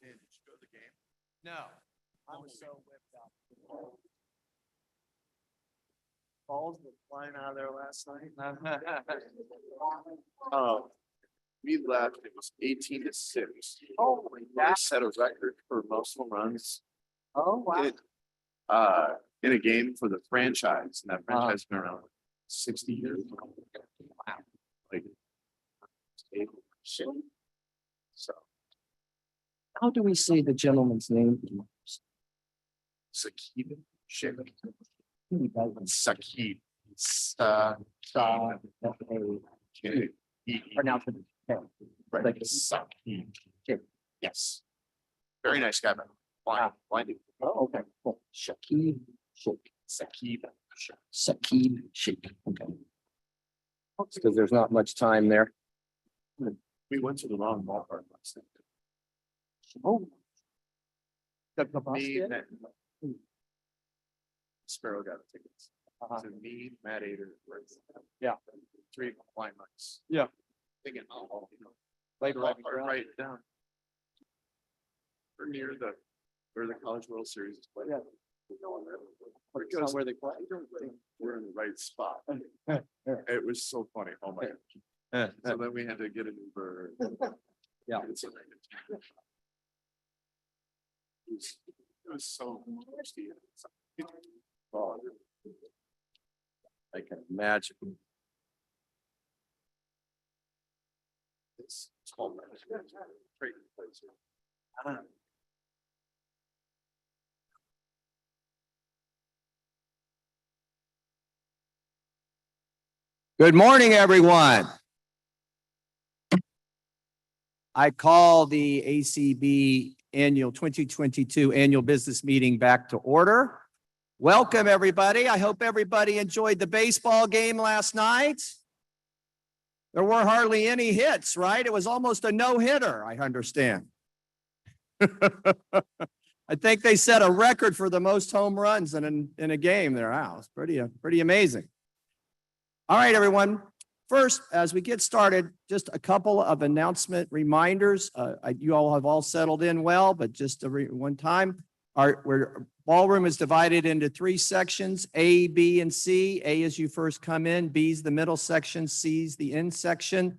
Did you go to the game? No, I was so whipped up. Balls were flying out of there last night. Oh, we left, it was 18-6. Oh, That set a record for most home runs oh, wow. in a game for the franchise, and that franchise has been around 60 years. Wow. Like, so, How do we say the gentleman's name? Sakib, Sheikh, He doesn't. Sakib. Pronounce it. Right, Like- Sakib. Okay. Yes. Very nice guy, man. Blind. Oh, okay, cool. Shakib Sheikh. Sakib. Sakib Sheikh, okay. Because there's not much time there. We went to the wrong ballpark last night. Oh. The bus Me, did? Matt- Sparrow got the tickets. Uh-huh. So me, Matt Ader. Yeah. 3 blind mics. Yeah. Thinking, oh, you know. Like Right down. We're near where the College World Series is played. Yeah. It's not where they play. I don't think we're in the right spot. It was so funny. Oh my God. So then we had to get an Uber. Yeah. It was so thirsty. Oh, I can imagine. it's called. Trading place. Good morning, everyone. I call the ACB annual 2022 annual business meeting back to order. Welcome, everybody. I hope everybody enjoyed the baseball game last night. There were hardly any hits, right? It was almost a no-hitter, I understand. I think they set a record for the most home runs in a game there. Wow, it's pretty amazing. All right, everyone. First, as we get started, just a couple of announcement reminders. You all have all settled in well, but just one time, our ballroom is divided into 3 sections, A, B, and C. A is you first come in, B is the middle section, C is the end section.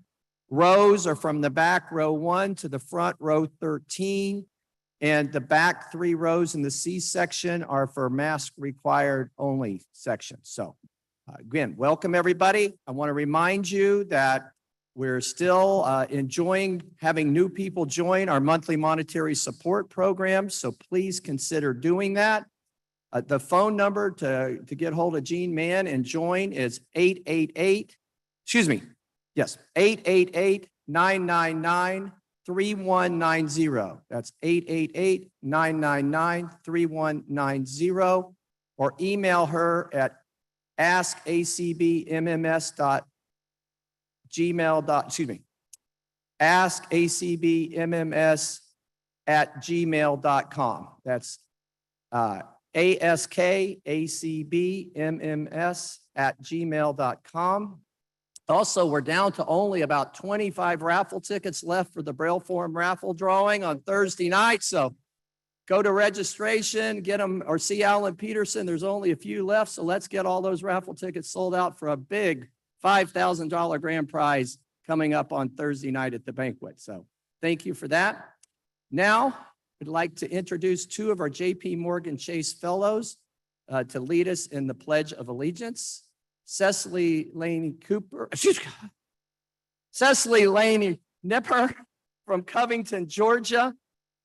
Rows are from the back, row 1 to the front, row 13. And the back 3 rows in the C section are for mask required only sections. So again, welcome everybody. I want to remind you that we're still enjoying having new people join our monthly monetary support program. So please consider doing that. The phone number to get hold of Gene Mann and join is 888-999-3190. That's 888-999-3190, or email her at askacbmms@gmail.com. That's askacbmms@gmail.com. Also, we're down to only about 25 raffle tickets left for the Braille Forum raffle drawing on Thursday night. So go to registration, get them, or see Alan Peterson. There's only a few left. So let's get all those raffle tickets sold out for a big $5,000 grand prize coming up on Thursday night at the banquet. So thank you for that. Now, I'd like to introduce 2 of our JP Morgan Chase Fellows to lead us in the Pledge of Allegiance. Cecily Laney Nipper from Covington, Georgia,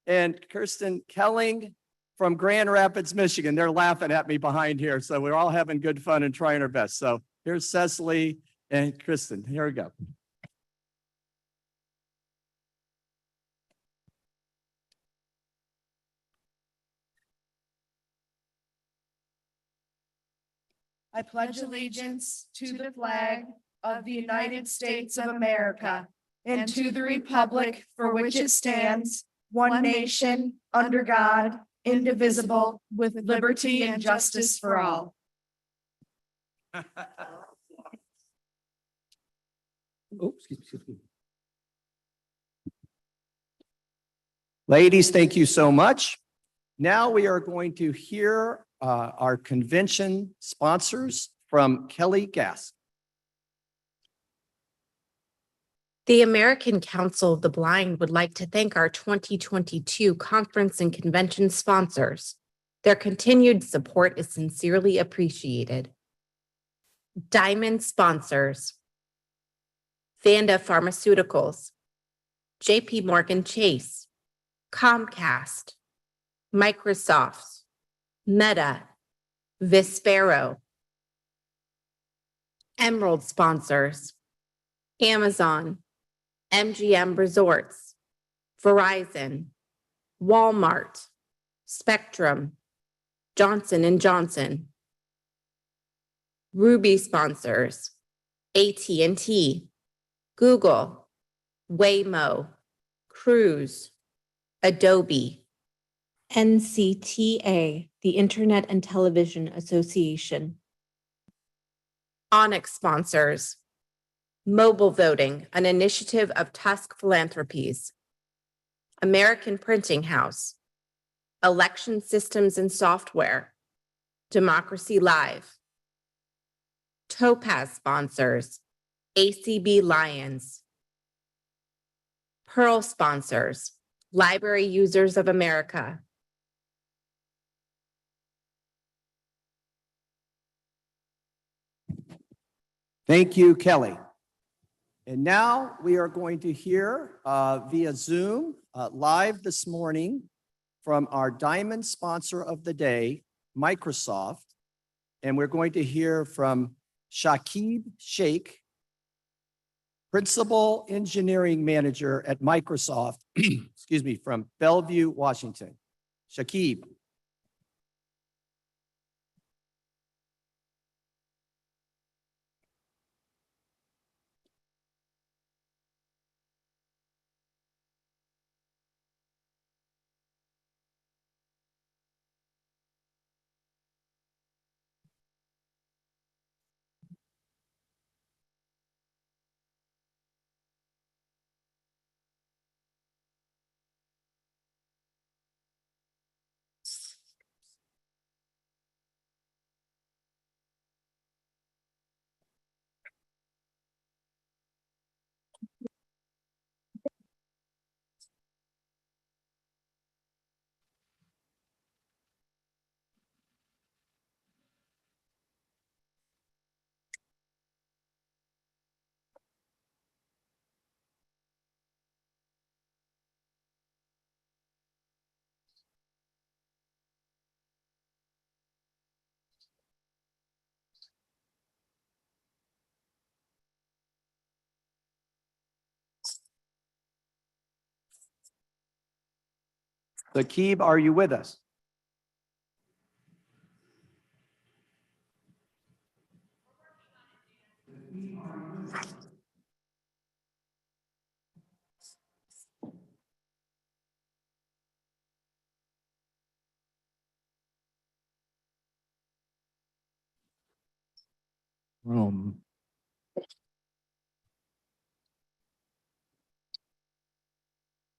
and Kirsten Kelling from Grand Rapids, Michigan. They're laughing at me behind here, so we're all having good fun and trying our best. So here's Cecily and Kristen. Here we go. I pledge allegiance to the flag of the United States of America and to the republic for which it stands, one nation, under God, indivisible, with liberty and justice for all. Oh, excuse me. Ladies, thank you so much. Now we are going to hear our convention sponsors from Kelly Gass. The American Council of the Blind would like to thank our 2022 conference and convention sponsors. Their continued support is sincerely appreciated. Diamond sponsors: Vanda Pharmaceuticals, JP Morgan Chase, Comcast, Microsoft, Meta, Vispero. Emerald sponsors: Amazon, MGM Resorts, Verizon, Walmart, Spectrum, Johnson & Johnson. Ruby sponsors: AT&T, Google, Waymo, Cruise, Adobe. NCTA, the Internet and Television Association. Onyx sponsors: Mobile Voting, an initiative of Tusk Philanthropies. American Printing House, Election Systems and Software, Democracy Live. Topaz sponsors: ACB Lions. Pearl sponsors: Library Users of America. Thank you, Kelly. And now we are going to hear via Zoom live this morning from our diamond sponsor of the day, Microsoft. And we're going to hear from Shakib Sheikh, Principal Engineering Manager at Microsoft, excuse me, from Bellevue, Washington. Shakib. Shakib, are you with us?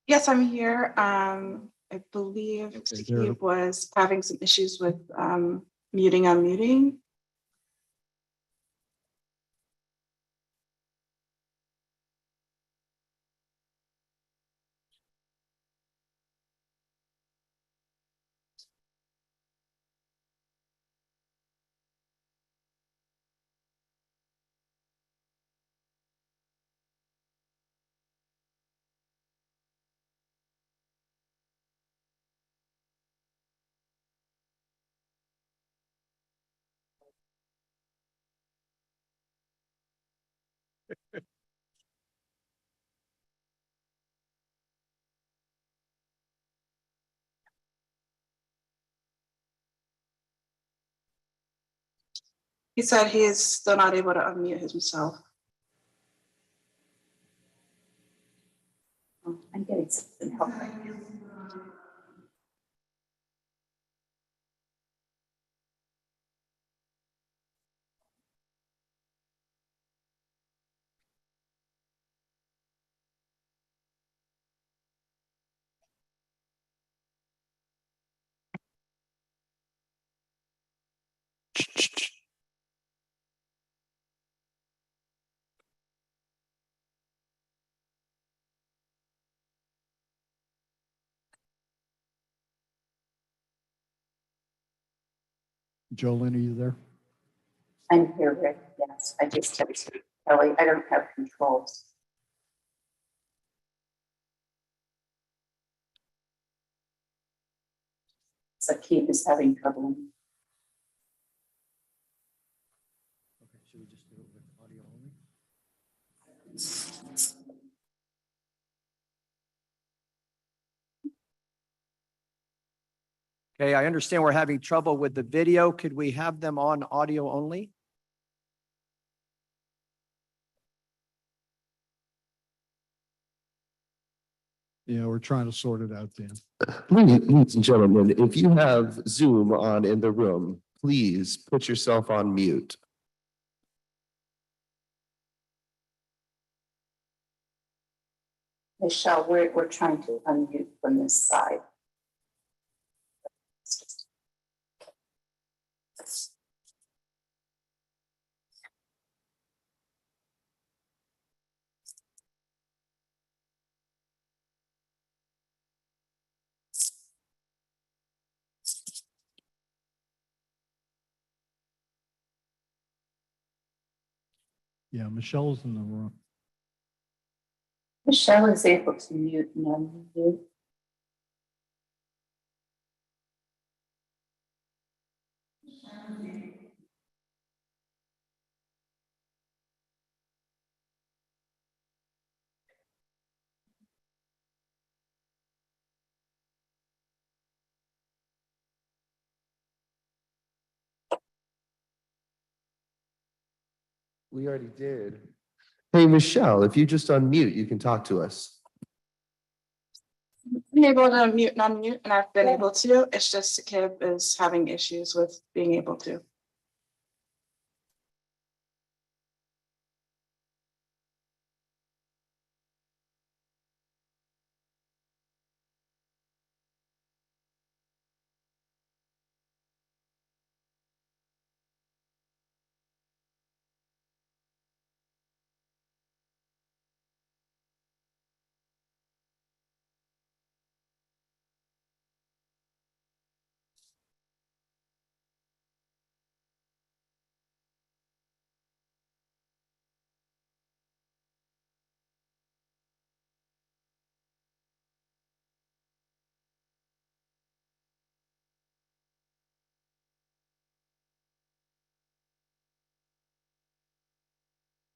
Yes, I'm here. I believe Steve was having some issues with muting, unmuting. He said he is still not able to unmute himself. I'm getting some help right now. Jolene, are you there? I'm here, Rick, yes, I just texted Kelly, I don't have controls. So Keith is having trouble. Should we just do it with audio only? Okay, I understand we're having trouble with the video. Could we have them on audio only? Yeah, we're trying to sort it out, Dan. Ladies and gentlemen, if you have Zoom on in the room, please put yourself on mute. Michelle, we're trying to unmute from this side. Yeah, Michelle's in the room. Michelle is able to mute and unmute. We already did. Hey, Michelle, if you just unmute, you can talk to us. I'm able to mute and unmute, and I've been able to. It's just Sakib is having issues with being able to.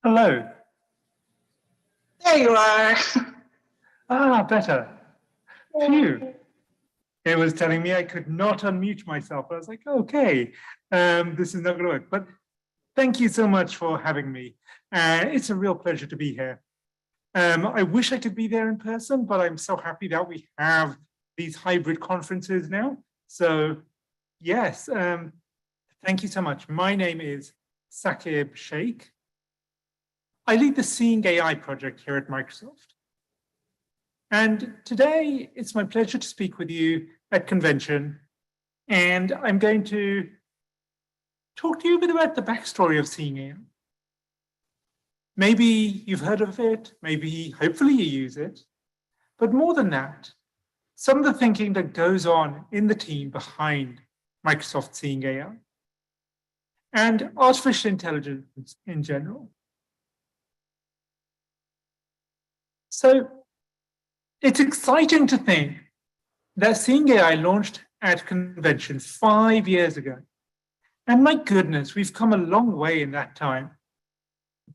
Hello. There you are. Ah, better. Phew. It was telling me I could not unmute myself. I was like, okay, this is not going to work. But thank you so much for having me. It's a real pleasure to be here. I wish I could be there in person, but I'm so happy that we have these hybrid conferences now. So yes, thank you so much. My name is Sakib Sheikh. I lead the Seeing AI project here at Microsoft. And today it's my pleasure to speak with you at convention. And I'm going to talk to you a bit about the backstory of Seeing AI. Maybe you've heard of it, maybe hopefully you use it. But more than that, some of the thinking that goes on in the team behind Microsoft Seeing AI and artificial intelligence in general. So it's exciting to think that Seeing AI launched at convention 5 years ago. And my goodness, we've come a long way in that time,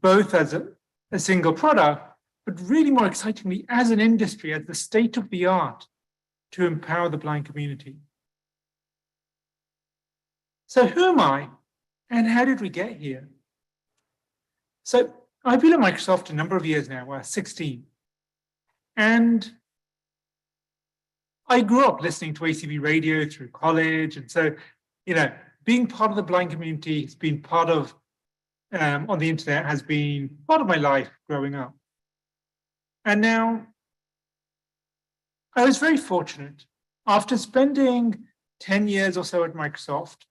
both as a single product, but really more excitingly as an industry, as the state of the art to empower the blind community. So who am I and how did we get here? So I've been at Microsoft a number of years now, 16. And I grew up listening to ACB radio through college. And so, being part of the blind community has been part of, on the internet has been part of my life growing up. And now I was very fortunate. After spending 10 years or so at Microsoft,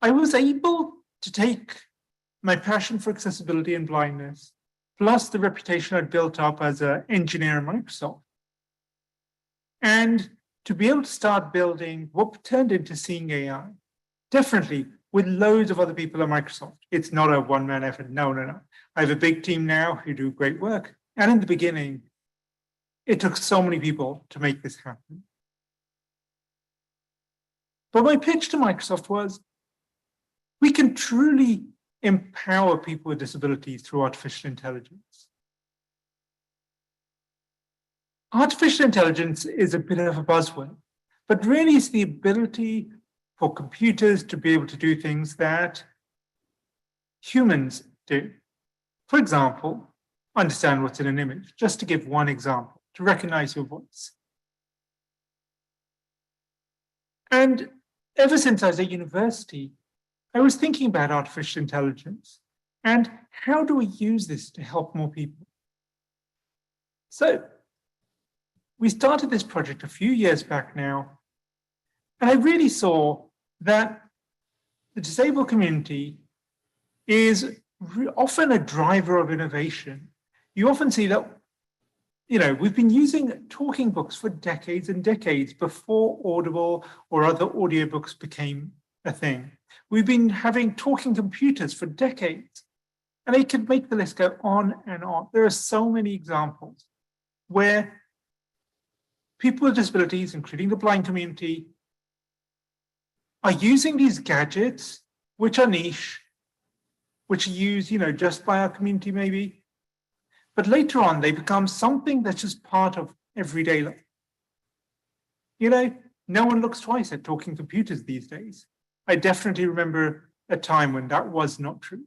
I was able to take my passion for accessibility and blindness, plus the reputation I'd built up as an engineer at Microsoft, and to be able to start building what turned into Seeing AI, definitely with loads of other people at Microsoft. It's not a one-man effort. No, no, no. I have a big team now who do great work. And in the beginning, it took so many people to make this happen. But my pitch to Microsoft was, we can truly empower people with disabilities through artificial intelligence. Artificial intelligence is a bit of a buzzword, but really it's the ability for computers to be able to do things that humans do. For example, understand what's in an image, just to give one example, to recognize your voice. And ever since I was at university, I was thinking about artificial intelligence and how do we use this to help more people? So we started this project a few years back now, and I really saw that the disabled community is often a driver of innovation. You often see that, we've been using talking books for decades and decades before Audible or other audiobooks became a thing. We've been having talking computers for decades, and I could make the list go on and on. There are so many examples where people with disabilities, including the blind community, are using these gadgets, which are niche, which are used, just by our community maybe, but later on they become something that's just part of everyday life. No one looks twice at talking computers these days. I definitely remember a time when that was not true.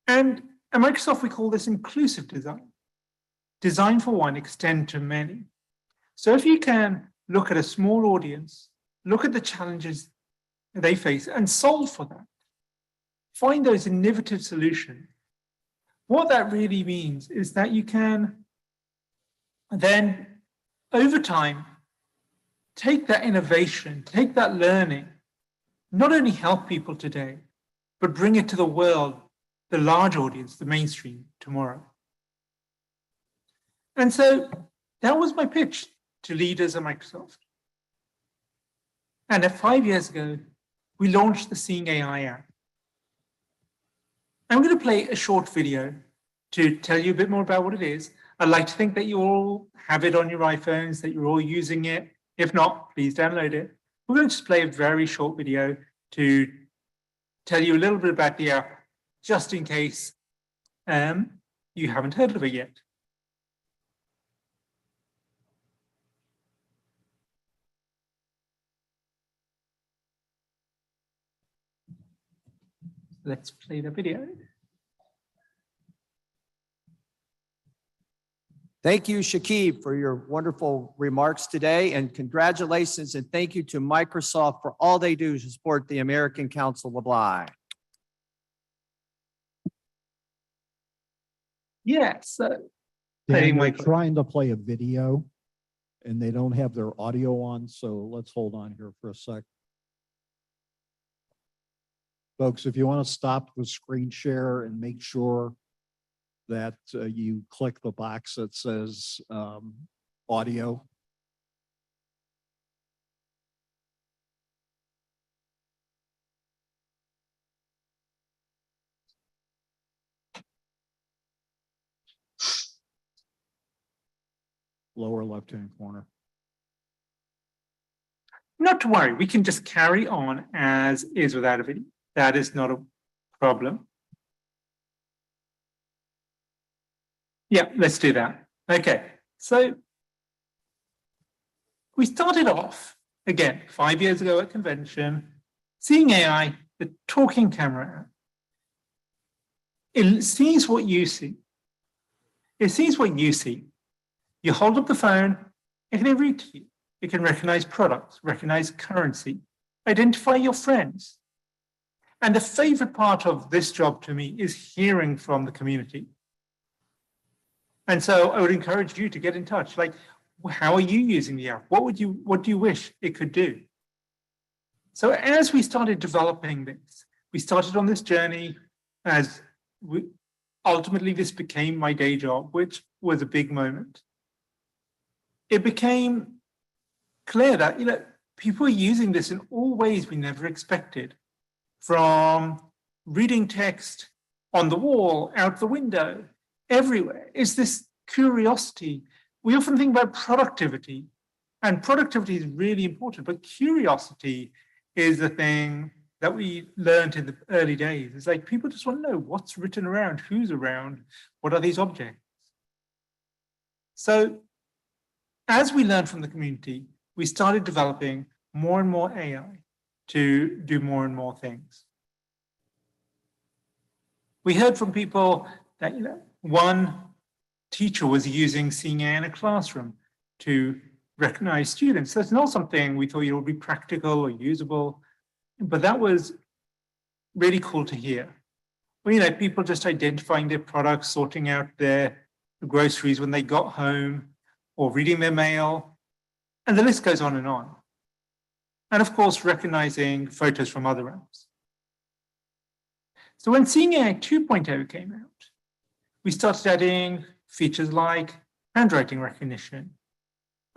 And at Microsoft, we call this inclusive design. Design for one, extend to many. So if you can look at a small audience, look at the challenges they face and solve for that, find those innovative solutions, what that really means is that you can then, over time, take that innovation, take that learning, not only help people today, but bring it to the world, the large audience, the mainstream tomorrow. And so that was my pitch to leaders at Microsoft. And 5 years ago, we launched the Seeing AI app. I'm going to play a short video to tell you a bit more about what it is. I'd like to think that you all have it on your iPhones, that you're all using it. If not, please download it. We're going to just play a very short video to tell you a little bit about the app, just in case you haven't heard of it yet. Let's play the video. Thank you, Shakib, for your wonderful remarks today, and congratulations and thank you to Microsoft for all they do to support the American Council of the Blind. Yes. Dan, they're trying to play a video and they don't have their audio on, so let's hold on here for a sec. Folks, if you want to stop the screen share and make sure that you click the box that says audio. Lower left-hand corner. Not to worry, we can just carry on as is without a video. That is not a problem. Yeah, let's do that. Okay, so we started off, again, 5 years ago at convention, Seeing AI, the talking camera app. It sees what you see. It sees what you see. You hold up the phone, it can read to you. It can recognize products, recognize currency, identify your friends. And the favorite part of this job to me is hearing from the community. And so I would encourage you to get in touch. Like, how are you using the app? What do you wish it could do? So as we started developing this, we started on this journey as ultimately this became my day job, which was a big moment. It became clear that, people are using this in all ways we never expected, from reading text on the wall, out the window, everywhere. It's this curiosity. We often think about productivity, and productivity is really important, but curiosity is the thing that we learned in the early days. It's like people just want to know what's written around, who's around, what are these objects. So as we learned from the community, we started developing more and more AI to do more and more things. We heard from people that, one teacher was using Seeing AI in a classroom to recognize students. That's not something we thought would be practical or usable, but that was really cool to hear. Well, people just identifying their products, sorting out their groceries when they got home, or reading their mail, and the list goes on and on. And of course, recognizing photos from other apps. So when Seeing AI 2.0 came out, we started adding features like handwriting recognition,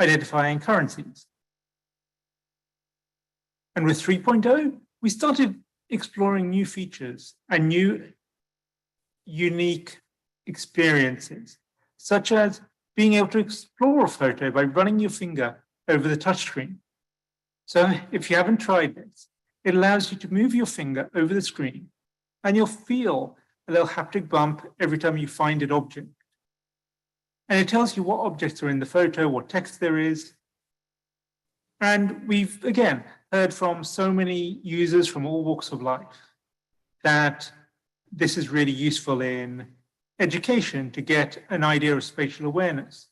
identifying currencies. And with 3.0, we started exploring new features and new unique experiences, such as being able to explore a photo by running your finger over the touchscreen. So if you haven't tried this, it allows you to move your finger over the screen and you'll feel a little haptic bump every time you find an object. And it tells you what objects are in the photo, what text there is. And we've, again, heard from so many users from all walks of life that this is really useful in education to get an idea of spatial awareness.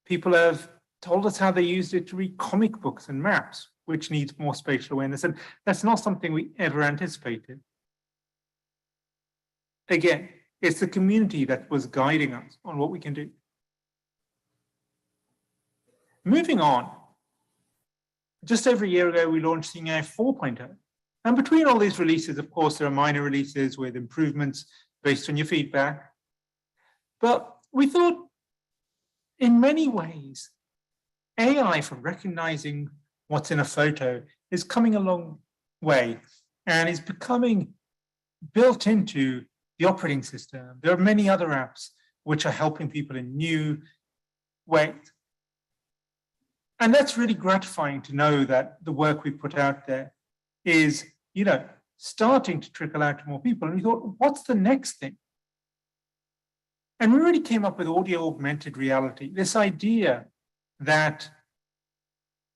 People have told us how they used it to read comic books and maps, which needs more spatial awareness. And that's not something we ever anticipated. Again, it's the community that was guiding us on what we can do. Moving on, just over a year ago, we launched Seeing AI 4.0. And between all these releases, of course, there are minor releases with improvements based on your feedback. But we thought, in many ways, AI for recognizing what's in a photo is coming a long way and is becoming built into the operating system. There are many other apps which are helping people in new ways. And that's really gratifying to know that the work we put out there is, starting to trickle out to more people. And we thought, what's the next thing? And we really came up with audio augmented reality, this idea that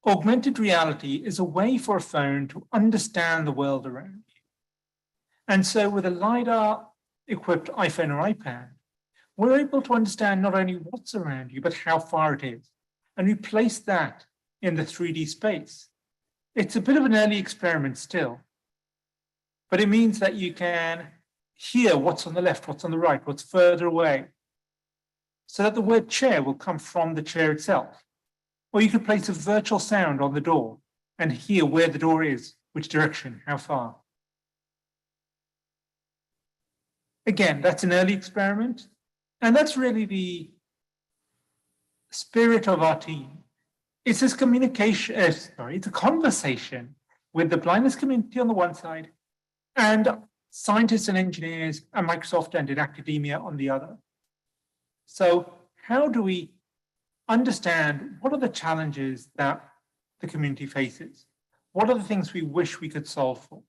augmented reality is a way for a phone to understand the world around you. And so with a LiDAR equipped iPhone or iPad, we're able to understand not only what's around you, but how far it is. And we place that in the 3D space. It's a bit of an early experiment still, but it means that you can hear what's on the left, what's on the right, what's further away, so that the word chair will come from the chair itself. Or you could place a virtual sound on the door and hear where the door is, which direction, how far. Again, that's an early experiment, and that's really the spirit of our team. It's this communication, it's a conversation with the blindness community on the one side and scientists and engineers and Microsoft and in academia on the other. So how do we understand what are the challenges that the community faces? What are the things we wish we could solve for?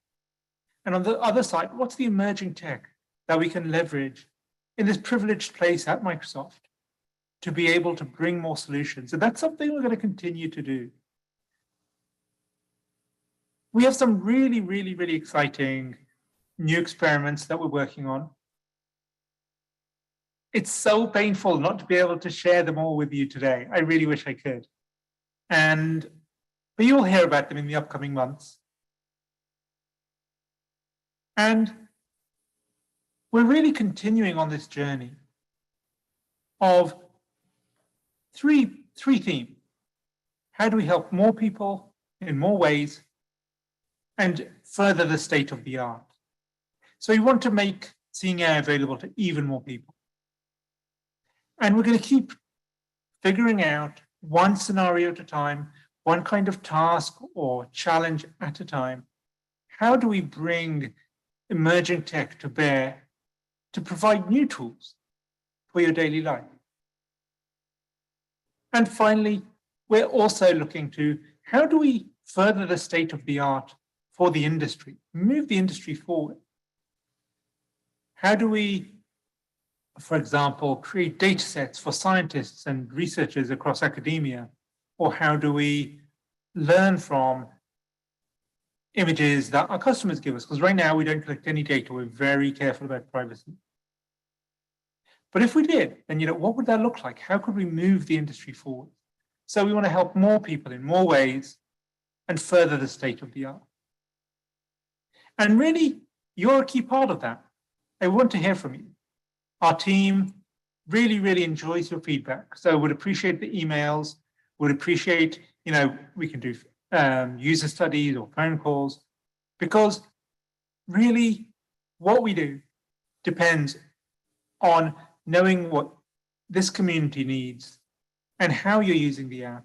And on the other side, what's the emerging tech that we can leverage in this privileged place at Microsoft to be able to bring more solutions? And that's something we're going to continue to do. We have some really, really, really exciting new experiments that we're working on. It's so painful not to be able to share them all with you today. I really wish I could. But you'll hear about them in the upcoming months. And we're really continuing on this journey of three themes. How do we help more people in more ways and further the state of the art? So we want to make Seeing AI available to even more people. And we're going to keep figuring out one scenario at a time, one kind of task or challenge at a time. How do we bring emerging tech to bear to provide new tools for your daily life? And finally, we're also looking to how do we further the state of the art for the industry, move the industry forward? How do we, for example, create data sets for scientists and researchers across academia? Or how do we learn from images that our customers give us? Because right now we don't collect any data. We're very careful about privacy. But if we did, then what would that look like? How could we move the industry forward? So we want to help more people in more ways and further the state of the art. And really, you're a key part of that. I want to hear from you. Our team really, really enjoys your feedback. So would appreciate the emails, would appreciate, we can do user studies or phone calls, because really what we do depends on knowing what this community needs and how you're using the app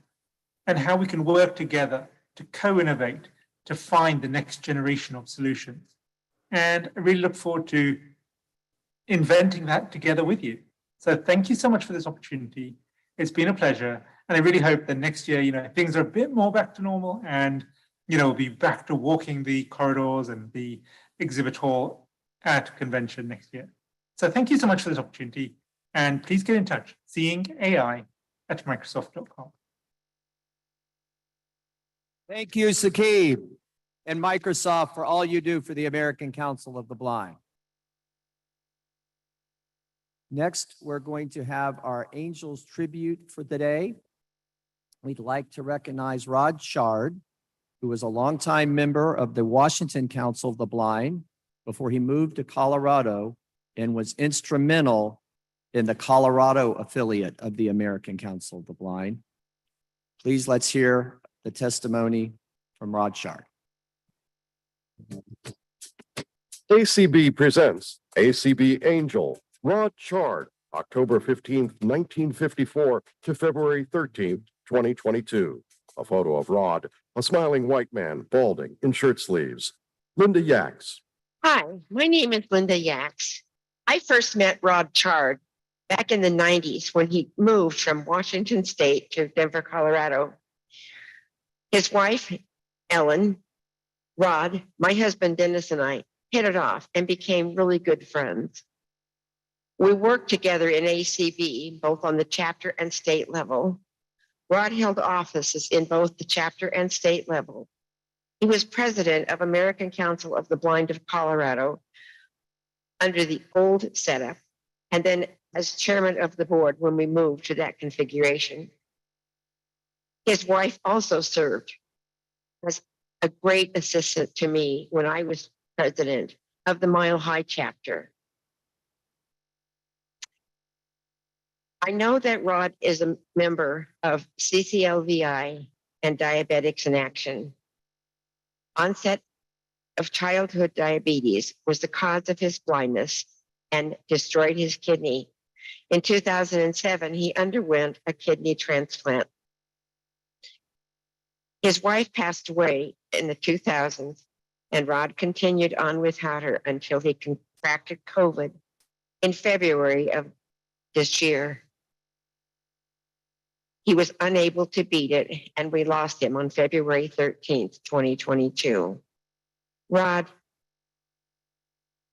and how we can work together to co-innovate, to find the next generation of solutions. And I really look forward to inventing that together with you. So thank you so much for this opportunity. It's been a pleasure. And I really hope that next year, things are a bit more back to normal and, we'll be back to walking the corridors and the exhibit hall at convention next year. So thank you so much for this opportunity. And please get in touch, seeingai@microsoft.com. Thank you, Saqib, and Microsoft for all you do for the American Council of the Blind. Next, we're going to have our Angels tribute for the day. We'd like to recognize Rod Shard, who was a longtime member of the Washington Council of the Blind before he moved to Colorado and was instrumental in the Colorado affiliate of the American Council of the Blind. Please let's hear the testimony from Rod Shard. ACB presents ACB Angel, Rod Shard, October 15th, 1954 to February 13th, 2022. A photo of Rod, a smiling white man, balding, in shirt sleeves. Linda Yaks. Hi, my name is Linda Yaks. I first met Rod Shard back in the 90s when he moved from Washington State to Denver, Colorado. His wife, Ellen, Rod, my husband, Dennis, and I hit it off and became really good friends. We worked together in ACB, both on the chapter and state level. Rod held offices in both the chapter and state level. He was president of American Council of the Blind of Colorado under the old setup, and then as chairman of the board when we moved to that configuration. His wife also served as a great assistant to me when I was president of the Mile High chapter. I know that Rod is a member of CCLVI and Diabetics in Action. Onset of childhood diabetes was the cause of his blindness and destroyed his kidney. In 2007, he underwent a kidney transplant. His wife passed away in the 2000s, and Rod continued on without her until he contracted COVID in February of this year. He was unable to beat it, and we lost him on February 13th, 2022. Rod,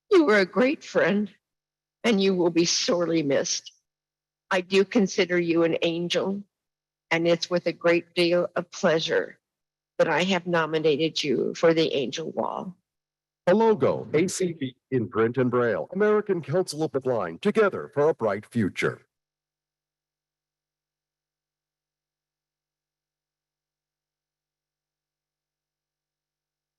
you were a great friend, and you will be sorely missed. I do consider you an angel, and it's with a great deal of pleasure that I have nominated you for the Angel Wall. A logo, ACB in print and braille. American Council of the Blind, together for a bright future.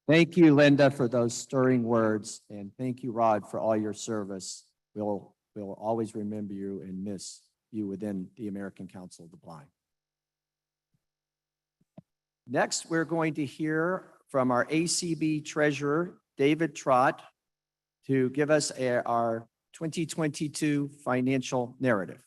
Thank you, Linda, for those stirring words, and thank you, Rod, for all your service. We'll always remember you and miss you within the American Council of the Blind. Next, we're going to hear from our ACB treasurer, David Trott, to give us our 2022 financial narrative.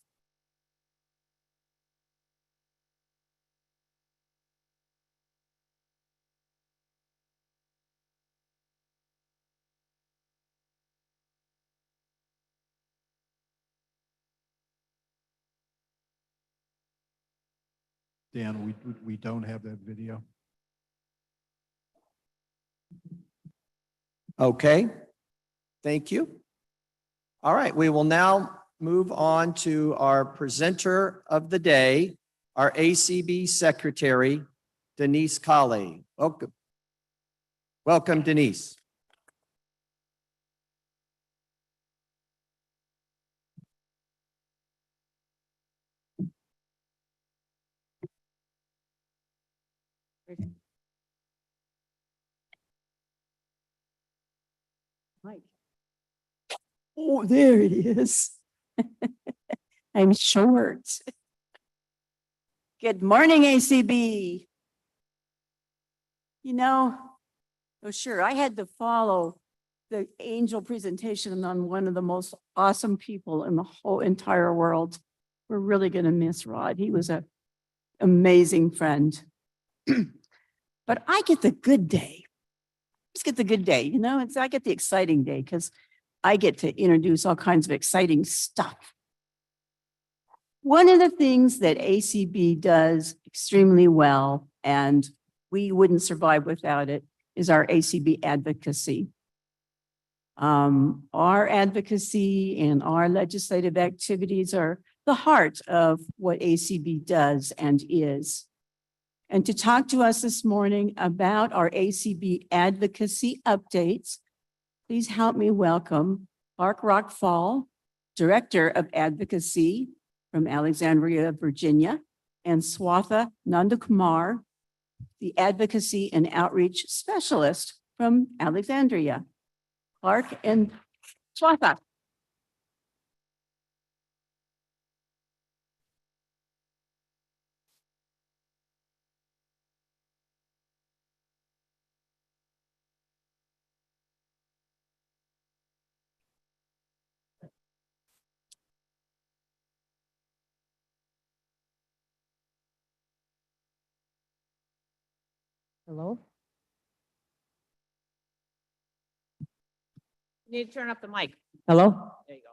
Dan, we don't have that video. Okay, thank you. All right, we will now move on to our presenter of the day, our ACB Secretary, Denise Colley. Welcome. Welcome, Denise. Mike. Oh, there it is. I'm short. Good morning, ACB. You know, oh sure, I had to follow the angel presentation on one of the most awesome people in the whole entire world. We're really going to miss Rod. He was an amazing friend. But I get the good day. Just get the good day, you know, I get the exciting day because I get to introduce all kinds of exciting stuff. One of the things that ACB does extremely well, and we wouldn't survive without it, is our ACB advocacy. Our advocacy and our legislative activities are the heart of what ACB does and is. And to talk to us this morning about our ACB advocacy updates, please help me welcome Clark Rockfall, Director of Advocacy from Alexandria, Virginia, and Swatha Nandakumar, the Advocacy and Outreach Specialist from Alexandria. Clark and Swatha. Hello? You need to turn up the mic. Hello? There you go.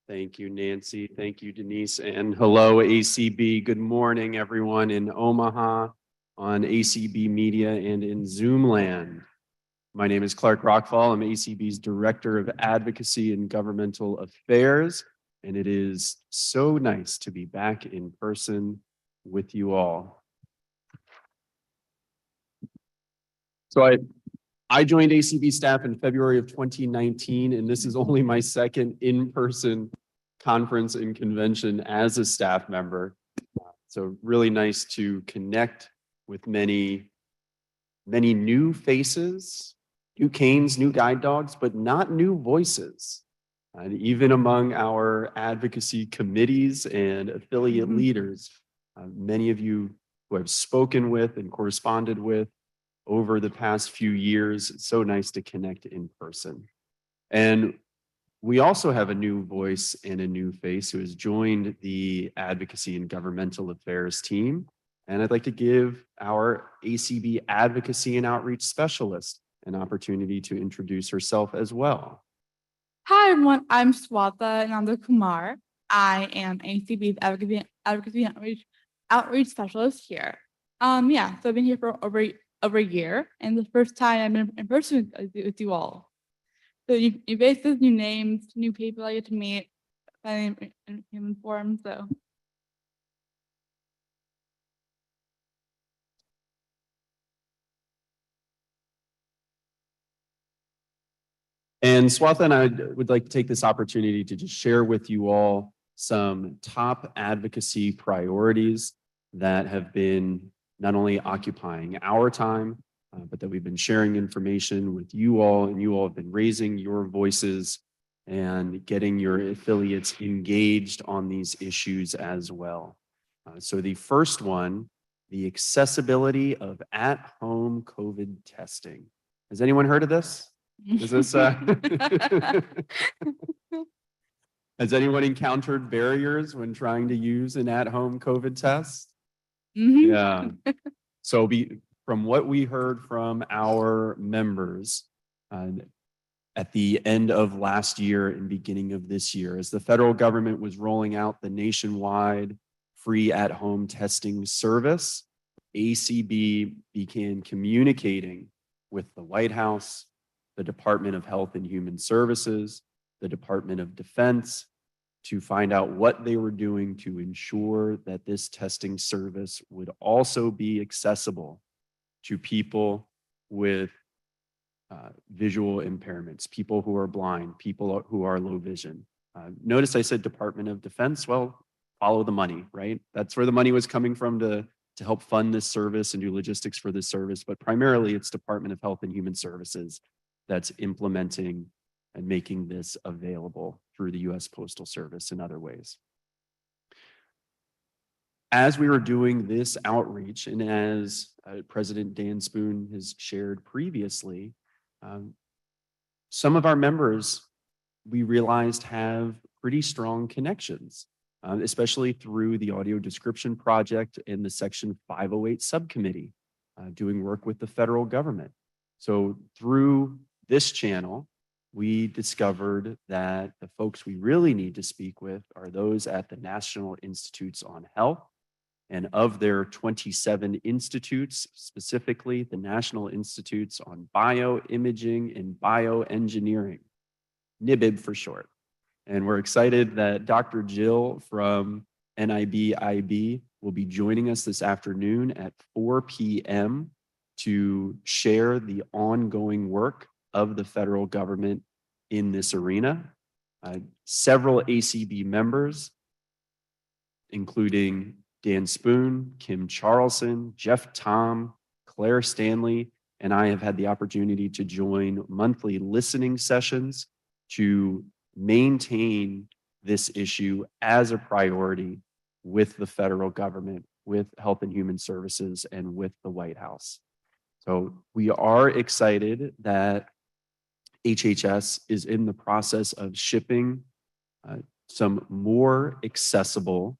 Thank you, Nancy. Thank you, Denise. And hello, ACB. Good morning, everyone in Omaha, on ACB Media and in Zoom land. My name is Clark Rockfall. I'm ACB's Director of Advocacy and Governmental Affairs, and it is so nice to be back in person with you all. So I joined ACB staff in February of 2019, and this is only my second in-person conference and convention as a staff member. So really nice to connect with many new faces, new canes, new guide dogs, but not new voices. And even among our advocacy committees and affiliate leaders, many of you who I've spoken with and corresponded with over the past few years, it's so nice to connect in person. And we also have a new voice and a new face who has joined the Advocacy and Governmental Affairs team. And I'd like to give our ACB Advocacy and Outreach Specialist an opportunity to introduce herself as well. Hi, everyone. I'm Swatha Nandakumar. I am ACB's Advocacy and Outreach Specialist here. So I've been here for over a year, and the first time I've been in person with you all. So new faces, new names, new people I get to meet, finding informed. So And Swatha and I would like to take this opportunity to just share with you all some top advocacy priorities that have been not only occupying our time, but that we've been sharing information with you all, and you all have been raising your voices and getting your affiliates engaged on these issues as well. So the first one, the accessibility of at-home COVID testing. Has anyone heard of this? Is this has anyone encountered barriers when trying to use an at-home COVID test? Yeah. So from what we heard from our members, at the end of last year and beginning of this year, as the federal government was rolling out the nationwide free at-home testing service, ACB began communicating with the White House, the Department of Health and Human Services, the Department of Defense, to find out what they were doing to ensure that this testing service would also be accessible to people with visual impairments, people who are blind, people who are low vision. Notice I said Department of Defense. Well, follow the money, right? That's where the money was coming from to help fund this service and do logistics for this service. But primarily it's Department of Health and Human Services that's implementing and making this available through the US Postal Service and other ways. As we were doing this outreach, and as President Dan Spoon has shared previously, some of our members, we realized, have pretty strong connections, especially through the Audio Description Project and the Section 508 Subcommittee, doing work with the federal government. So through this channel, we discovered that the folks we really need to speak with are those at the National Institutes on Health. And of their 27 institutes, specifically the National Institutes on Bioimaging and Bioengineering, NIBIB for short. And we're excited that Dr. Jill from NIBIB will be joining us this afternoon at 4 p.m. to share the ongoing work of the federal government in this arena. Several ACB members, including Dan Spoon, Kim Charlson, Jeff Tom, Claire Stanley, and I have had the opportunity to join monthly listening sessions to maintain this issue as a priority with the federal government, with Health and Human Services, and with the White House. So we are excited that HHS is in the process of shipping some more accessible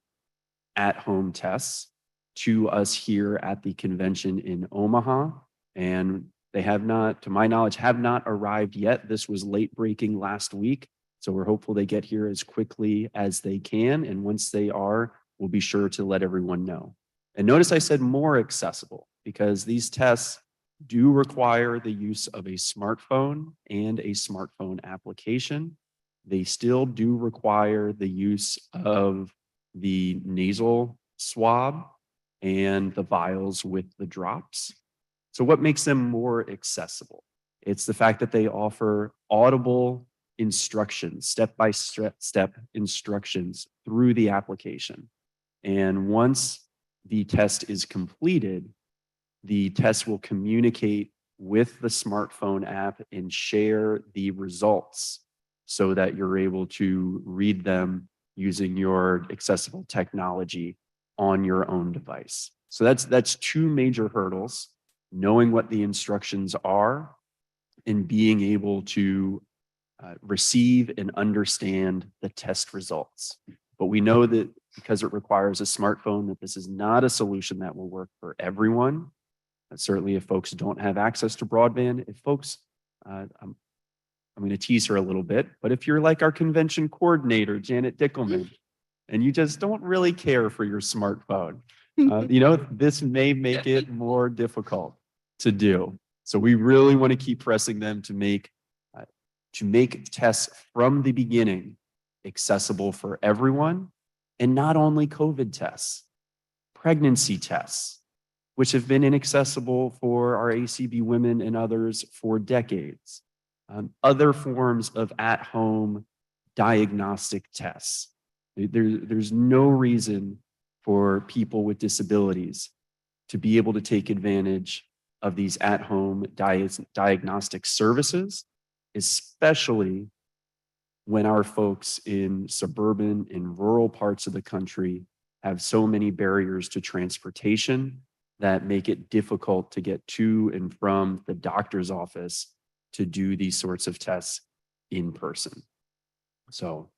at-home tests to us here at the convention in Omaha. And they have not, to my knowledge, have not arrived yet. This was late breaking last week. So we're hopeful they get here as quickly as they can. And once they are, we'll be sure to let everyone know. And notice I said more accessible, because these tests do require the use of a smartphone and a smartphone application. They still do require the use of the nasal swab and the vials with the drops. So what makes them more accessible? It's the fact that they offer audible instructions, step-by-step instructions through the application. And once the test is completed, the test will communicate with the smartphone app and share the results so that you're able to read them using your accessible technology on your own device. So that's two major hurdles: knowing what the instructions are and being able to receive and understand the test results. But we know that because it requires a smartphone, that this is not a solution that will work for everyone. Certainly if folks don't have access to broadband, if folks, I'm going to tease her a little bit, but if you're like our convention coordinator, Janet Dickelman, and you just don't really care for your smartphone, this may make it more difficult to do. So we really want to keep pressing them to make tests from the beginning accessible for everyone, and not only COVID tests, pregnancy tests, which have been inaccessible for our ACB women and others for decades. Other forms of at-home diagnostic tests. There's no reason for people with disabilities to be able to take advantage of these at-home diagnostic services, especially when our folks in suburban and rural parts of the country have so many barriers to transportation that make it difficult to get to and from the doctor's office to do these sorts of tests in person. So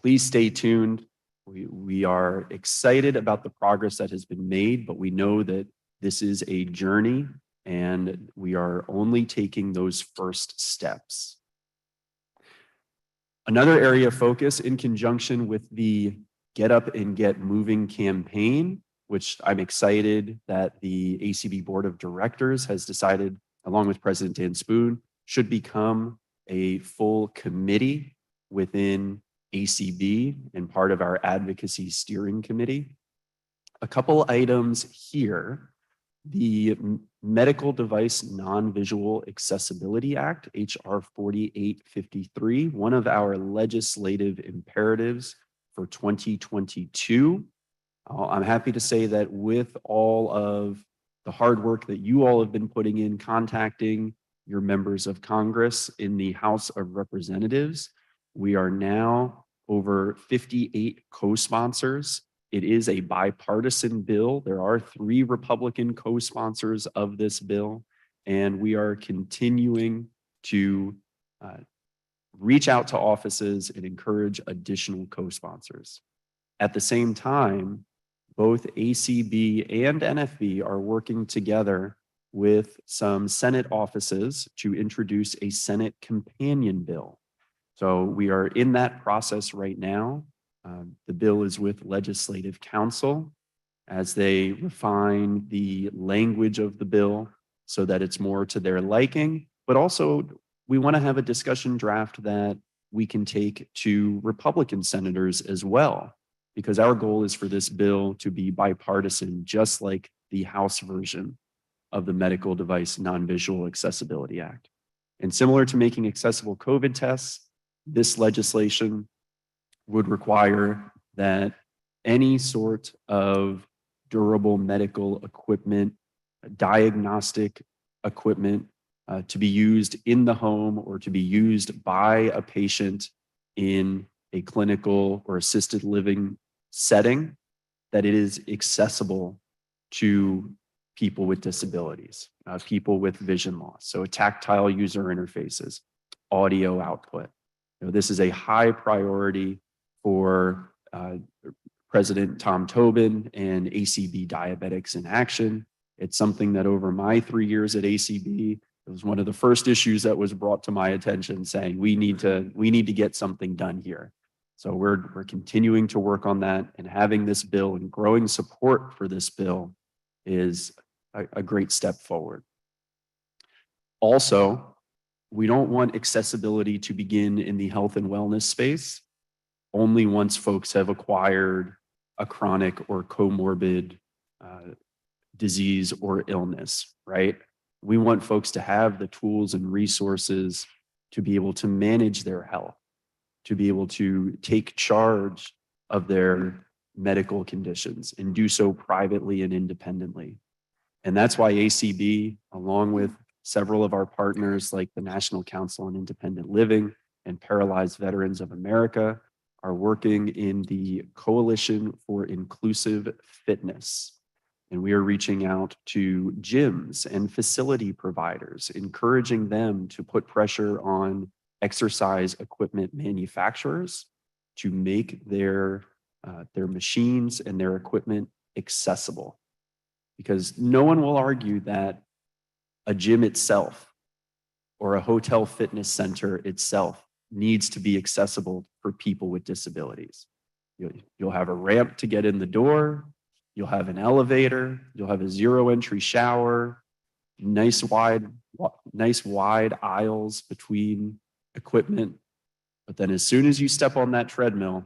please stay tuned. We are excited about the progress that has been made, but we know that this is a journey and we are only taking those first steps. Another area of focus in conjunction with the Get Up and Get Moving campaign, which I'm excited that the ACB Board of Directors has decided, along with President Dan Spoon, should become a full committee within ACB and part of our advocacy steering committee. A couple items here. The Medical Device Non-Visual Accessibility Act, HR 4853, one of our legislative imperatives for 2022. I'm happy to say that with all of the hard work that you all have been putting in, contacting your members of Congress in the House of Representatives, we are now over 58 co-sponsors. It is a bipartisan bill. There are 3 Republican co-sponsors of this bill, and we are continuing to reach out to offices and encourage additional co-sponsors. At the same time, both ACB and NFB are working together with some Senate offices to introduce a Senate companion bill. So we are in that process right now. The bill is with Legislative Council as they refine the language of the bill so that it's more to their liking, but also we want to have a discussion draft that we can take to Republican senators as well, because our goal is for this bill to be bipartisan, just like the House version of the Medical Device Non-Visual Accessibility Act. And similar to making accessible COVID tests, this legislation would require that any sort of durable medical equipment, diagnostic equipment to be used in the home or to be used by a patient in a clinical or assisted living setting, that it is accessible to people with disabilities, people with vision loss. So tactile user interfaces, audio output. This is a high priority for President Tom Tobin and ACB Diabetics in Action. It's something that over my 3 years at ACB, it was one of the first issues that was brought to my attention, saying we need to get something done here. So we're continuing to work on that, and having this bill and growing support for this bill is a great step forward. Also, we don't want accessibility to begin in the health and wellness space only once folks have acquired a chronic or comorbid disease or illness, right? We want folks to have the tools and resources to be able to manage their health, to be able to take charge of their medical conditions and do so privately and independently. And that's why ACB, along with several of our partners like the National Council on Independent Living and Paralyzed Veterans of America, are working in the Coalition for Inclusive Fitness. And we are reaching out to gyms and facility providers, encouraging them to put pressure on exercise equipment manufacturers to make their machines and their equipment accessible. Because no one will argue that a gym itself or a hotel fitness center itself needs to be accessible for people with disabilities. You'll have a ramp to get in the door, you'll have an elevator, you'll have a zero entry shower, nice wide aisles between equipment. But then as soon as you step on that treadmill,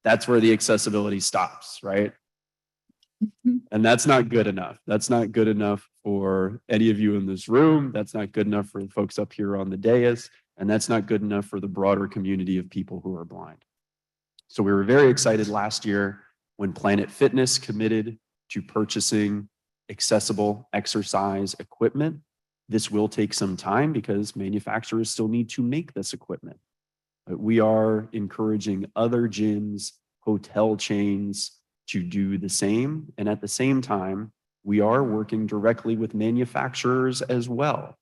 that's where the accessibility stops, right? And that's not good enough. That's not good enough for any of you in this room. That's not good enough for the folks up here on the dais. And that's not good enough for the broader community of people who are blind. So we were very excited last year when Planet Fitness committed to purchasing accessible exercise equipment. This will take some time because manufacturers still need to make this equipment. But we are encouraging other gyms, hotel chains to do the same. And at the same time, we are working directly with manufacturers as well.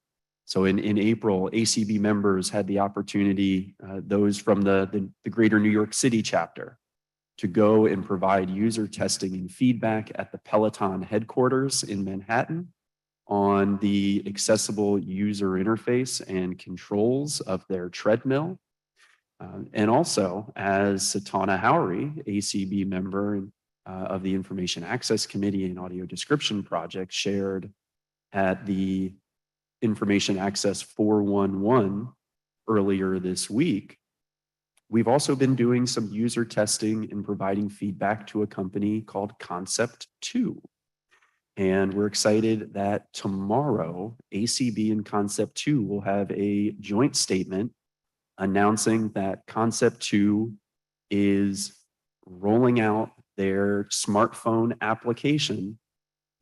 So in April, ACB members had the opportunity, those from the Greater New York City chapter, to go and provide user testing and feedback at the Peloton headquarters in Manhattan on the accessible user interface and controls of their treadmill. And also as Satana Howery, ACB member of the Information Access Committee and Audio Description Project, shared at the Information Access 411 earlier this week. We've also been doing some user testing and providing feedback to a company called Concept 2. And we're excited that tomorrow, ACB and Concept 2 will have a joint statement announcing that Concept 2 is rolling out their smartphone application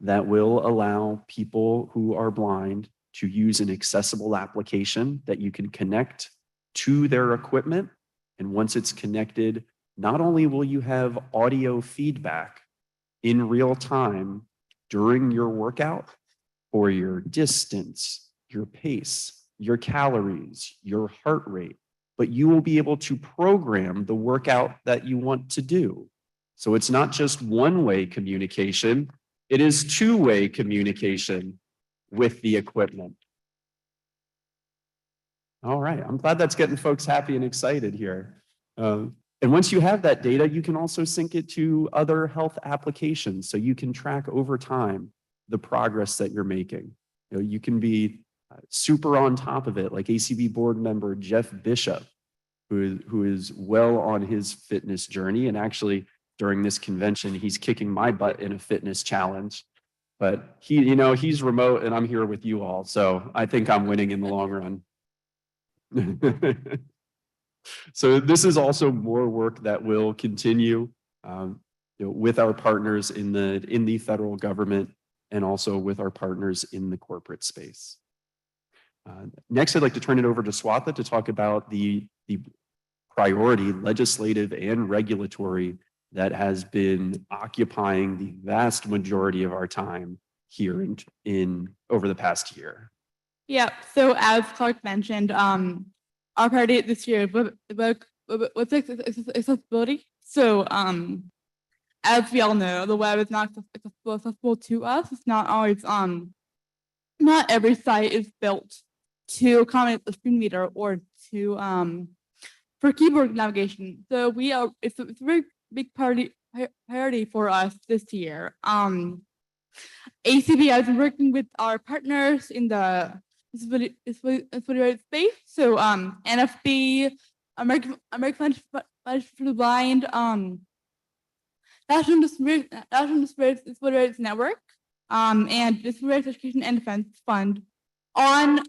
that will allow people who are blind to use an accessible application that you can connect to their equipment. And once it's connected, not only will you have audio feedback in real time during your workout for your distance, your pace, your calories, your heart rate, but you will be able to program the workout that you want to do. So it's not just one-way communication, it is two-way communication with the equipment. All right, I'm glad that's getting folks happy and excited here. And once you have that data, you can also sync it to other health applications so you can track over time the progress that you're making. You know, you can be super on top of it, like ACB board member Jeff Bishop, who is well on his fitness journey. And actually, during this convention, he's kicking my butt in a fitness challenge. But he's remote and I'm here with you all. So I think I'm winning in the long run. So this is also more work that will continue with our partners in the federal government and also with our partners in the corporate space. Next, I'd like to turn it over to Swatha to talk about the priority, legislative and regulatory, that has been occupying the vast majority of our time here in over the past year. Yeah, so as Clark mentioned, our priority this year was accessibility. So as we all know, the web is not accessible to us. It's not always not every site is built to accommodate the screen reader or to for keyboard navigation. So it's a very big priority for us this year. ACB has been working with our partners in the disability space. So NFB, American Foundation for the Blind, National Disability Rights Network, and Disability Education and Defense Fund on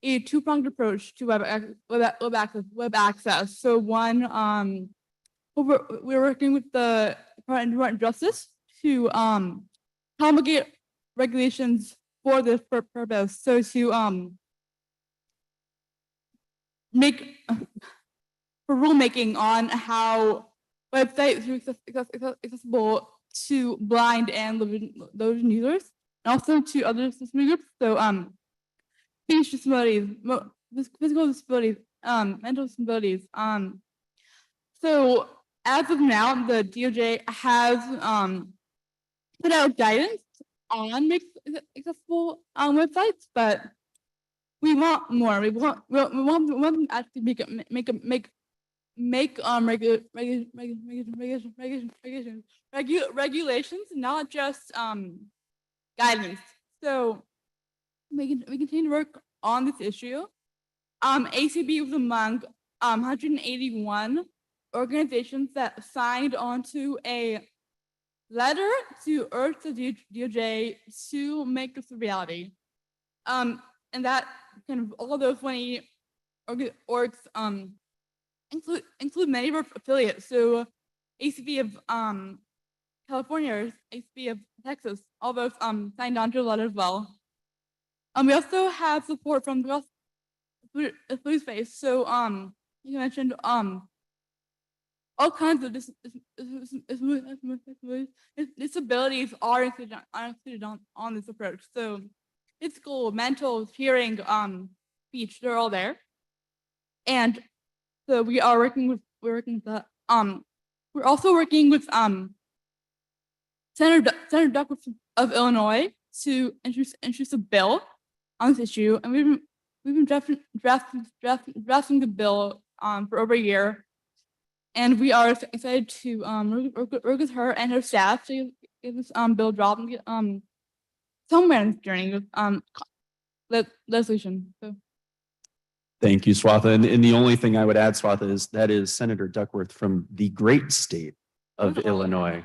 a two-pronged approach to web access. So one, we're working with the Department of Justice to promulgate regulations for this purpose. So to make for rulemaking on how websites are accessible to blind and those users, and also to other disability groups. So speech disabilities, physical disabilities, mental disabilities. So as of now, the DOJ has put out guidance on accessible websites, but we want more. We want them to actually make regulations, not just guidance. So we continue to work on this issue. ACB was among 181 organizations that signed onto a letter to urge the DOJ to make this a reality. And that kind of all those 20 orgs include many of our affiliates. So ACB of California, ACB of Texas, all those signed on to the letter as well. We also have support from the food space. So you mentioned all kinds of disabilities are included on this approach. So physical, mental, hearing, speech, they're all there. And so we're working with that. We're also working with Senator Duckworth of Illinois to introduce a bill on this issue, and we've been drafting the bill for over a year. And we are excited to work with her and her staff to get this bill dropped and get somewhere journey with legislation. So Thank you, Swatha. And the only thing I would add, Swatha, is that is Senator Duckworth from the great state of Illinois.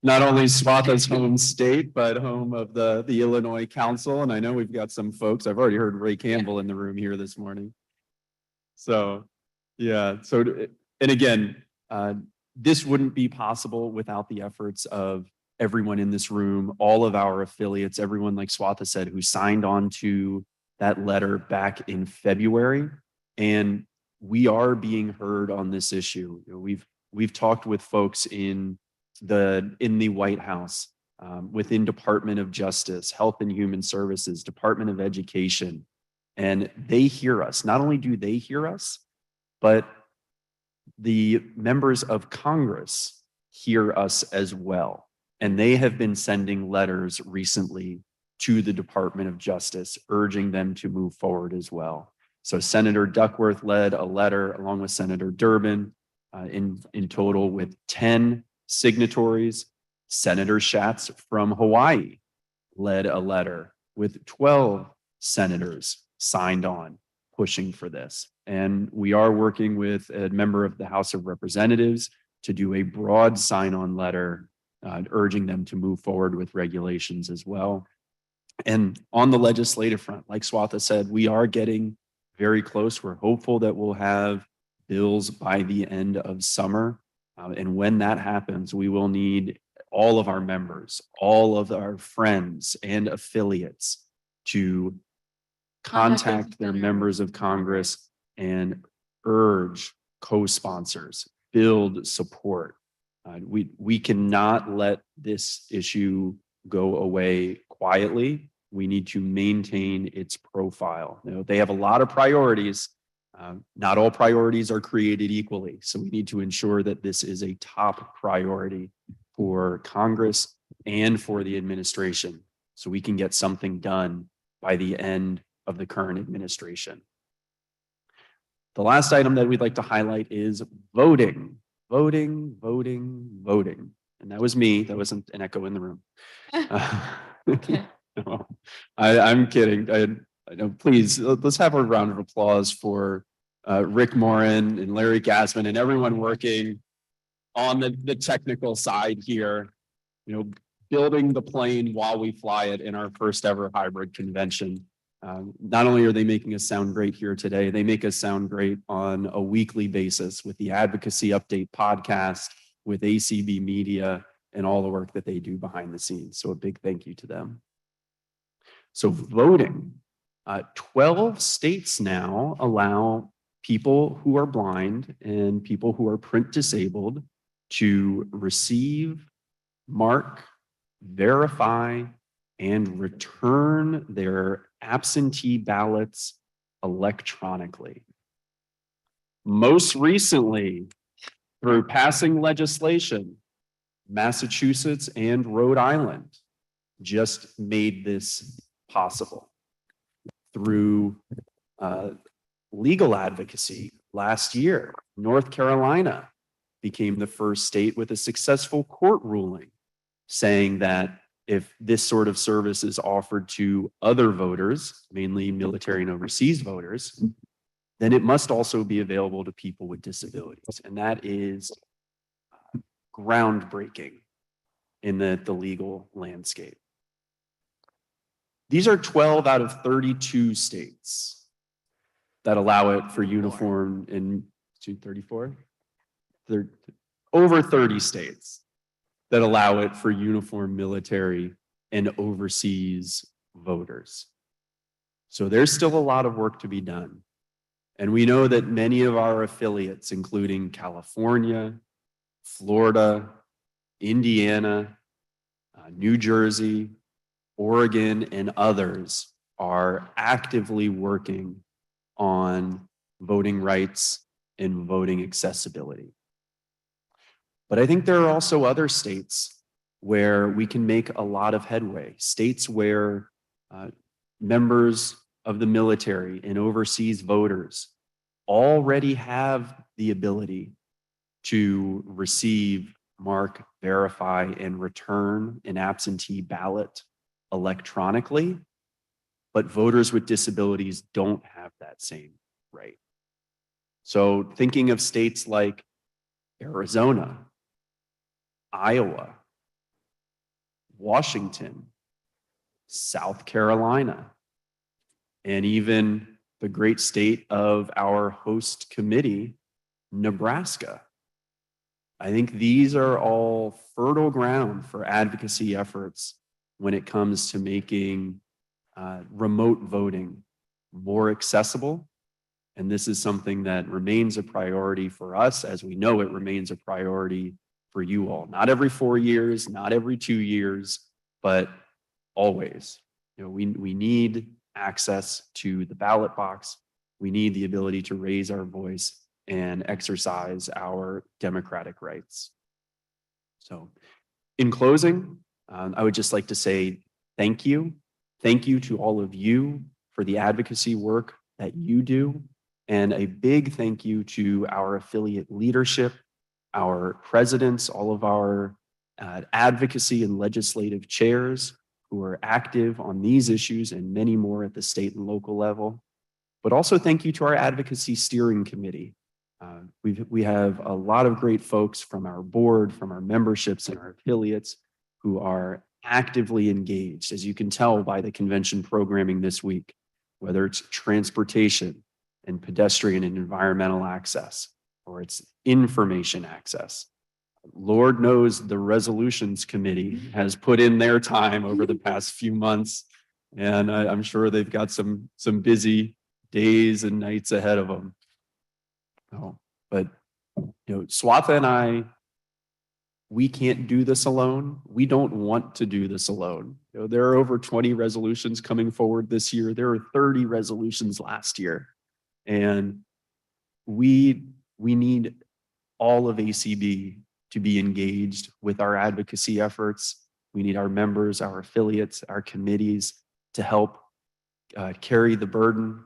Not only Swatha's home state, but home of the Illinois Council. And I know we've got some folks, I've already heard Ray Campbell in the room here this morning. So, yeah, so, and again, this wouldn't be possible without the efforts of everyone in this room, all of our affiliates, everyone, like Swatha said, who signed on to that letter back in February. And we are being heard on this issue. You know, we've talked with folks in the White House, within Department of Justice, Health and Human Services, Department of Education, and they hear us. Not only do they hear us, but the members of Congress hear us as well. And they have been sending letters recently to the Department of Justice, urging them to move forward as well. So Senator Duckworth led a letter along with Senator Durbin, in total with 10 signatories. Senator Schatz from Hawaii led a letter with 12 senators signed on pushing for this. And we are working with a member of the House of Representatives to do a broad sign-on letter urging them to move forward with regulations as well. And on the legislative front, like Swatha said, we are getting very close. We're hopeful that we'll have bills by the end of summer. And when that happens, we will need all of our members, all of our friends and affiliates to contact their members of Congress and urge co-sponsors, build support. We cannot let this issue go away quietly. We need to maintain its profile. You know, they have a lot of priorities. Not all priorities are created equally. So we need to ensure that this is a top priority for Congress and for the administration, so we can get something done by the end of the current administration. The last item that we'd like to highlight is voting. Voting. And that was me. That wasn't an echo in the room. No, I'm kidding. I know, please, let's have a round of applause for Rick Morin and Larry Gassman and everyone working on the technical side here, you know, building the plane while we fly it in our first ever hybrid convention. Not only are they making us sound great here today, they make us sound great on a weekly basis with the Advocacy Update podcast, with ACB Media, and all the work that they do behind the scenes. So a big thank you to them. So voting, 12 states now allow people who are blind and people who are print disabled to receive, mark, verify, and return their absentee ballots electronically. Most recently, through passing legislation, Massachusetts and Rhode Island just made this possible. Through legal advocacy last year, North Carolina became the first state with a successful court ruling saying that if this sort of service is offered to other voters, mainly military and overseas voters, then it must also be available to people with disabilities. And that is groundbreaking in the legal landscape. These are 12 out of 32 states that allow it for uniform in 234, over 30 states that allow it for uniform military and overseas voters. So there's still a lot of work to be done. And we know that many of our affiliates, including California, Florida, Indiana, New Jersey, Oregon, and others are actively working on voting rights and voting accessibility. But I think there are also other states where we can make a lot of headway, states where members of the military and overseas voters already have the ability to receive, mark, verify, and return an absentee ballot electronically, but voters with disabilities don't have that same right. So thinking of states like Arizona, Iowa, Washington, South Carolina, and even the great state of our host committee, Nebraska. I think these are all fertile ground for advocacy efforts when it comes to making remote voting more accessible. And this is something that remains a priority for us, as we know it remains a priority for you all. Not every 4 years, not every 2 years, but always. You know, we need access to the ballot box. We need the ability to raise our voice and exercise our democratic rights. So in closing, I would just like to say thank you. Thank you to all of you for the advocacy work that you do. And a big thank you to our affiliate leadership, our presidents, all of our advocacy and legislative chairs who are active on these issues and many more at the state and local level. But also thank you to our advocacy steering committee. We have a lot of great folks from our board, from our memberships and our affiliates who are actively engaged, as you can tell by the convention programming this week, whether it's transportation and pedestrian and environmental access, or it's information access. Lord knows the resolutions committee has put in their time over the past few months, and I'm sure they've got some busy days and nights ahead of them. Oh, but you know, Swatha and I, we can't do this alone. We don't want to do this alone. You know, there are over 20 resolutions coming forward this year. There were 30 resolutions last year, and we need all of ACB to be engaged with our advocacy efforts. We need our members, our affiliates, our committees to help carry the burden,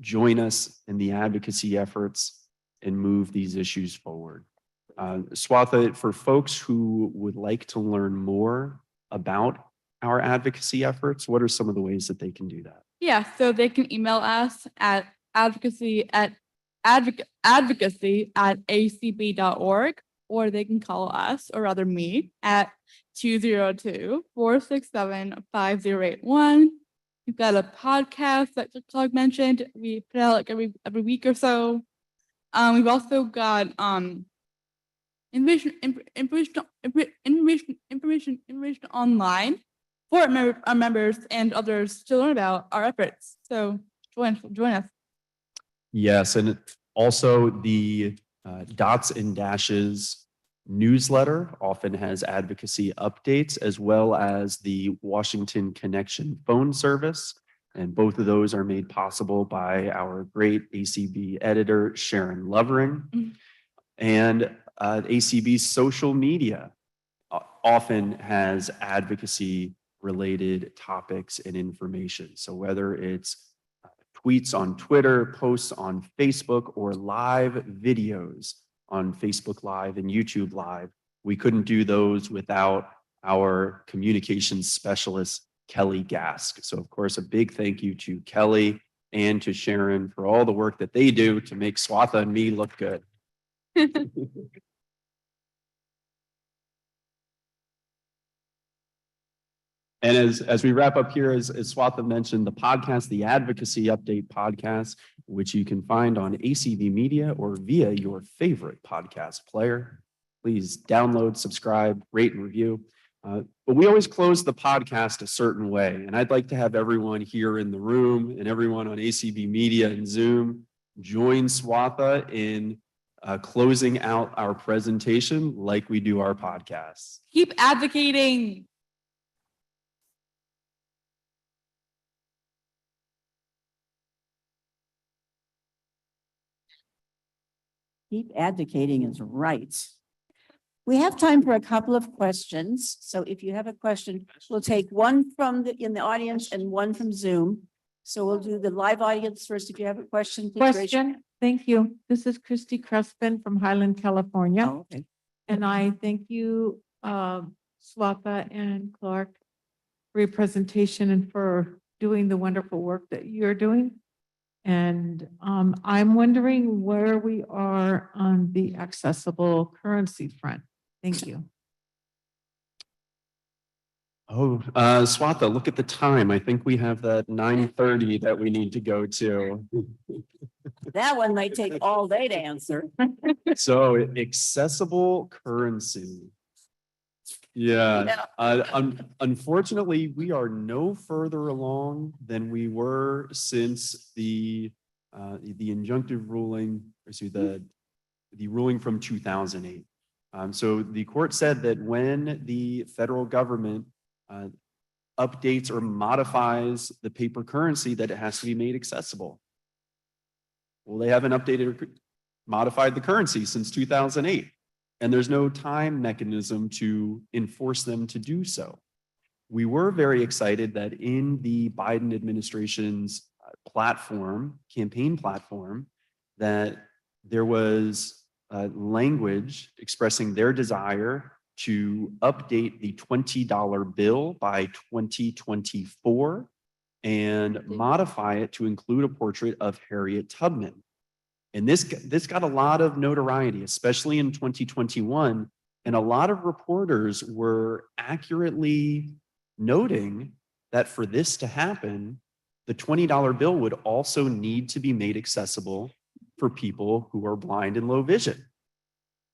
join us in the advocacy efforts, and move these issues forward. Swatha, for folks who would like to learn more about our advocacy efforts, what are some of the ways that they can do that? Yeah, so they can email us at advocacy@acb.org, or they can call us, or rather me, at 202-467-5081. We've got a podcast that Clark mentioned. We put out like every week or so. We've also got information online for our members and others to learn about our efforts. So join us. Yes, and also the Dots and Dashes newsletter often has advocacy updates, as well as the Washington Connection phone service. And both of those are made possible by our great ACB editor, Sharon Lovering. Mm-hmm. And ACB's social media often has advocacy related topics and information. So whether it's tweets on Twitter, posts on Facebook, or live videos on Facebook Live and YouTube Live, we couldn't do those without our communications specialist, Kelly Gask. So of course, a big thank you to Kelly and to Sharon for all the work that they do to make Swatha and me look good. And as we wrap up here, as Swatha mentioned, the podcast, the Advocacy Update podcast, which you can find on ACB Media or via your favorite podcast player. Please download, subscribe, rate, and review. But we always close the podcast a certain way. And I'd like to have everyone here in the room and everyone on ACB Media and Zoom join Swatha in closing out our presentation like we do our podcasts. Keep advocating. Keep advocating is right. We have time for a couple of questions. So if you have a question, we'll take one from in the audience and one from Zoom. So we'll do the live audience first. If you have a question, please raise your hand. Thank you. This is Christy Crespin from Highland, California. Oh, okay. And I thank you, Swatha and Clark, for your presentation and for doing the wonderful work that you're doing. And I'm wondering where we are on the accessible currency front. Thank you. Oh, Swatha, look at the time. I think we have that 9:30 that we need to go to. That one might take all day to answer. So accessible currency. Yeah, unfortunately, we are no further along than we were since the injunctive ruling, or excuse me, the ruling from 2008. So the court said that when the federal government updates or modifies the paper currency, that it has to be made accessible. Well, they haven't updated or modified the currency since 2008. And there's no time mechanism to enforce them to do so. We were very excited that in the Biden administration's campaign platform, that there was language expressing their desire to update the $20 bill by 2024 and modify it to include a portrait of Harriet Tubman. And this got a lot of notoriety, especially in 2021. And a lot of reporters were accurately noting that for this to happen, the $20 bill would also need to be made accessible for people who are blind and low vision,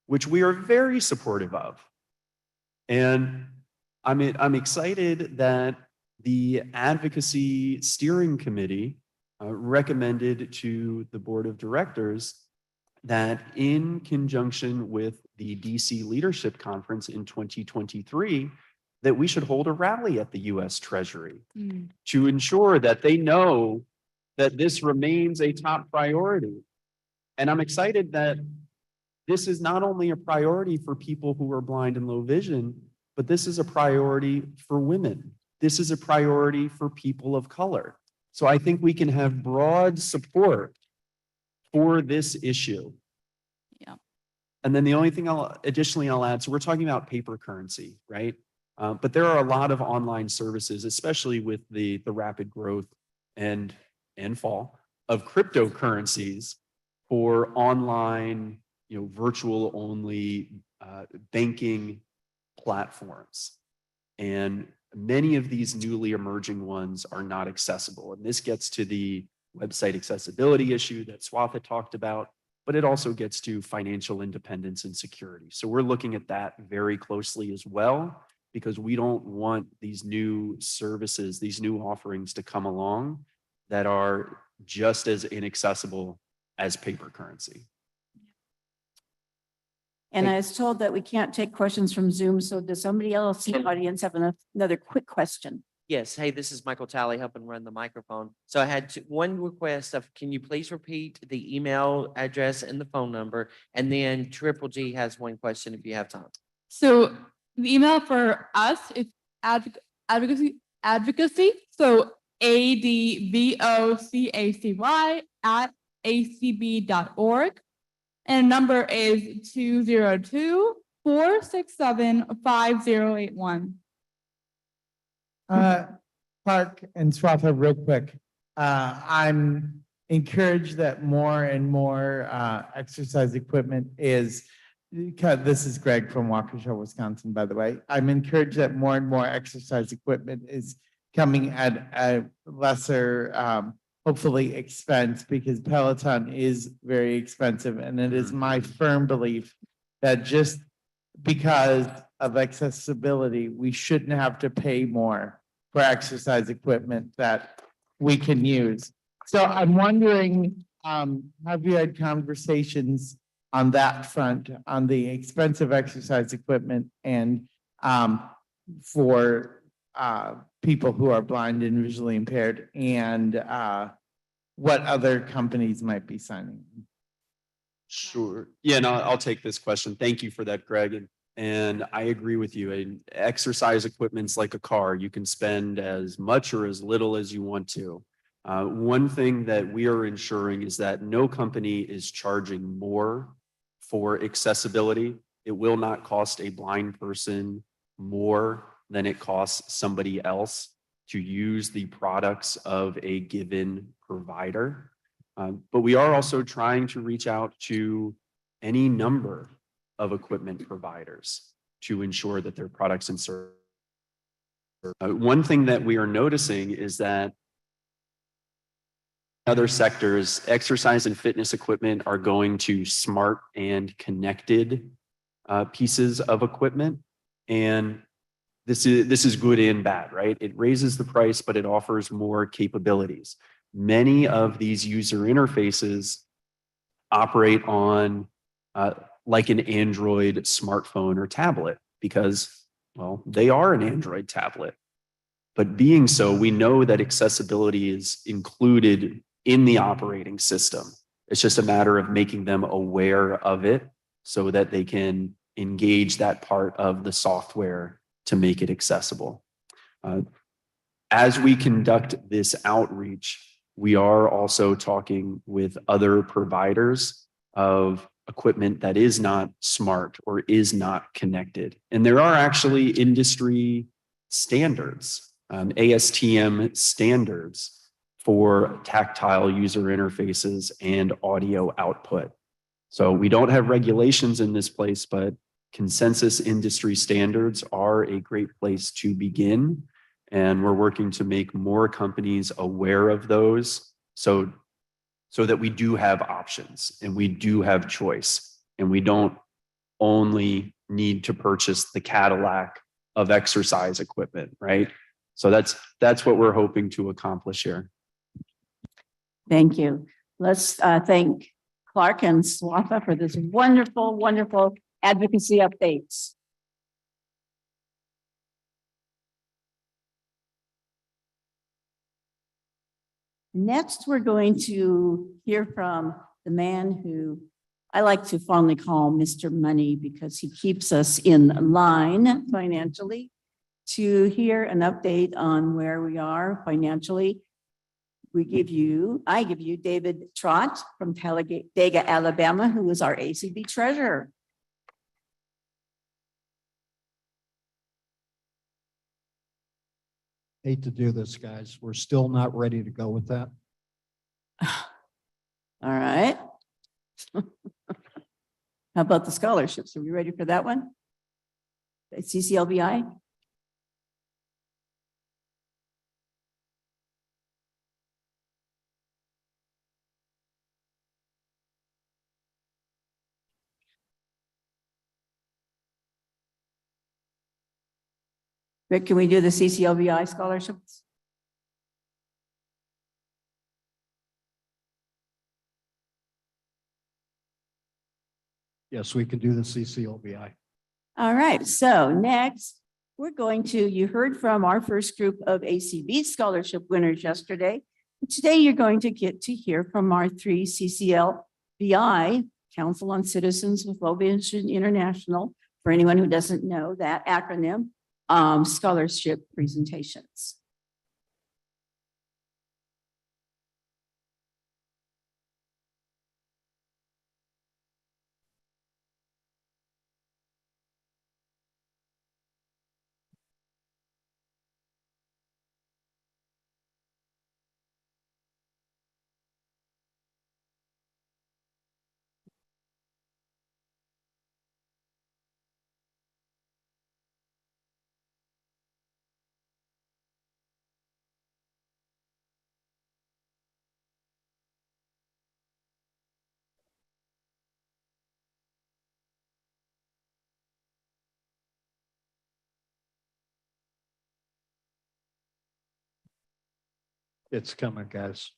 which we are very supportive of. And I'm excited that the Advocacy Steering Committee recommended to the board of directors that in conjunction with the DC Leadership Conference in 2023, that we should hold a rally at the US Treasury to ensure that they know that this remains a top priority. And I'm excited that this is not only a priority for people who are blind and low vision, but this is a priority for women. This is a priority for people of color. So I think we can have broad support for this issue. Yeah. And then the only thing additionally I'll add, so we're talking about paper currency, right? But there are a lot of online services, especially with the rapid growth and fall of cryptocurrencies for online, virtual only banking platforms. And many of these newly emerging ones are not accessible. And this gets to the website accessibility issue that Swatha talked about, but it also gets to financial independence and security. So we're looking at that very closely as well, because we don't want these new services, these new offerings to come along that are just as inaccessible as paper currency. And I was told that we can't take questions from Zoom. So does somebody else in the audience have another quick question? Yes. Hey, this is Michael Talley helping run the microphone. So I had one request of, can you please repeat the email address and the phone number? And then Triple G has one question if you have time. So the email for us is advocacy. So advocacy@acb.org. And number is 202-467-5081. Clark and Swatha, real quick. I'm encouraged that more and more exercise equipment is, this is Greg from Waukesha, Wisconsin, by the way. I'm encouraged that more and more exercise equipment is coming at a lesser, hopefully, expense, because Peloton is very expensive. And it is my firm belief that just because of accessibility, we shouldn't have to pay more for exercise equipment that we can use. So I'm wondering, have you had conversations on that front, on the expensive exercise equipment and for people who are blind and visually impaired, and what other companies might be signing? Sure. Yeah, no, I'll take this question. Thank you for that, Greg. And I agree with you. And exercise equipment's like a car. You can spend as much or as little as you want to. One thing that we are ensuring is that no company is charging more for accessibility. It will not cost a blind person more than it costs somebody else to use the products of a given provider. But we are also trying to reach out to any number of equipment providers to ensure that their products and services. One thing that we are noticing is that other sectors, exercise and fitness equipment are going to smart and connected pieces of equipment. And this is good and bad, right? It raises the price, but it offers more capabilities. Many of these user interfaces operate on like an Android smartphone or tablet because, well, they are an Android tablet. But being so, we know that accessibility is included in the operating system. It's just a matter of making them aware of it so that they can engage that part of the software to make it accessible. As we conduct this outreach, we are also talking with other providers of equipment that is not smart or is not connected. And there are actually industry standards, ASTM standards for tactile user interfaces and audio output. So we don't have regulations in this place, but consensus industry standards are a great place to begin. And we're working to make more companies aware of those so that we do have options and we do have choice and we don't only need to purchase the Cadillac of exercise equipment, right? So that's what we're hoping to accomplish here. Thank you. Let's thank Clark and Swatha for this wonderful, wonderful advocacy updates. Next, we're going to hear from the man who I like to fondly call Mr. Money because he keeps us in line financially. To hear an update on where we are financially, I give you David Trott from Talladega, Alabama, who is our ACB treasurer. Hate to do this, guys. We're still not ready to go with that. All right. How about the scholarships? Are we ready for that one? CCLBI? Rick, can we do the CCLBI scholarships? Yes, we can do the CCLBI. All right, so next, we're going to, you heard from our first group of ACB scholarship winners yesterday. Today, you're going to get to hear from our 3 CCLBI, Council on Citizens with Low Vision International, for anyone who doesn't know that acronym, scholarship presentations. It's coming, guys.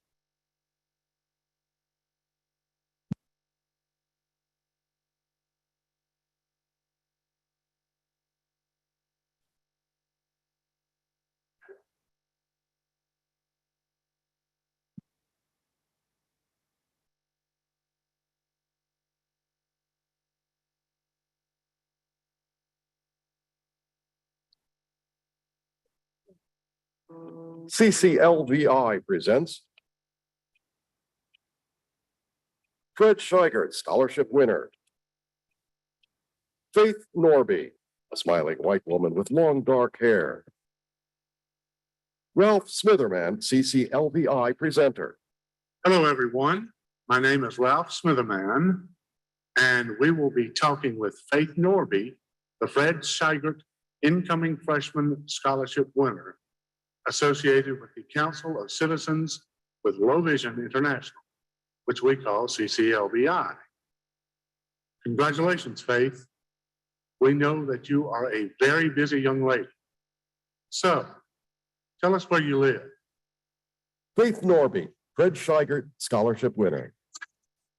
CCLVI presents Fred Scheigert Scholarship winner. Faith Norby, a smiling white woman with long dark hair. Ralph Smitherman, CCLVI presenter. Hello, everyone. My name is Ralph Smitherman, and we will be talking with Faith Norby, the Fred Scheigert Incoming Freshman Scholarship winner, associated with the Council of Citizens with Low Vision International, which we call CCLVI. Congratulations, Faith. We know that you are a very busy young lady. So, tell us where you live. Faith Norby, Fred Scheigert Scholarship winner.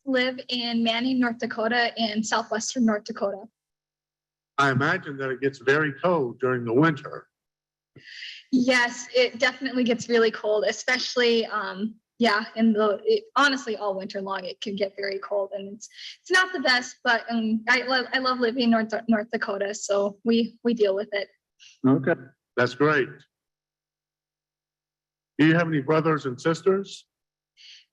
Live in Manning, North Dakota and southwestern North Dakota. I imagine that it gets very cold during the winter. Yes, it definitely gets really cold, especially honestly all winter long it can get very cold, and it's not the best, but I love living in North Dakota, so we deal with it. Okay, that's great. Do you have any brothers and sisters?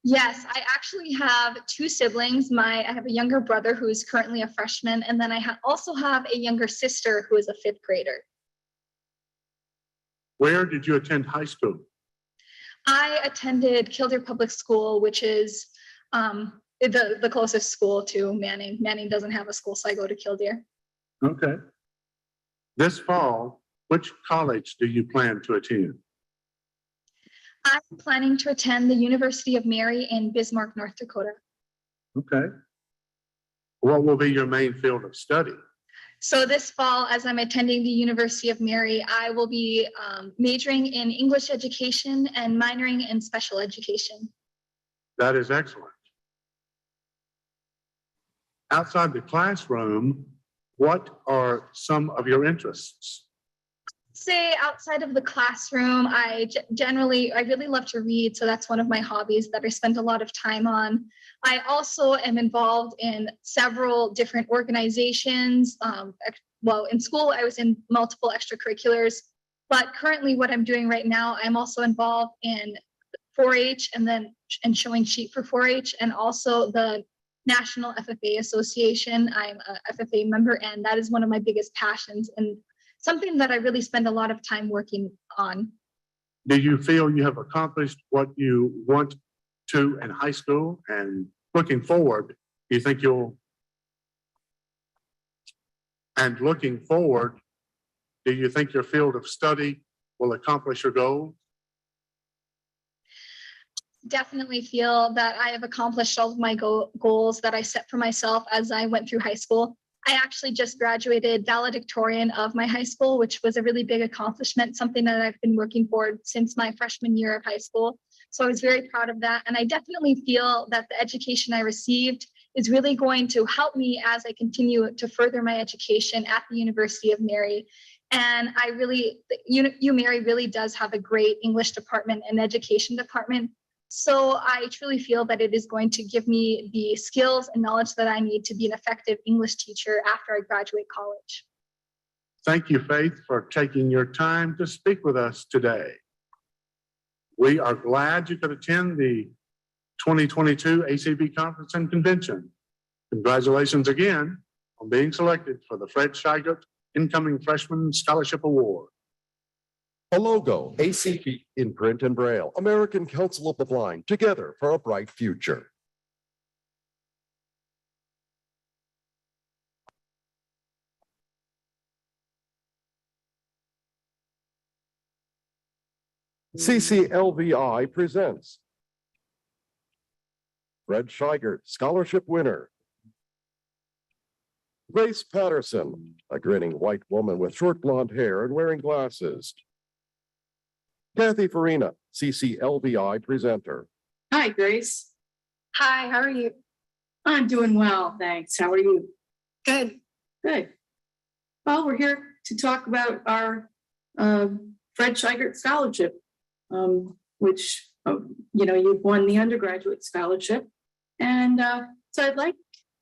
Yes, I actually have two siblings. I have a younger brother who is currently a freshman, and then I also have a younger sister who is a fifth grader. Where did you attend high school? I attended Killdeer Public School, which is the closest school to Manning. Manning doesn't have a school, so I go to Killdeer. Okay. This fall, which college do you plan to attend? I'm planning to attend the University of Mary in Bismarck, North Dakota. Okay. What will be your main field of study? So this fall, as I'm attending the University of Mary, I will be majoring in English education and minoring in special education. That is excellent. Outside the classroom, what are some of your interests? Say outside of the classroom, I really love to read. So that's one of my hobbies that I spend a lot of time on. I also am involved in several different organizations. In school, I was in multiple extracurriculars, but currently what I'm doing right now, I'm also involved in 4-H and showing sheep for 4-H, and also the National FFA Association. I'm a FFA member, and that is one of my biggest passions and something that I really spend a lot of time working on. Do you feel you have accomplished what you want to in high school? And looking forward, do you think do you think your field of study will accomplish your goal? Definitely feel that I have accomplished all of my goals that I set for myself as I went through high school. I actually just graduated valedictorian of my high school, which was a really big accomplishment, something that I've been working for since my freshman year of high school. So I was very proud of that. And I definitely feel that the education I received is really going to help me as I continue to further my education at the University of Mary. And UMary really does have a great English department and education department. So I truly feel that it is going to give me the skills and knowledge that I need to be an effective English teacher after I graduate college. Thank you, Faith, for taking your time to speak with us today. We are glad you could attend the 2022 ACB Conference and Convention. Congratulations again on being selected for the Fred Scheigert Incoming Freshman Scholarship Award. A logo, ACB in print and braille, American Council of the Blind, together for a bright future. CCLVI presents Fred Scheigert Scholarship winner. Grace Patterson, a grinning white woman with short blonde hair and wearing glasses. Kathy Farina, CCLVI presenter. Hi, Grace. Hi, how are you? I'm doing well, thanks. How are you? Good. Good. Well, we're here to talk about our Fred Scheigert Scholarship, which, you've won the undergraduate scholarship. And so I'd like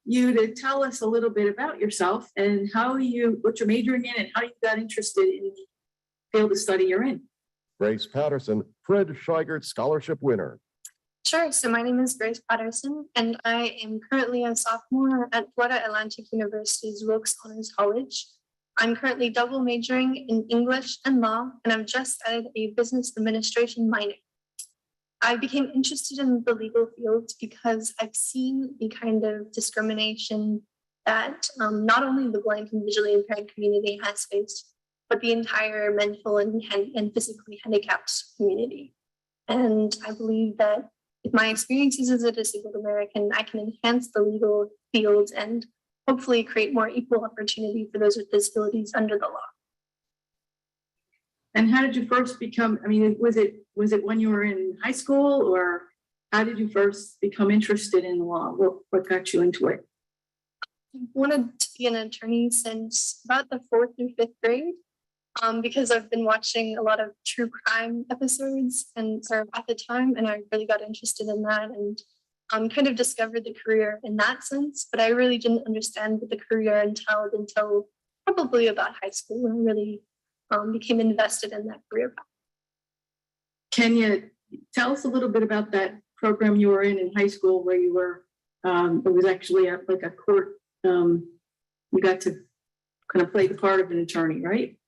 you to tell us a little bit about yourself and what you're majoring in and how you got interested in the field of study you're in. Grace Patterson, Fred Scheigert Scholarship winner. Sure. So my name is Grace Patterson, and I am currently a sophomore at Florida Atlantic University's Wilkes Honors College. I'm currently double majoring in English and law, and I've just added a business administration minor. I became interested in the legal field because I've seen the kind of discrimination that not only the blind and visually impaired community has faced, but the entire mental and physically handicapped community. And I believe that with my experiences as a disabled American, I can enhance the legal field and hopefully create more equal opportunity for those with disabilities under the law. And how did you first become, I mean, was it when you were in high school, or how did you first become interested in law? What got you into it? I wanted to be an attorney since about the 4th through 5th grade, because I've been watching a lot of true crime episodes at the time, and I really got interested in that and kind of discovered the career in that sense. But I really didn't understand what the career entailed until probably about high school, when I really became invested in that career path. Can you tell us a little bit about that program you were in high school, where you were, it was actually like a court, you got to kind of play the part of an attorney, right?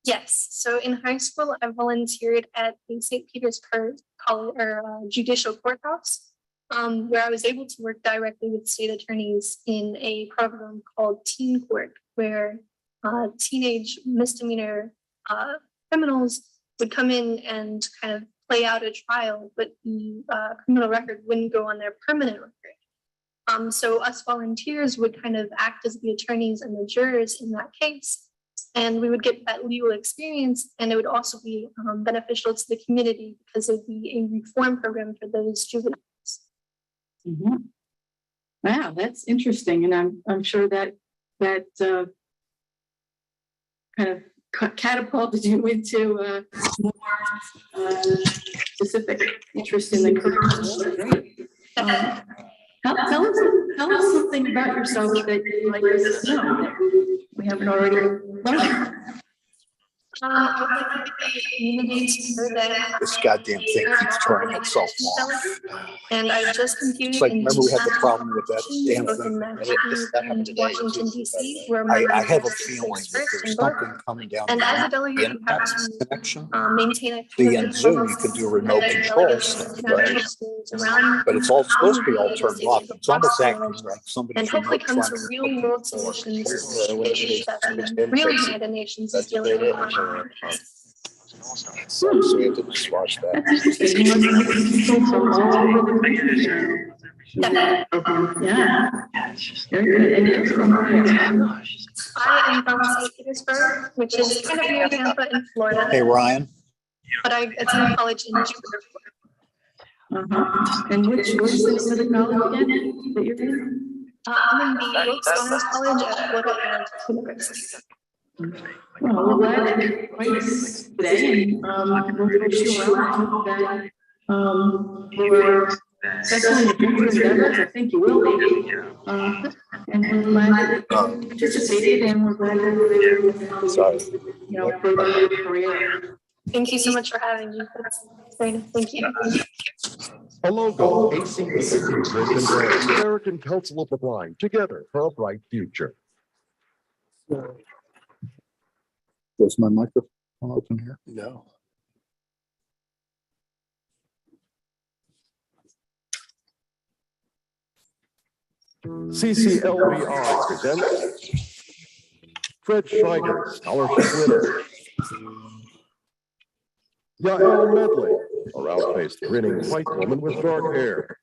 Yes. So in high school, I volunteered at the St. Petersburg College or Judicial Courthouse, where I was able to work directly with state attorneys in a program called Teen Court, where teenage misdemeanor criminals would come in and kind of play out a trial, but the criminal record wouldn't go on their permanent record. So us volunteers would kind of act as the attorneys and the jurors in that case. And we would get that legal experience, and it would also be beneficial to the community because it would be a reform program for those juveniles. Mm-hmm. Wow, that's interesting, and I'm sure that kind of catapulted you into more specific interest in the career. Right? Tell us something about yourself that you'd like us to know that we haven't already learned. This goddamn thing keeps turning itself off. And I just computed. It's like, remember we had the problem with that damn thing. That happened today. Washington, D.C. I have a feeling that there's something coming down and as a the delegate, you have internet to connection. maintain a The Zoom, you can do remote control stuff, right? But it's all supposed to be all turned off. It's almost acting like somebody's and hopefully remote come trying to to real open world the door. solutions to issues that the real United Nations is dealing with. So we have to just watch that. Yeah. Very good. I am from St. Petersburg, which is kind of near Tampa in Florida. Hey, Ryan. But I attend college in Jupiter, Florida. And which is the college again that you're in? I'm in the Wilkes Honors College at Florida Atlantic University. Well, we're glad that you're twice today, and we'll wish you well. I hope that you're especially in the future endeavors. I think you will be. And we're glad that you participated, and we're glad that you're further your career. Thank you so much for having me. That's very nice. Thank you. A logo, ACB, American Council of the Blind, together for a bright future. Was my microphone open here? No. CCLBI presents Fred Schreiger, scholarship winner. Yael Medley, a round-faced, grinning white woman with dark hair.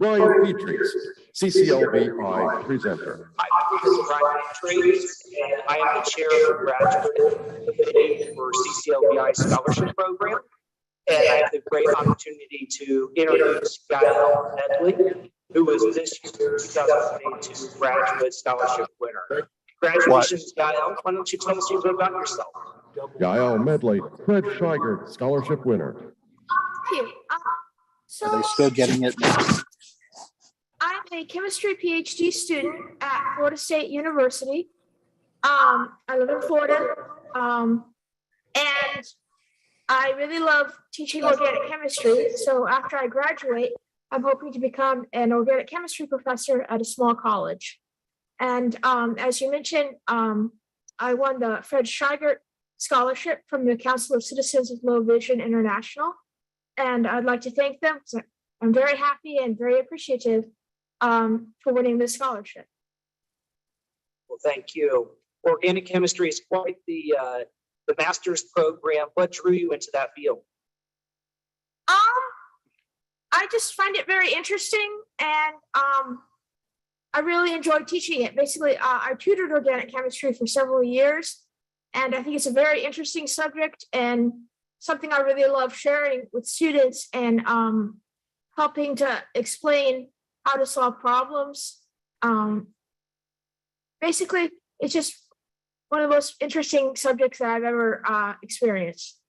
Ryan Petries, CCLBI presenter. My name is Ryan Petries, and I am the chair of the graduate committee for CCLBI scholarship program. And I have the great opportunity to introduce Yael Medley, who was this year's 2022 graduate scholarship winner. Congratulations, Yael. Why don't you tell us a little bit about yourself? Yael Medley, Fred Schreiger, scholarship winner. Thank you. Are they still getting it now? I'm a chemistry PhD student at Florida State University. I live in Florida. And I really love teaching organic chemistry. So after I graduate, I'm hoping to become an organic chemistry professor at a small college. And as you mentioned, I won the Fred Scheigert Scholarship from the Council of Citizens with Low Vision International. And I'd like to thank them. I'm very happy and very appreciative for winning this scholarship. Well, thank you. Organic chemistry is quite the master's program. What drew you into that field? I just find it very interesting, and I really enjoy teaching it. Basically, I tutored organic chemistry for several years, and I think it's a very interesting subject and something I really love sharing with students and helping to explain how to solve problems. Basically, it's just one of the most interesting subjects that I've ever experienced.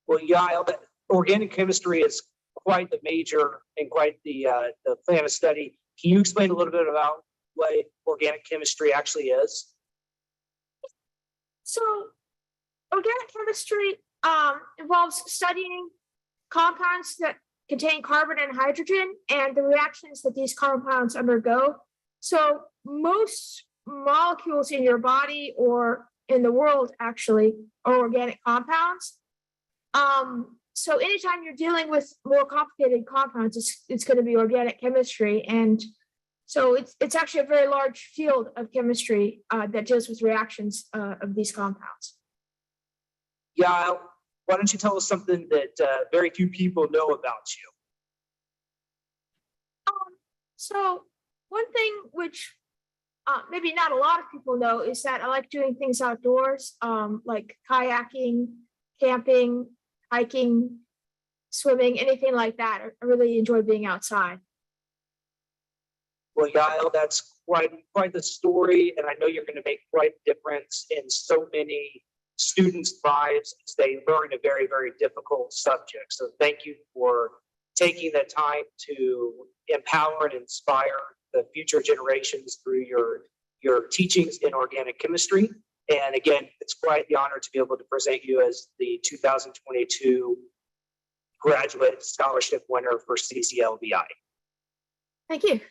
Well, yeah, organic chemistry is quite the major and quite the plan of study. Can you explain a little bit about what organic chemistry actually is? So, organic chemistry involves studying compounds that contain carbon and hydrogen and the reactions that these compounds undergo. So, most molecules in your body or in the world actually are organic compounds. So anytime you're dealing with more complicated compounds, it's going to be organic chemistry. And so it's actually a very large field of chemistry that deals with reactions of these compounds. Yeah, why don't you tell us something that very few people know about you? So one thing which maybe not a lot of people know is that I like doing things outdoors, like kayaking, camping, hiking, swimming, anything like that. I really enjoy being outside. Well, Yael, that's quite the story, and I know you're going to make quite a difference in so many students' lives as they learn a very, very difficult subject. So thank you for taking the time to empower and inspire the future generations through your teachings in organic chemistry. And again, it's quite the honor to be able to present you as the 2022 graduate scholarship winner for CCLVI. Thank you.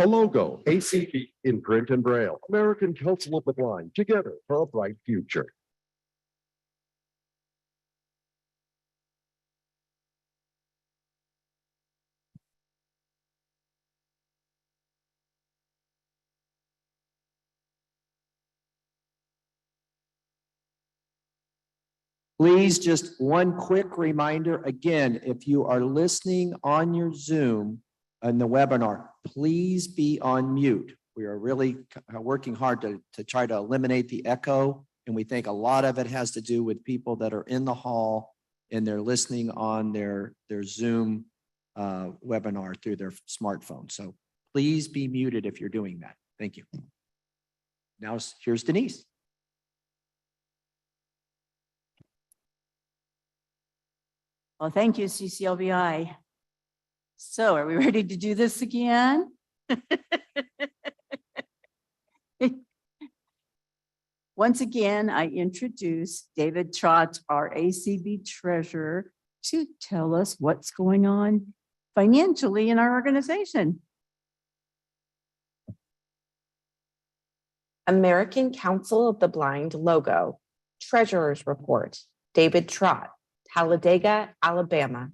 A logo, ACB in print and braille, American Council of the Blind, together for a bright future. Please, just one quick reminder, again, if you are listening on your Zoom and the webinar, please be on mute. We are really working hard to try to eliminate the echo, and we think a lot of it has to do with people that are in the hall and they're listening on their Zoom webinar through their smartphone. So please be muted if you're doing that. Thank you. Now here's Denise. Well, thank you, CCLVI. So are we ready to do this again? Once again, I introduce David Trott, our ACB treasurer, to tell us what's going on financially in our organization. American Council of the Blind logo, Treasurer's Report, David Trott, Talladega, Alabama.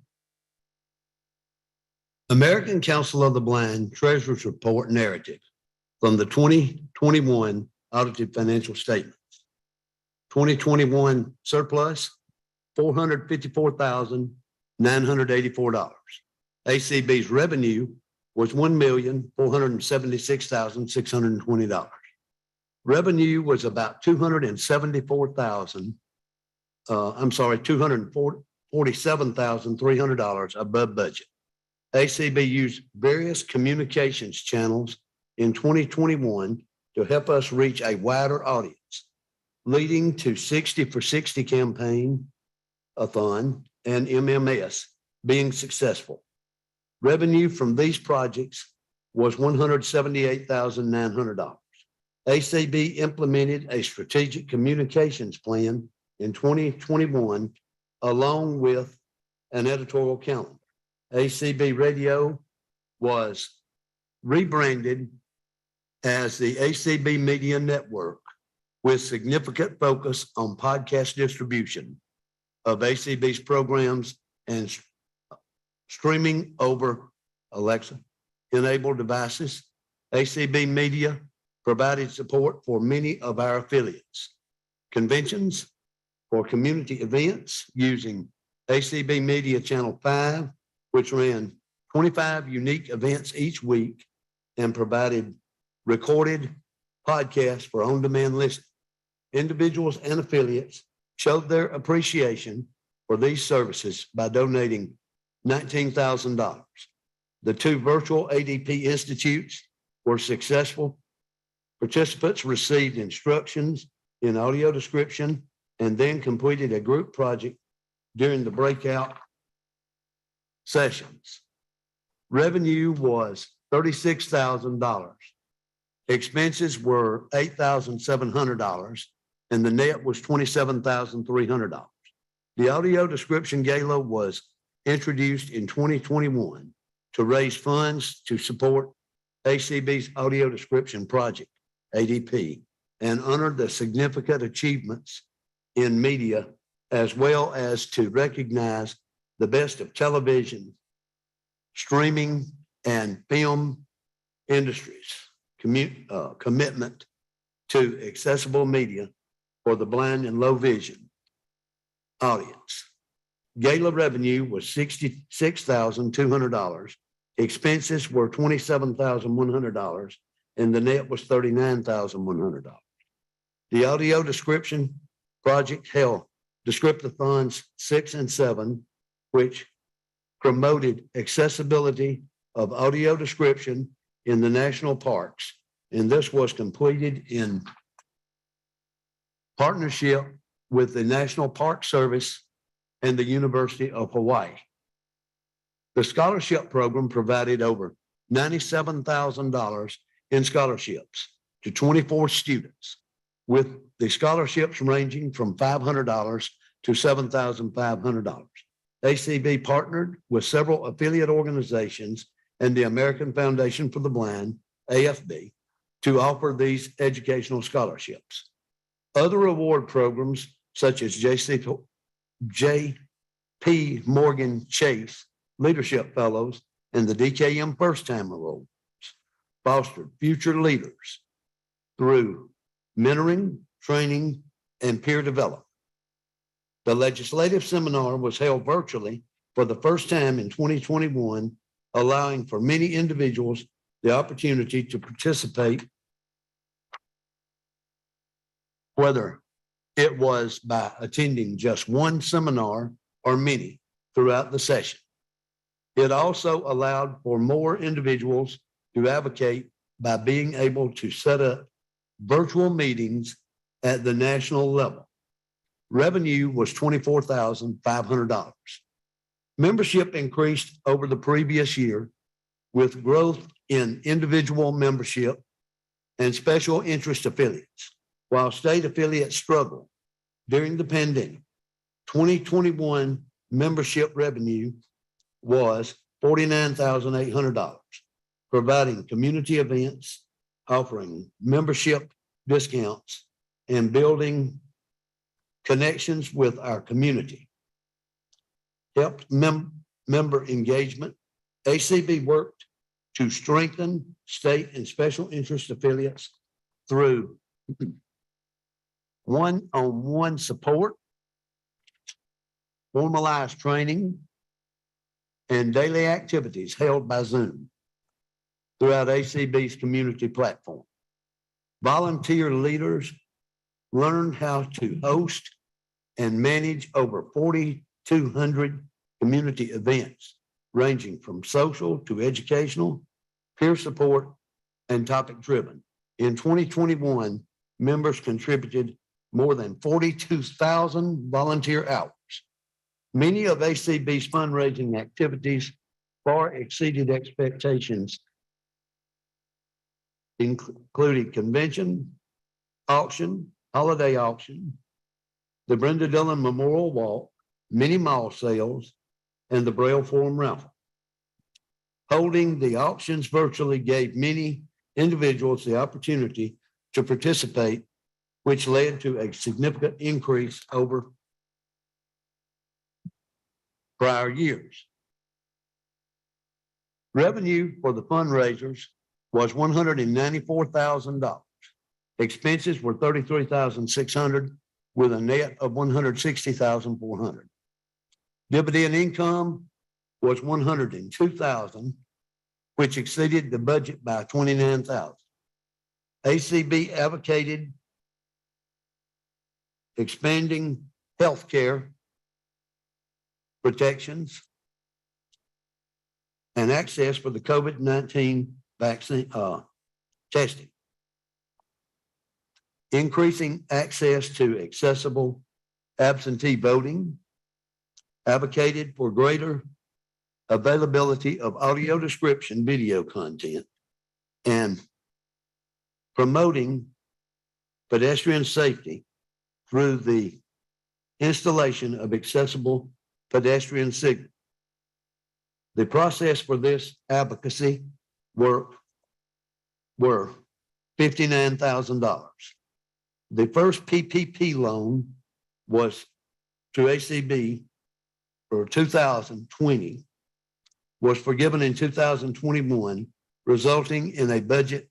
American Council of the Blind Treasurer's Report narrative from the 2021 audited financial statements. 2021 surplus, $454,984. ACB's revenue was $1,476,620. Revenue was about $247,300 above budget. ACB used various communications channels in 2021 to help us reach a wider audience, leading to 60 for 60 campaign-a-thon and MMS being successful. Revenue from these projects was $178,900. ACB implemented a strategic communications plan in 2021, along with an editorial calendar. ACB Radio was rebranded as the ACB Media Network with significant focus on podcast distribution of ACB's programs and streaming over Alexa-enabled devices. ACB Media provided support for many of our affiliates, conventions for community events using ACB Media Channel 5, which ran 25 unique events each week and provided recorded podcasts for on-demand listening. Individuals and affiliates showed their appreciation for these services by donating $19,000. The 2 virtual ADP institutes were successful. Participants received instructions in audio description and then completed a group project during the breakout sessions. Revenue was $36,000. Expenses were $8,700 and the net was $27,300. The audio description gala was introduced in 2021 to raise funds to support ACB's audio description project, ADP, and honor the significant achievements in media, as well as to recognize the best of television, streaming, and film industries' commitment to accessible media for the blind and low vision audience. Gala revenue was $66,200. Expenses were $27,100, and the net was $39,100. The audio description project held Descriptathons 6 and 7, which promoted accessibility of audio description in the national parks, and this was completed in partnership with the National Park Service and the University of Hawaii. The scholarship program provided over $97,000 in scholarships to 24 students, with the scholarships ranging from $500 to $7,500. ACB partnered with several affiliate organizations and the American Foundation for the Blind, AFB, to offer these educational scholarships. Other award programs such as J.P. Morgan Chase Leadership Fellows and the DKM First Time Awards fostered future leaders through mentoring, training, and peer development. The legislative seminar was held virtually for the first time in 2021, allowing for many individuals the opportunity to participate, whether it was by attending just one seminar or many throughout the session. It also allowed for more individuals to advocate by being able to set up virtual meetings at the national level. Revenue was $24,500. Membership increased over the previous year with growth in individual membership and special interest affiliates, while state affiliates struggled during the pandemic. 2021 membership revenue was $49,800, providing community events, offering membership discounts, and building connections with our community. Helped member engagement. ACB worked to strengthen state and special interest affiliates through one-on-one support, formalized training, and daily activities held by Zoom throughout ACB's community platform. Volunteer leaders learned how to host and manage over 4,200 community events, ranging from social to educational, peer support, and topic-driven. In 2021, members contributed more than 42,000 volunteer hours. Many of ACB's fundraising activities far exceeded expectations, including convention, auction, holiday auction, the Brenda Dillon Memorial Walk, mini mall sales, and the Braille Forum raffle. Holding the auctions virtually gave many individuals the opportunity to participate, which led to a significant increase over prior years. Revenue for the fundraisers was $194,000. Expenses were $33,600 with a net of $160,400. Dividend income was $102,000, which exceeded the budget by $29,000. ACB advocated expanding healthcare protections and access for the COVID-19 vaccine testing. Increasing access to accessible absentee voting, advocated for greater availability of audio description video content, and promoting pedestrian safety through the installation of accessible pedestrian signals. The process for this advocacy work were $59,000. The first PPP loan was to ACB for 2020, was forgiven in 2021, resulting in a budget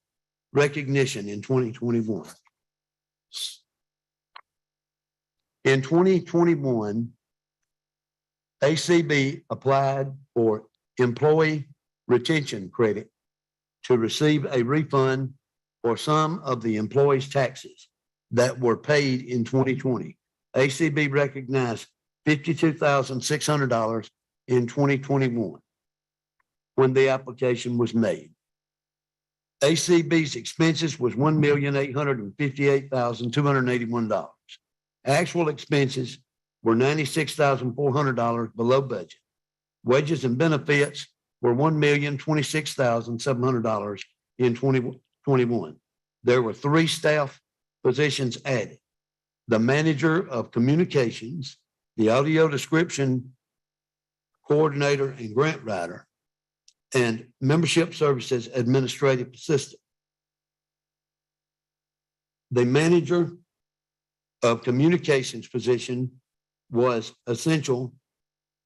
recognition in 2021. In 2021, ACB applied for employee retention credit to receive a refund for some of the employees' taxes that were paid in 2020. ACB recognized $52,600 in 2021 when the application was made. ACB's expenses was $1,858,281. Actual expenses were $96,400 below budget. Wages and benefits were $1,026,700 in 2021. There were 3 staff positions added: the manager of communications, the audio description coordinator and grant writer, and membership services administrative assistant. The manager of communications position was essential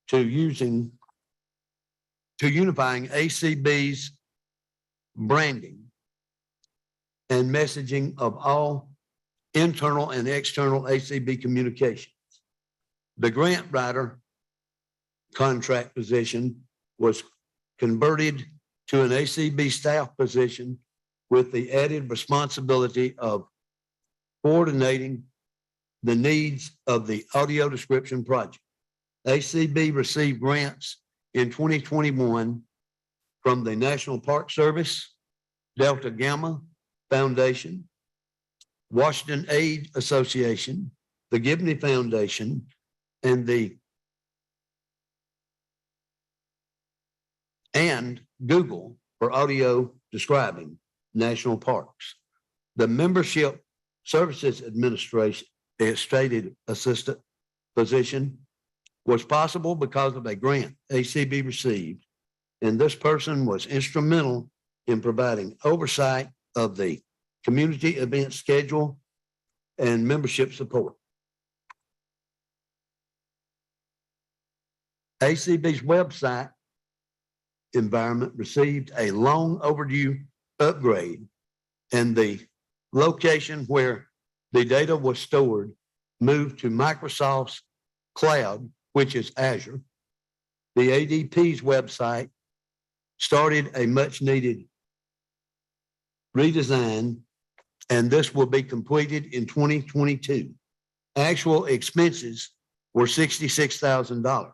to unifying ACB's branding and messaging of all internal and external ACB communications. The grant writer contract position was converted to an ACB staff position with the added responsibility of coordinating the needs of the audio description project. ACB received grants in 2021 from the National Park Service, Delta Gamma Foundation, Washington Aid Association, the Gibney Foundation, and Google for audio describing national parks. The membership services administration stated assistant position was possible because of a grant ACB received, and this person was instrumental in providing oversight of the community event schedule and membership support. ACB's website environment received a long overdue upgrade, and the location where the data was stored moved to Microsoft's cloud, which is Azure. The ADP's website started a much needed redesign, and this will be completed in 2022. Actual expenses were $66,000.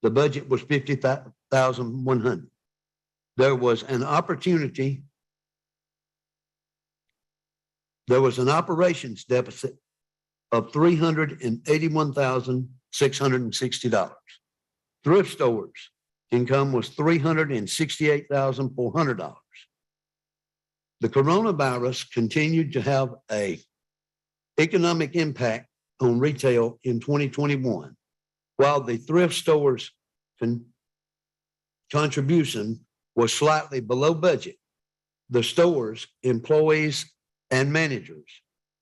The budget was $50,100. There was an operations deficit of $381,660. Thrift stores income was $368,400. The coronavirus continued to have an economic impact on retail in 2021. While the thrift stores contribution was slightly below budget, the store's employees and managers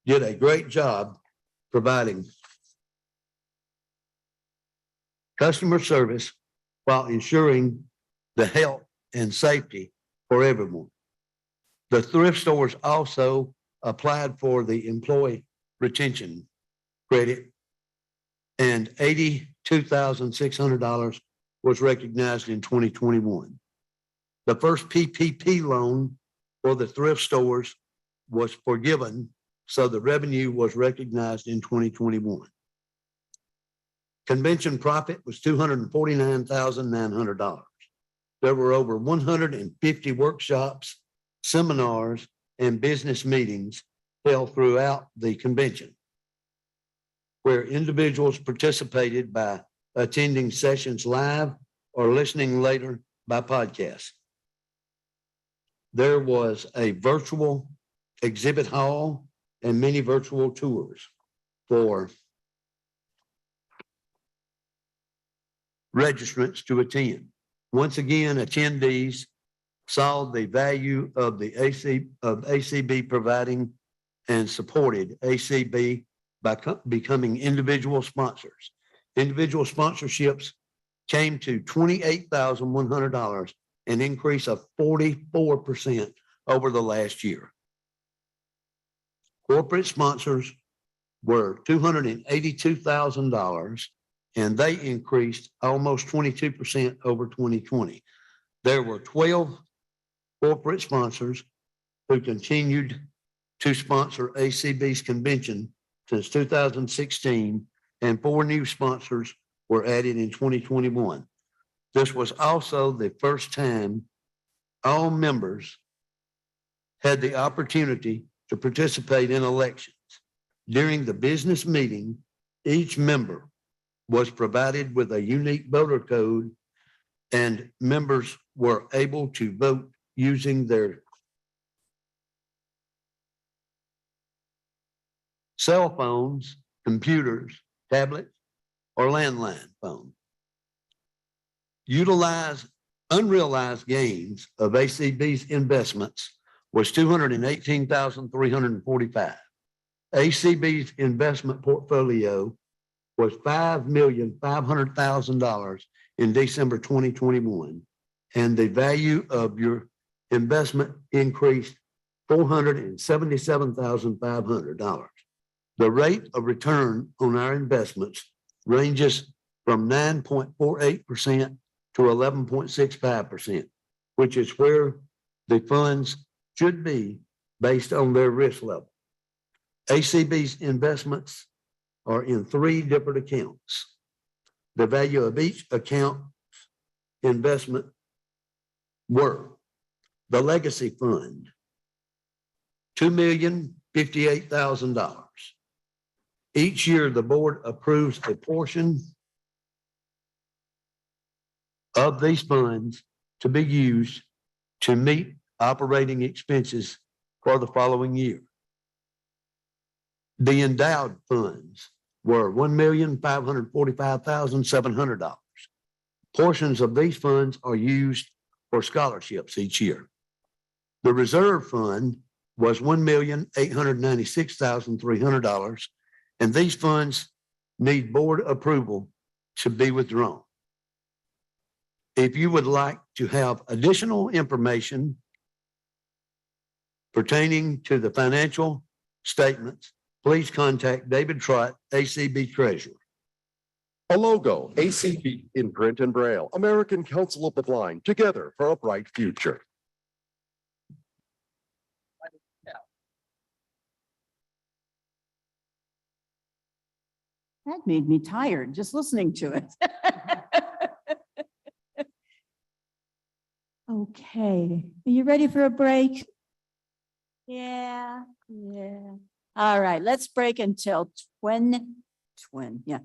did a great job providing customer service while ensuring the health and safety for everyone. The thrift stores also applied for the employee retention credit, and $82,600 was recognized in 2021. The first PPP loan for the thrift stores was forgiven, so the revenue was recognized in 2021. Convention profit was $249,900. There were over 150 workshops, seminars, and business meetings held throughout the convention, where individuals participated by attending sessions live or listening later by podcast. There was a virtual exhibit hall and many virtual tours for registrants to attend. Once again, attendees saw the value of the ACB providing and supported ACB by becoming individual sponsors. Individual sponsorships came to $28,100, an increase of 44% over the last year. Corporate sponsors were $282,000, and they increased almost 22% over 2020. There were 12 corporate sponsors who continued to sponsor ACB's convention since 2016, and 4 new sponsors were added in 2021. This was also the first time all members had the opportunity to participate in elections. During the business meeting, each member was provided with a unique voter code, and members were able to vote using their cell phones, computers, tablets, or landline phone. Unrealized gains of ACB's investments was $218,345. ACB's investment portfolio was $5,500,000 in December 2021, and the value of your investment increased $477,500. The rate of return on our investments ranges from 9.48% to 11.65%, which is where the funds should be based on their risk level. ACB's investments are in 3 different accounts. The value of each account investment were the Legacy Fund, $2,058,000. Each year, the board approves a portion of these funds to be used to meet operating expenses for the following year. The endowed funds were $1,545,700. Portions of these funds are used for scholarships each year. The reserve fund was $1,896,300, and these funds need board approval to be withdrawn. If you would like to have additional information pertaining to the financial statements, please contact David Trott, ACB Treasurer. A logo, ACB in print and braille, American Council of the Blind, together for a bright future. That made me tired just listening to it. Okay, are you ready for a break? Yeah. All right, let's break until 10:20.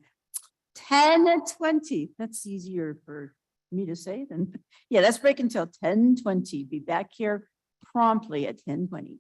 That's easier for me to say than, yeah, let's break until 10:20. Be back here promptly at 10:20.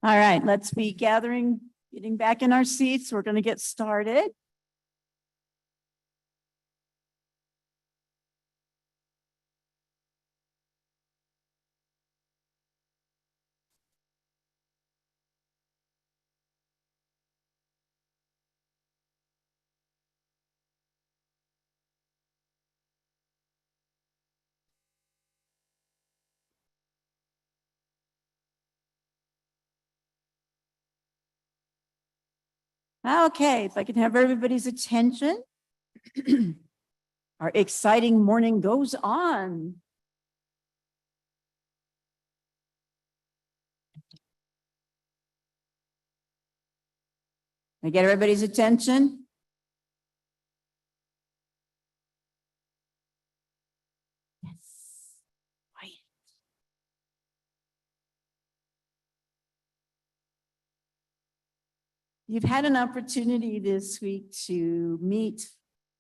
All right, let's be gathering, getting back in our seats. We're going to get started. Okay, if I can have everybody's attention. Our exciting morning goes on. I get everybody's attention? Yes. Quiet. You've had an opportunity this week to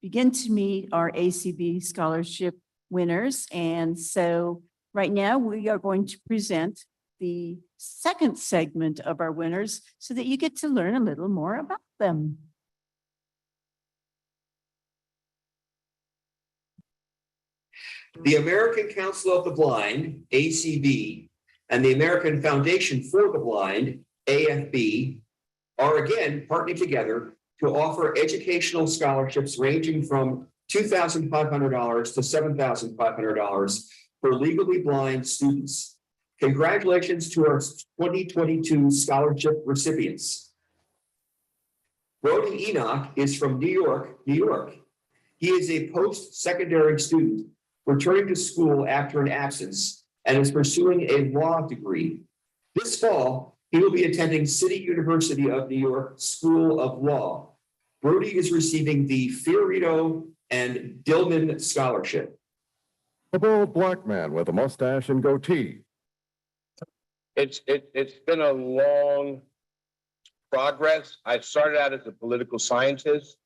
begin to meet our ACB scholarship winners. And so right now we are going to present the second segment of our winners so that you get to learn a little more about them. The American Council of the Blind, ACB, and the American Foundation for the Blind, AFB, are again partnering together to offer educational scholarships ranging from $2,500 to $7,500 for legally blind students. Congratulations to our 2022 scholarship recipients. Brody Enoch is from New York, New York. He is a post-secondary student returning to school after an absence and is pursuing a law degree. This fall, he will be attending City University of New York School of Law. Brody is receiving the Fiorito and Dillman Scholarship. A bald black man with a mustache and goatee. It's been a long progress. I started out as a political scientist.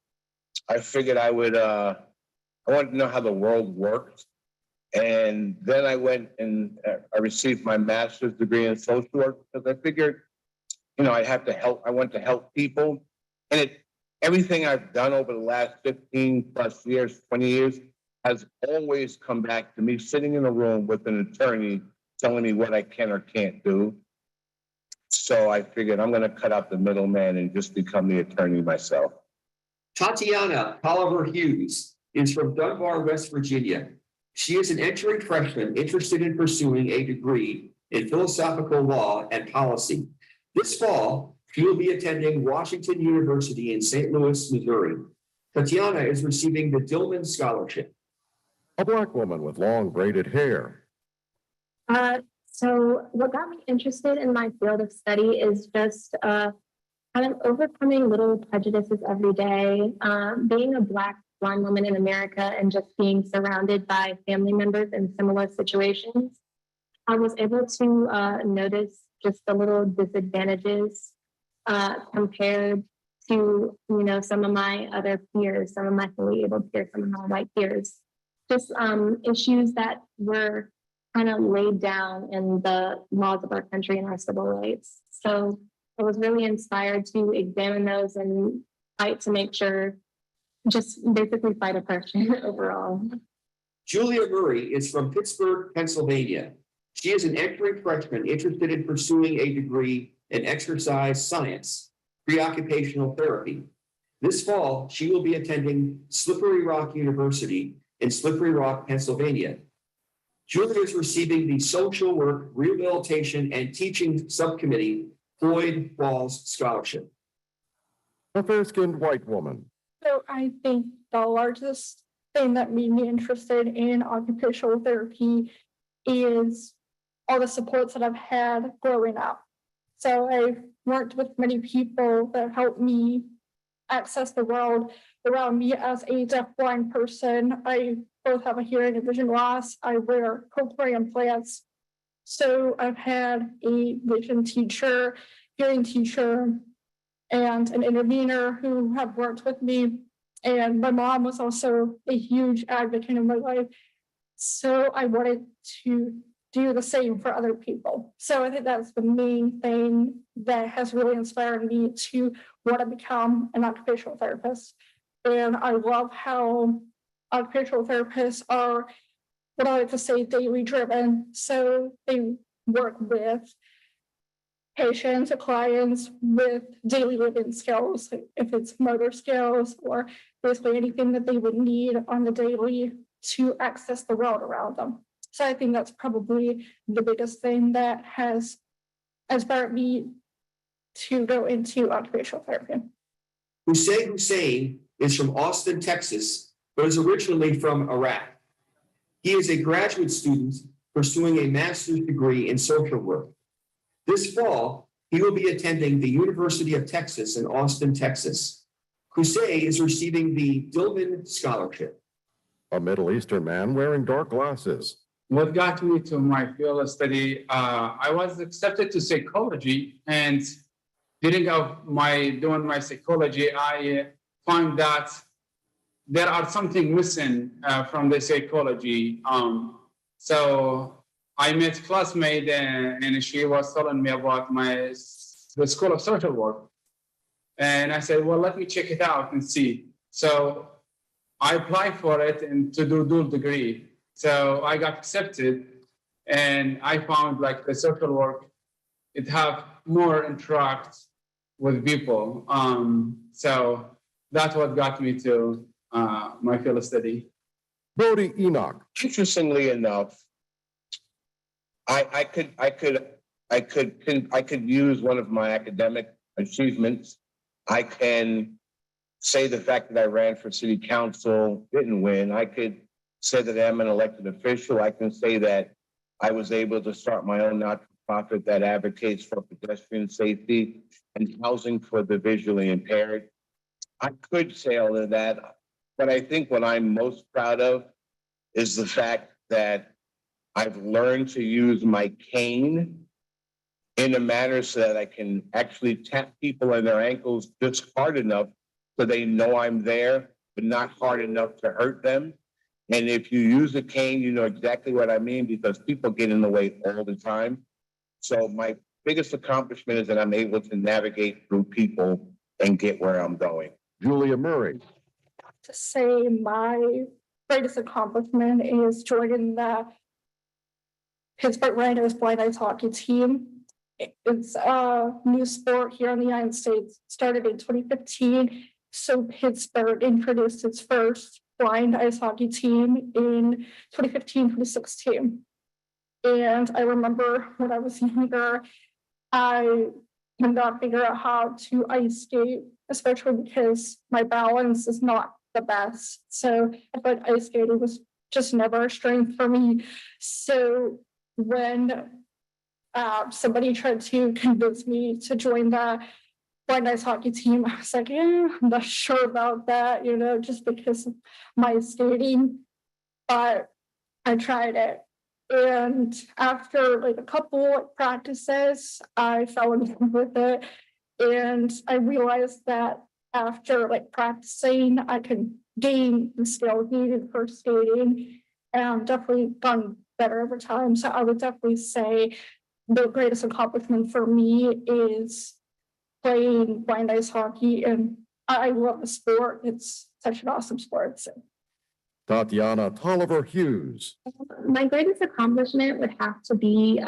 I figured I wanted to know how the world worked. And then I went and I received my master's degree in social work because I figured, I have to help. I want to help people. And everything I've done over the last 15 plus years, 20 years, has always come back to me sitting in a room with an attorney telling me what I can or can't do. So I figured I'm going to cut out the middleman and just become the attorney myself. Tatiana Oliver Hughes is from Dunbar, West Virginia. She is an entering freshman interested in pursuing a degree in philosophical law and policy. This fall, she will be attending Washington University in St. Louis, Missouri. Tatiana is receiving the Dillman Scholarship. A black woman with long braided hair. So what got me interested in my field of study is just kind of overcoming little prejudices every day. Being a Black blind woman in America and just being surrounded by family members in similar situations, I was able to notice just the little disadvantages compared to, some of my other peers, some of my fully able peers, some of my white peers. Just issues that were kind of laid down in the laws of our country and our civil rights. So I was really inspired to examine those and fight to make sure, just basically fight oppression overall. Julia Murray is from Pittsburgh, Pennsylvania. She is an entering freshman interested in pursuing a degree in exercise science, pre-occupational therapy. This fall, she will be attending Slippery Rock University in Slippery Rock, Pennsylvania. Julia is receiving the Social Work, Rehabilitation, and Teaching Subcommittee Floyd Walls Scholarship. A fair-skinned white woman. So I think the largest thing that made me interested in occupational therapy is all the supports that I've had growing up. So I've worked with many people that helped me access the world around me as a deaf-blind person. I both have a hearing and vision loss. I wear cochlear implants. So I've had a vision teacher, hearing teacher, and an intervener who have worked with me. And my mom was also a huge advocate in my life. So I wanted to do the same for other people. So I think that's the main thing that has really inspired me to want to become an occupational therapist. And I love how occupational therapists are, what I like to say, daily driven. So they work with patients or clients with daily living skills, if it's motor skills or basically anything that they would need on the daily to access the world around them. So I think that's probably the biggest thing that has inspired me to go into occupational therapy. Hussein is from Austin, Texas, but is originally from Iraq. He is a graduate student pursuing a master's degree in social work. This fall, he will be attending the University of Texas in Austin, Texas. Hussein is receiving the Dillman Scholarship. A Middle Eastern man wearing dark glasses. What got me to my field of study, I was accepted to psychology, and during doing my psychology, I found that there are something missing from the psychology. So I met a classmate and she was telling me about the School of Social Work. And I said, well, let me check it out and see. So I applied for it and to do dual degree. So I got accepted and I found like the social work, it have more interact with people. So that's what got me to my field of study. Brody Enoch. Interestingly enough, I could use one of my academic achievements. I can say the fact that I ran for city council, didn't win. I could say that I'm an elected official. I can say that I was able to start my own not-for-profit that advocates for pedestrian safety and housing for the visually impaired. I could say all of that, but I think what I'm most proud of is the fact that I've learned to use my cane in a manner so that I can actually tap people on their ankles just hard enough so they know I'm there, but not hard enough to hurt them. And if you use a cane, you know exactly what I mean, because people get in the way all the time. So my biggest accomplishment is that I'm able to navigate through people and get where I'm going. Julia Murray, To say my greatest accomplishment is joining the Pittsburgh Rhinos blind ice hockey team. It's a new sport here in the United States, started in 2015. So Pittsburgh introduced its first blind ice hockey team in 2015, 2016. And I remember when I was younger, I could not figure out how to ice skate, especially because my balance is not the best. So I thought ice skating was just never a strength for me. So when somebody tried to convince me to join the blind ice hockey team, I was like, yeah, I'm not sure about that, just because of my skating. But I tried it. And after like a couple practices, I fell in love with it. And I realized that after like practicing, I could gain the skills needed for skating, and definitely gotten better over time. So I would definitely say the greatest accomplishment for me is playing blind ice hockey, and I love the sport. It's such an awesome sport. So. Tatiana Tolliver Hughes, My greatest accomplishment would have to be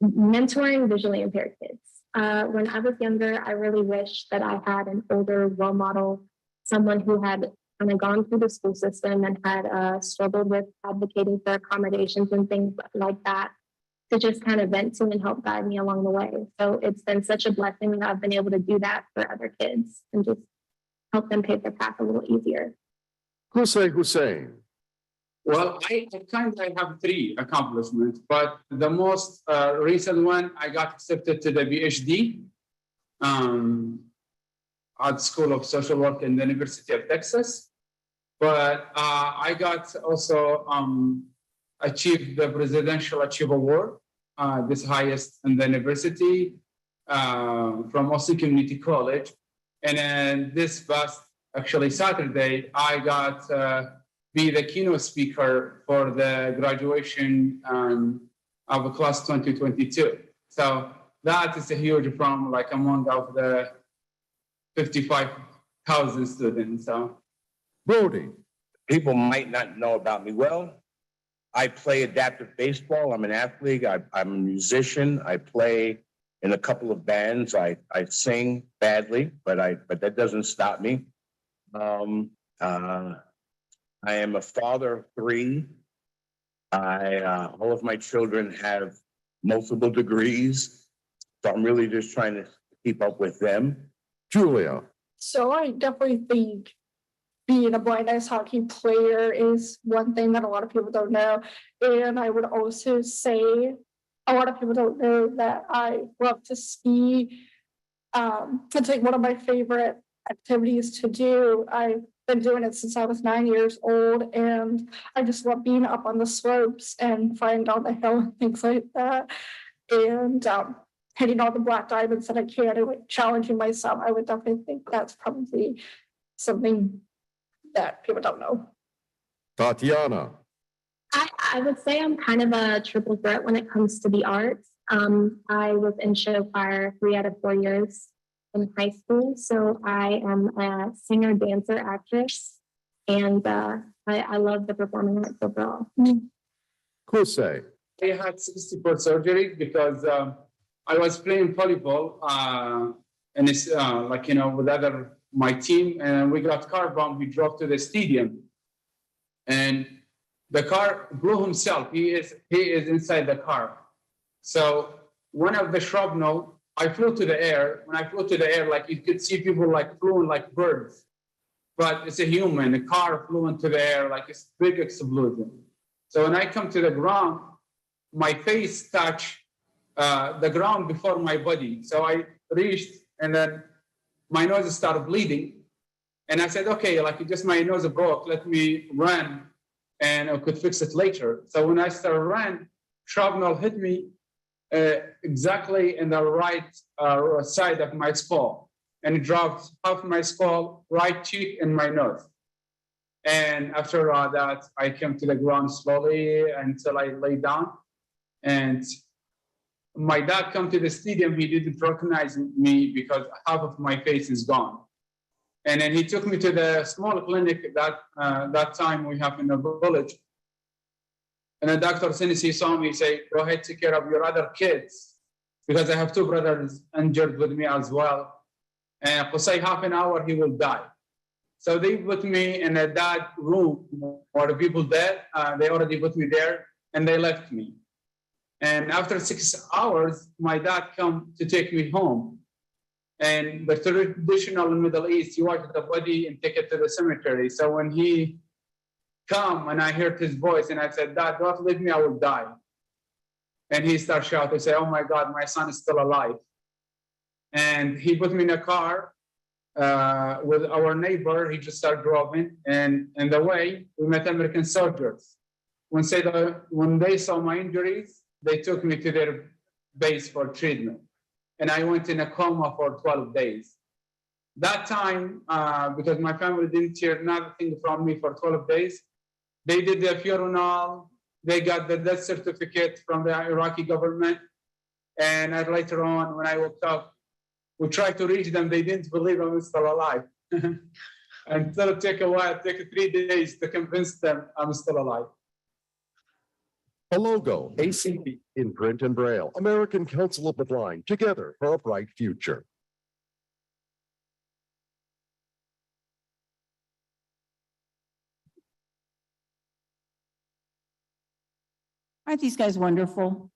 mentoring visually impaired kids. When I was younger, I really wished that I had an older role model, someone who had kind of gone through the school system and had struggled with advocating for accommodations and things like that, to just kind of vent to and help guide me along the way. So it's been such a blessing that I've been able to do that for other kids and just help them pave their path a little easier. Jose Hussein, Well, I have three accomplishments, but the most recent one, I got accepted to the PhD at School of Social Work in the University of Texas. But I got also achieved the Presidential Achieve Award, this highest in the university from Austin Community College. And then this past, actually Saturday, I got be the keynote speaker for the graduation of class 2022. So that is a huge from like among of the 55,000 students. So Brody, People might not know about me well. I play adaptive baseball. I'm an athlete. I'm a musician. I play in a couple of bands. I sing badly, but that doesn't stop me. I am a father of three. All of my children have multiple degrees, so I'm really just trying to keep up with them. Julia, So I definitely think being a blind ice hockey player is one thing that a lot of people don't know. And I would also say a lot of people don't know that I love to ski. It's like one of my favorite activities to do. I've been doing it since I was 9 years old, and I just love being up on the slopes and flying down the hill and things like that. And hitting all the black diamonds that I can and like challenging myself. I would definitely think that's probably something that people don't know. Tatiana, I would say I'm kind of a triple threat when it comes to the arts. I was in show choir 3 out of 4 years in high school. So I am a singer, dancer, actress, and I love the performing arts overall. Jose, I had 64 surgeries because I was playing volleyball and it's with my team, and we got car bomb. We drove to the stadium, and the car blew himself. He is inside the car. So one of the shrapnel, I flew to the air. When I flew to the air, like you could see people like flying like birds, but it's a human. The car flew into the air like it's big explosion. So when I come to the ground, my face touched the ground before my body. So I reached, and then my nose started bleeding. And I said, okay, like just my nose broke, let me run and I could fix it later. So when I started run, shrapnel hit me exactly in the right side of my skull, and it dropped half my skull, right cheek, and my nose. And after that, I came to the ground slowly until I lay down. And my dad come to the stadium, he didn't recognize me because half of my face is gone. And then he took me to the small clinic that time we have in the village. And then Dr. Since he saw me, say, go ahead, take care of your other kids, because I have two brothers injured with me as well. And for say half an hour, he will die. So they put me in that room where the people dead, they already put me there and they left me. And after 6 hours, my dad come to take me home. And the traditional in Middle East, you watch the body and take it to the cemetery. So when he come and I heard his voice and I said, Dad, don't leave me, I will die. And he started shouting, say, oh my God, my son is still alive. And he put me in a car with our neighbor. He just started driving, and in the way we met American soldiers. When they saw my injuries, they took me to their base for treatment. And I went in a coma for 12 days. That time, because my family didn't hear nothing from me for 12 days, they did the funeral, they got the death certificate from the Iraqi government. And later on, when I woke up, we tried to reach them, they didn't believe I'm still alive. Until it took a while, it took 3 days to convince them I'm still alive. A logo, ACB in print and braille, American Council of the Blind, together for a bright future. Aren't these guys wonderful?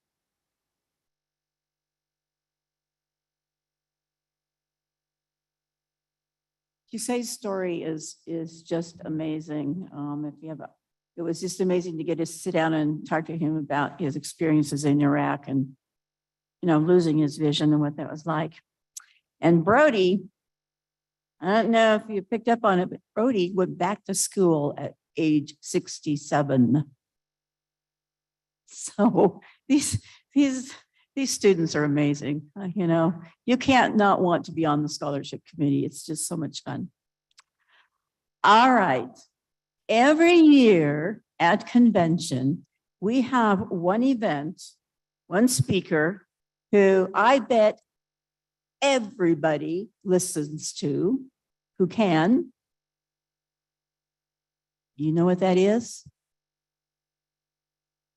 Gisei's story is just amazing. It was just amazing to get to sit down and talk to him about his experiences in Iraq and, losing his vision and what that was like. And Brody, I don't know if you picked up on it, but Brody went back to school at age 67. So these students are amazing. You can't not want to be on the scholarship committee. It's just so much fun. All right. Every year at convention, we have one event, one speaker who I bet everybody listens to, who can. You know what that is?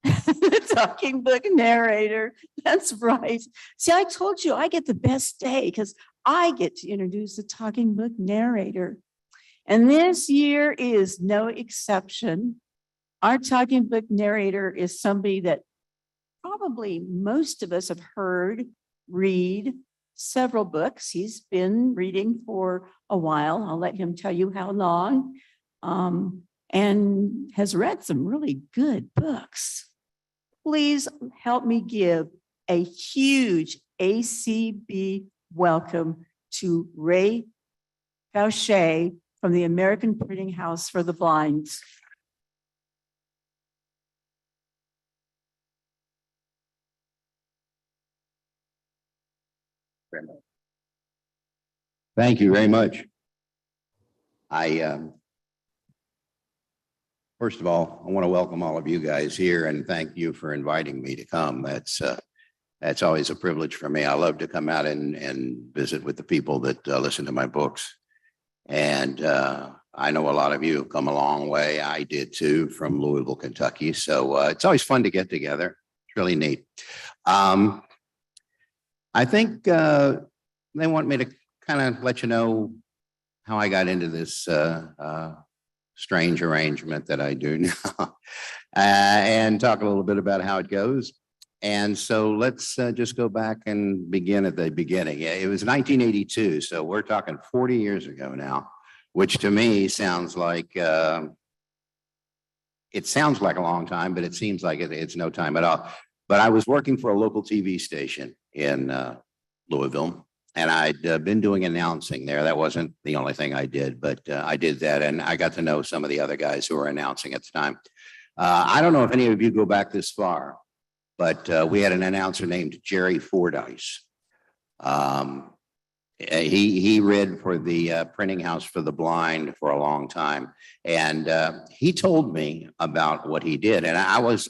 The talking book narrator. That's right. See, I told you I get the best day because I get to introduce the talking book narrator. And this year is no exception. Our talking book narrator is somebody that probably most of us have heard read several books. He's been reading for a while. I'll let him tell you how long, and has read some really good books. Please help me give a huge ACB welcome to Ray Fauché from the American Printing House for the Blind. Thank you very much. First of all, I want to welcome all of you guys here and thank you for inviting me to come. That's always a privilege for me. I love to come out and visit with the people that listen to my books. And I know a lot of you have come a long way. I did too, from Louisville, Kentucky. So it's always fun to get together. It's really neat. I think they want me to kind of let you know how I got into this strange arrangement that I do now and talk a little bit about how it goes. And so let's just go back and begin at the beginning. It was 1982, so we're talking 40 years ago now, which to me sounds like, it sounds like a long time, but it seems like it's no time at all. But I was working for a local TV station in Louisville, and I'd been doing announcing there. That wasn't the only thing I did, but I did that, and I got to know some of the other guys who were announcing at the time. I don't know if any of you go back this far, but we had an announcer named Jerry Fordyce. He read for the printing house for the blind for a long time, and he told me about what he did, and I was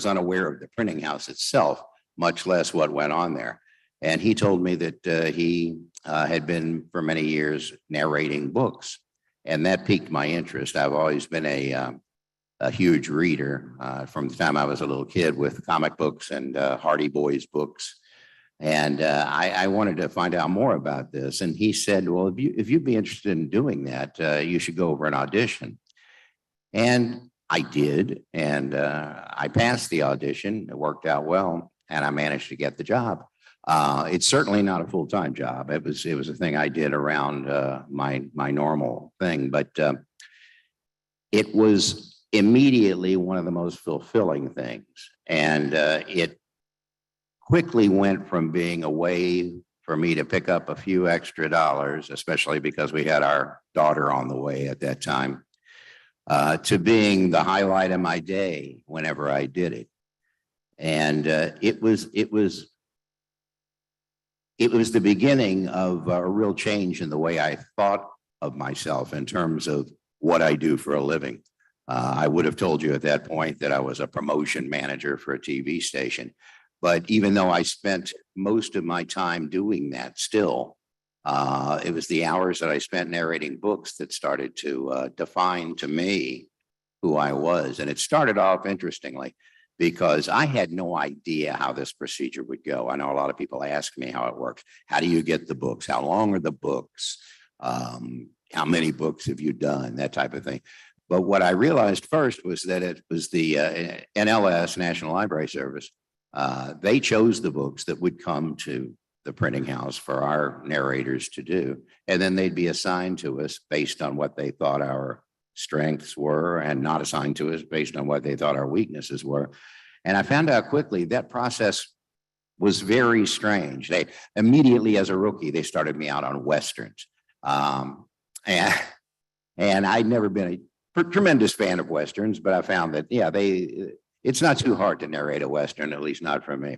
unaware of the printing house itself, much less what went on there. And he told me that he had been for many years narrating books, and that piqued my interest. I've always been a huge reader from the time I was a little kid with comic books and Hardy Boys books. And I wanted to find out more about this. And he said, well, if you'd be interested in doing that, you should go over an audition. And I did. And I passed the audition. It worked out well. And I managed to get the job. It's certainly not a full-time job. It was a thing I did around my normal thing. But it was immediately one of the most fulfilling things. And it quickly went from being a way for me to pick up a few extra dollars, especially because we had our daughter on the way at that time, to being the highlight of my day whenever I did it. And it was the beginning of a real change in the way I thought of myself in terms of what I do for a living. I would have told you at that point that I was a promotion manager for a TV station. But even though I spent most of my time doing that still, it was the hours that I spent narrating books that started to define to me who I was. And it started off interestingly because I had no idea how this procedure would go. I know a lot of people ask me how it works. How do you get the books? How long are the books? How many books have you done? That type of thing. But what I realized first was that it was the NLS, National Library Service. They chose the books that would come to the printing house for our narrators to do. And then they'd be assigned to us based on what they thought our strengths were and not assigned to us based on what they thought our weaknesses were. And I found out quickly that process was very strange. They immediately, as a rookie, they started me out on Westerns. And I'd never been a tremendous fan of Westerns, but I found that, yeah, it's not too hard to narrate a Western, at least not for me.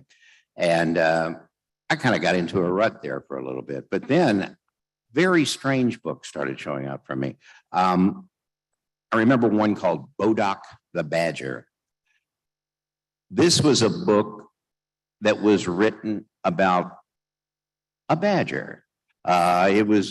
And I kind of got into a rut there for a little bit, but then very strange books started showing up for me. I remember one called Bodoc the Badger. This was a book that was written about a badger. If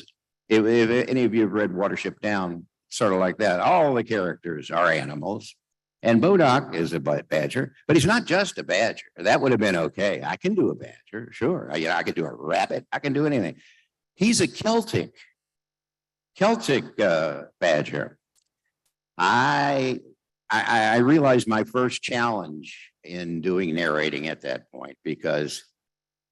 any of you have read Watership Down, sort of like that, all the characters are animals. And Bodoc is a badger, but he's not just a badger. That would have been okay. I can do a badger, sure. I could do a rabbit. I can do anything. He's a Celtic badger. I realized my first challenge in doing narrating at that point because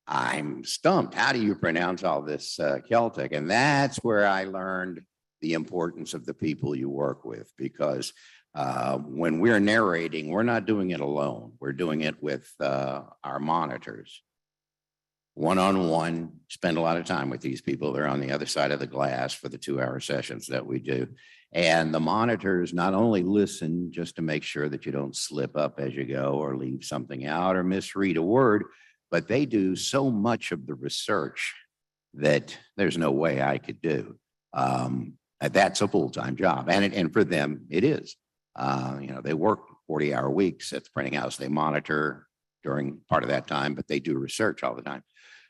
I'm stumped. How do you pronounce all this Celtic? And that's where I learned the importance of the people you work with, because when we're narrating, we're not doing it alone. We're doing it with our monitors. One-on-one, spend a lot of time with these people. They're on the other side of the glass for the 2-hour sessions that we do. And the monitors not only listen just to make sure that you don't slip up as you go or leave something out or misread a word, but they do so much of the research that there's no way I could do. That's a full-time job. And for them, it is. They work 40-hour weeks at the printing house. They monitor during part of that time, but they do research all the time.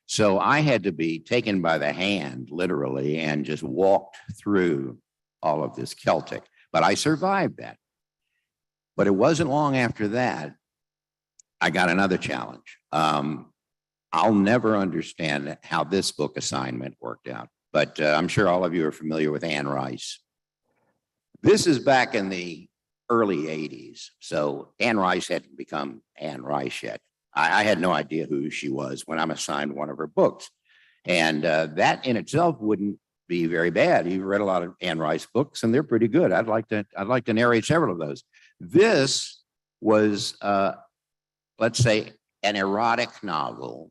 So I had to be taken by the hand, literally, and just walked through all of this Celtic. But I survived that. But it wasn't long after that, I got another challenge. I'll never understand how this book assignment worked out, but I'm sure all of you are familiar with Anne Rice. This is back in the early 80s. So Anne Rice hadn't become Anne Rice yet. I had no idea who she was when I'm assigned one of her books. And that in itself wouldn't be very bad. You've read a lot of Anne Rice books and they're pretty good. I'd like to narrate several of those. This was, let's say, an erotic novel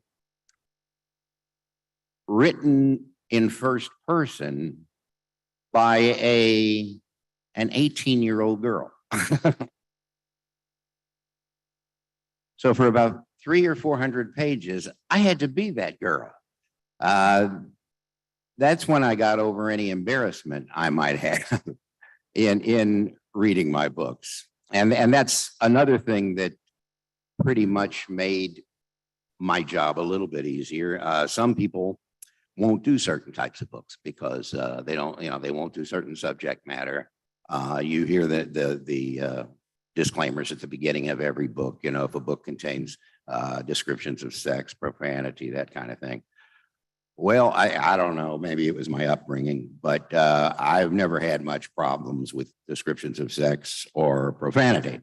written in first person by an 18-year-old girl. So for about 300 or 400 pages, I had to be that girl. That's when I got over any embarrassment I might have in reading my books. And that's another thing that pretty much made my job a little bit easier. Some people won't do certain types of books because they don't, they won't do certain subject matter. You hear the disclaimers at the beginning of every book, if a book contains descriptions of sex, profanity, that kind of thing. Well, I don't know, maybe it was my upbringing, but I've never had much problems with descriptions of sex or profanity.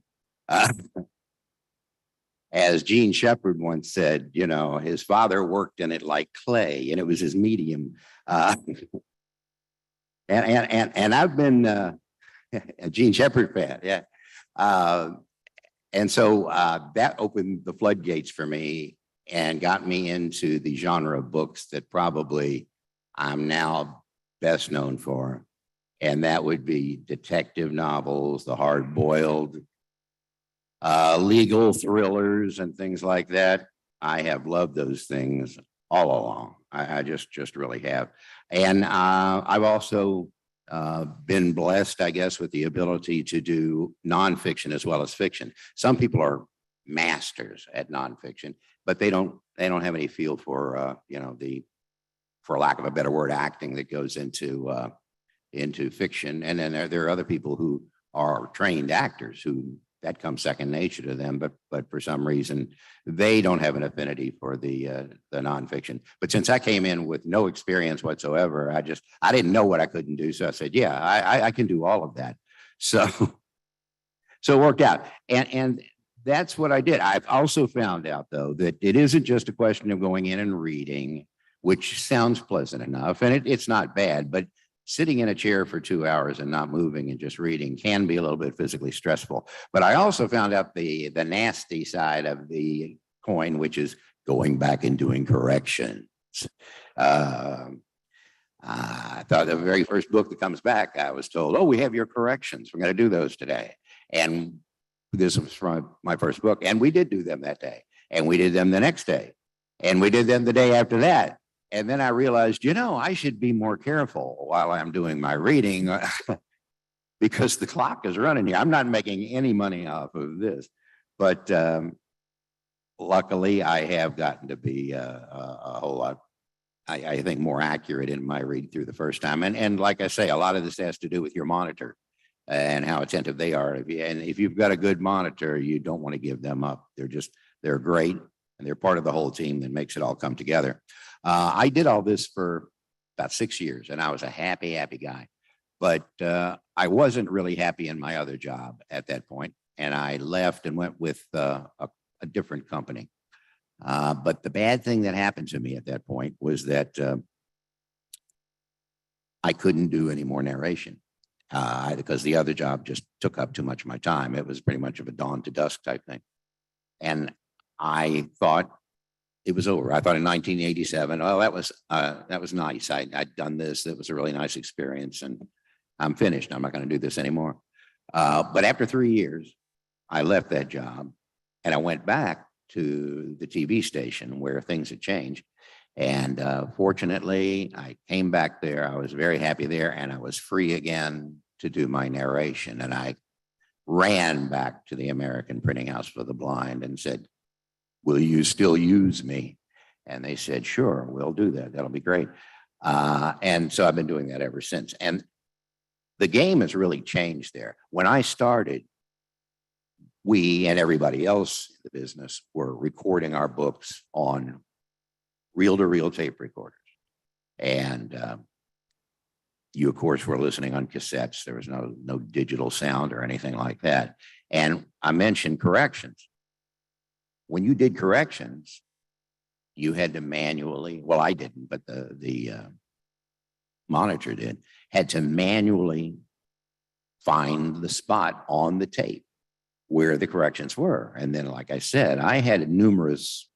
As Gene Shepard once said, his father worked in it like clay and it was his medium. And I've been a Gene Shepard fan, yeah. And so that opened the floodgates for me and got me into the genre of books that probably I'm now best known for. And that would be detective novels, the hard-boiled, legal thrillers and things like that. I have loved those things all along. I just really have. And I've also been blessed, I guess, with the ability to do nonfiction as well as fiction. Some people are masters at nonfiction, but they don't have any feel for for lack of a better word, acting that goes into fiction. And then there are other people who are trained actors who that comes second nature to them, but for some reason they don't have an affinity for the nonfiction. But since I came in with no experience whatsoever, I didn't know what I couldn't do. So I said, yeah, I can do all of that. So it worked out. And that's what I did. I've also found out, though, that it isn't just a question of going in and reading, which sounds pleasant enough, and it's not bad, but sitting in a chair for 2 hours and not moving and just reading can be a little bit physically stressful. But I also found out the nasty side of the coin, which is going back and doing corrections. I thought the very first book that comes back, I was told, oh, we have your corrections. We're going to do those today. And this was from my first book. And we did do them that day. And we did them the next day. And we did them the day after that. And then I realized, I should be more careful while I'm doing my reading because the clock is running here. I'm not making any money off of this. But luckily, I have gotten to be a whole lot, I think, more accurate in my read through the first time. And like I say, a lot of this has to do with your monitor and how attentive they are. And if you've got a good monitor, you don't want to give them up. They're great. And they're part of the whole team that makes it all come together. I did all this for about 6 years and I was a happy guy, but I wasn't really happy in my other job at that point. And I left and went with a different company. But the bad thing that happened to me at that point was that I couldn't do any more narration because the other job just took up too much of my time. It was pretty much of a dawn to dusk type thing. And I thought it was over. I thought in 1987, oh, that was nice. I'd done this. That was a really nice experience and I'm finished. I'm not going to do this anymore. But after 3 years, I left that job and I went back to the TV station where things had changed. And fortunately, I came back there. I was very happy there and I was free again to do my narration. And I ran back to the American Printing House for the Blind and said, will you still use me? And they said, sure, we'll do that. That'll be great. And so I've been doing that ever since. And the game has really changed there. When I started, we and everybody else in the business were recording our books on reel-to-reel tape recorders. And you, of course, were listening on cassettes. There was no digital sound or anything like that. And I mentioned corrections. When you did corrections, you had to manually, well, I didn't, but the monitor had to manually find the spot on the tape where the corrections were. And then, like I said, I had numerous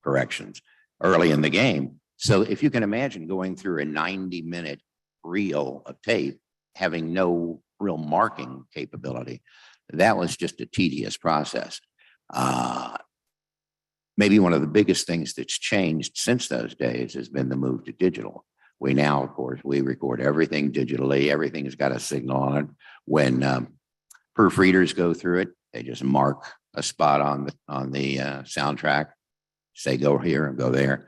corrections early in the game. So if you can imagine going through a 90-minute reel of tape, having no real marking capability, that was just a tedious process. Maybe one of the biggest things that's changed since those days has been the move to digital. We now, of course, we record everything digitally. Everything's got a signal on it. When proofreaders go through it, they just mark a spot on the soundtrack, say go here and go there,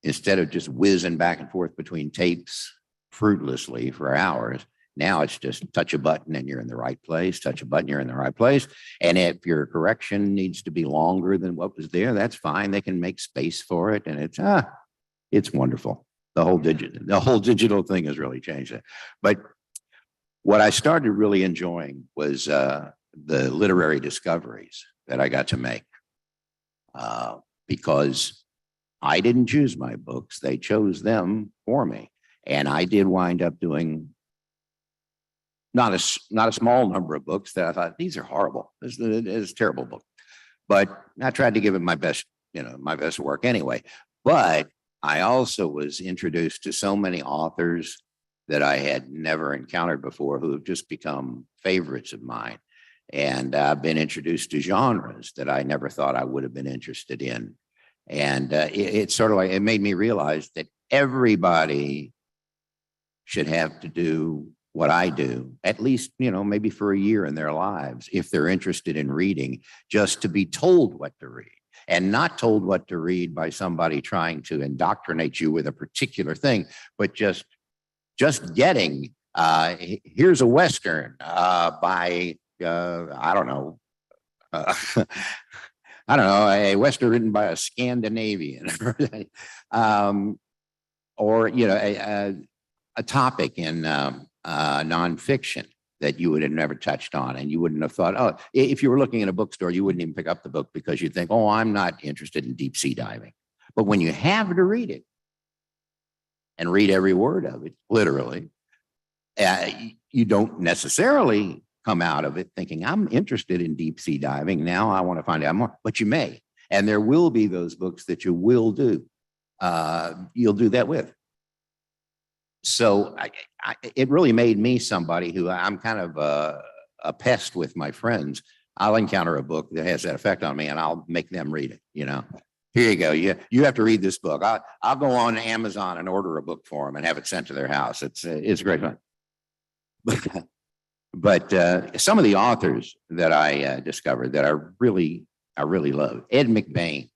instead of just whizzing back and forth between tapes fruitlessly for hours. Now it's just touch a button and you're in the right place, touch a button, you're in the right place. And if your correction needs to be longer than what was there, that's fine. They can make space for it. And it's wonderful. The whole digital thing has really changed it. But what I started really enjoying was the literary discoveries that I got to make, because I didn't choose my books. They chose them for me. And I did wind up doing not a small number of books that I thought, these are horrible. This is a terrible book. But I tried to give it my best, my best work anyway. But I also was introduced to so many authors that I had never encountered before who have just become favorites of mine. And I've been introduced to genres that I never thought I would have been interested in. And it's sort of like, it made me realize that everybody should have to do what I do, at least, maybe for a year in their lives, if they're interested in reading, just to be told what to read, and not told what to read by somebody trying to indoctrinate you with a particular thing, but just getting, here's a Western by, I don't know, a Western written by a Scandinavian, or, a topic in nonfiction that you would have never touched on, and you wouldn't have thought, oh, if you were looking at a bookstore, you wouldn't even pick up the book because you'd think, oh, I'm not interested in deep sea diving. But when you have to read it and read every word of it, literally, you don't necessarily come out of it thinking, I'm interested in deep sea diving. Now I want to find out more, but you may. And there will be those books that you will do. You'll do that with. So it really made me somebody who I'm kind of a pest with my friends. I'll encounter a book that has that effect on me and I'll make them read it. Here you go. You have to read this book. I'll go on Amazon and order a book for them and have it sent to their house. It's great fun. But some of the authors that I discovered that I really love, Ed McBain.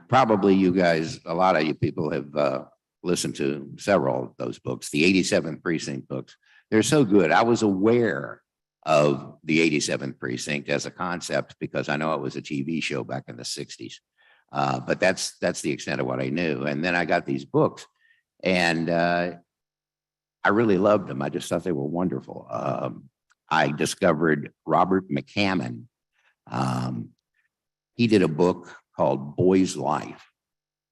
Probably you guys, a lot of you people have listened to several of those books, the 87th Precinct books. They're so good. I was aware of the 87th Precinct as a concept because I know it was a TV show back in the 60s. But that's the extent of what I knew. And then I got these books and I really loved them. I just thought they were wonderful. I discovered Robert McCammon. He did a book called Boy's Life,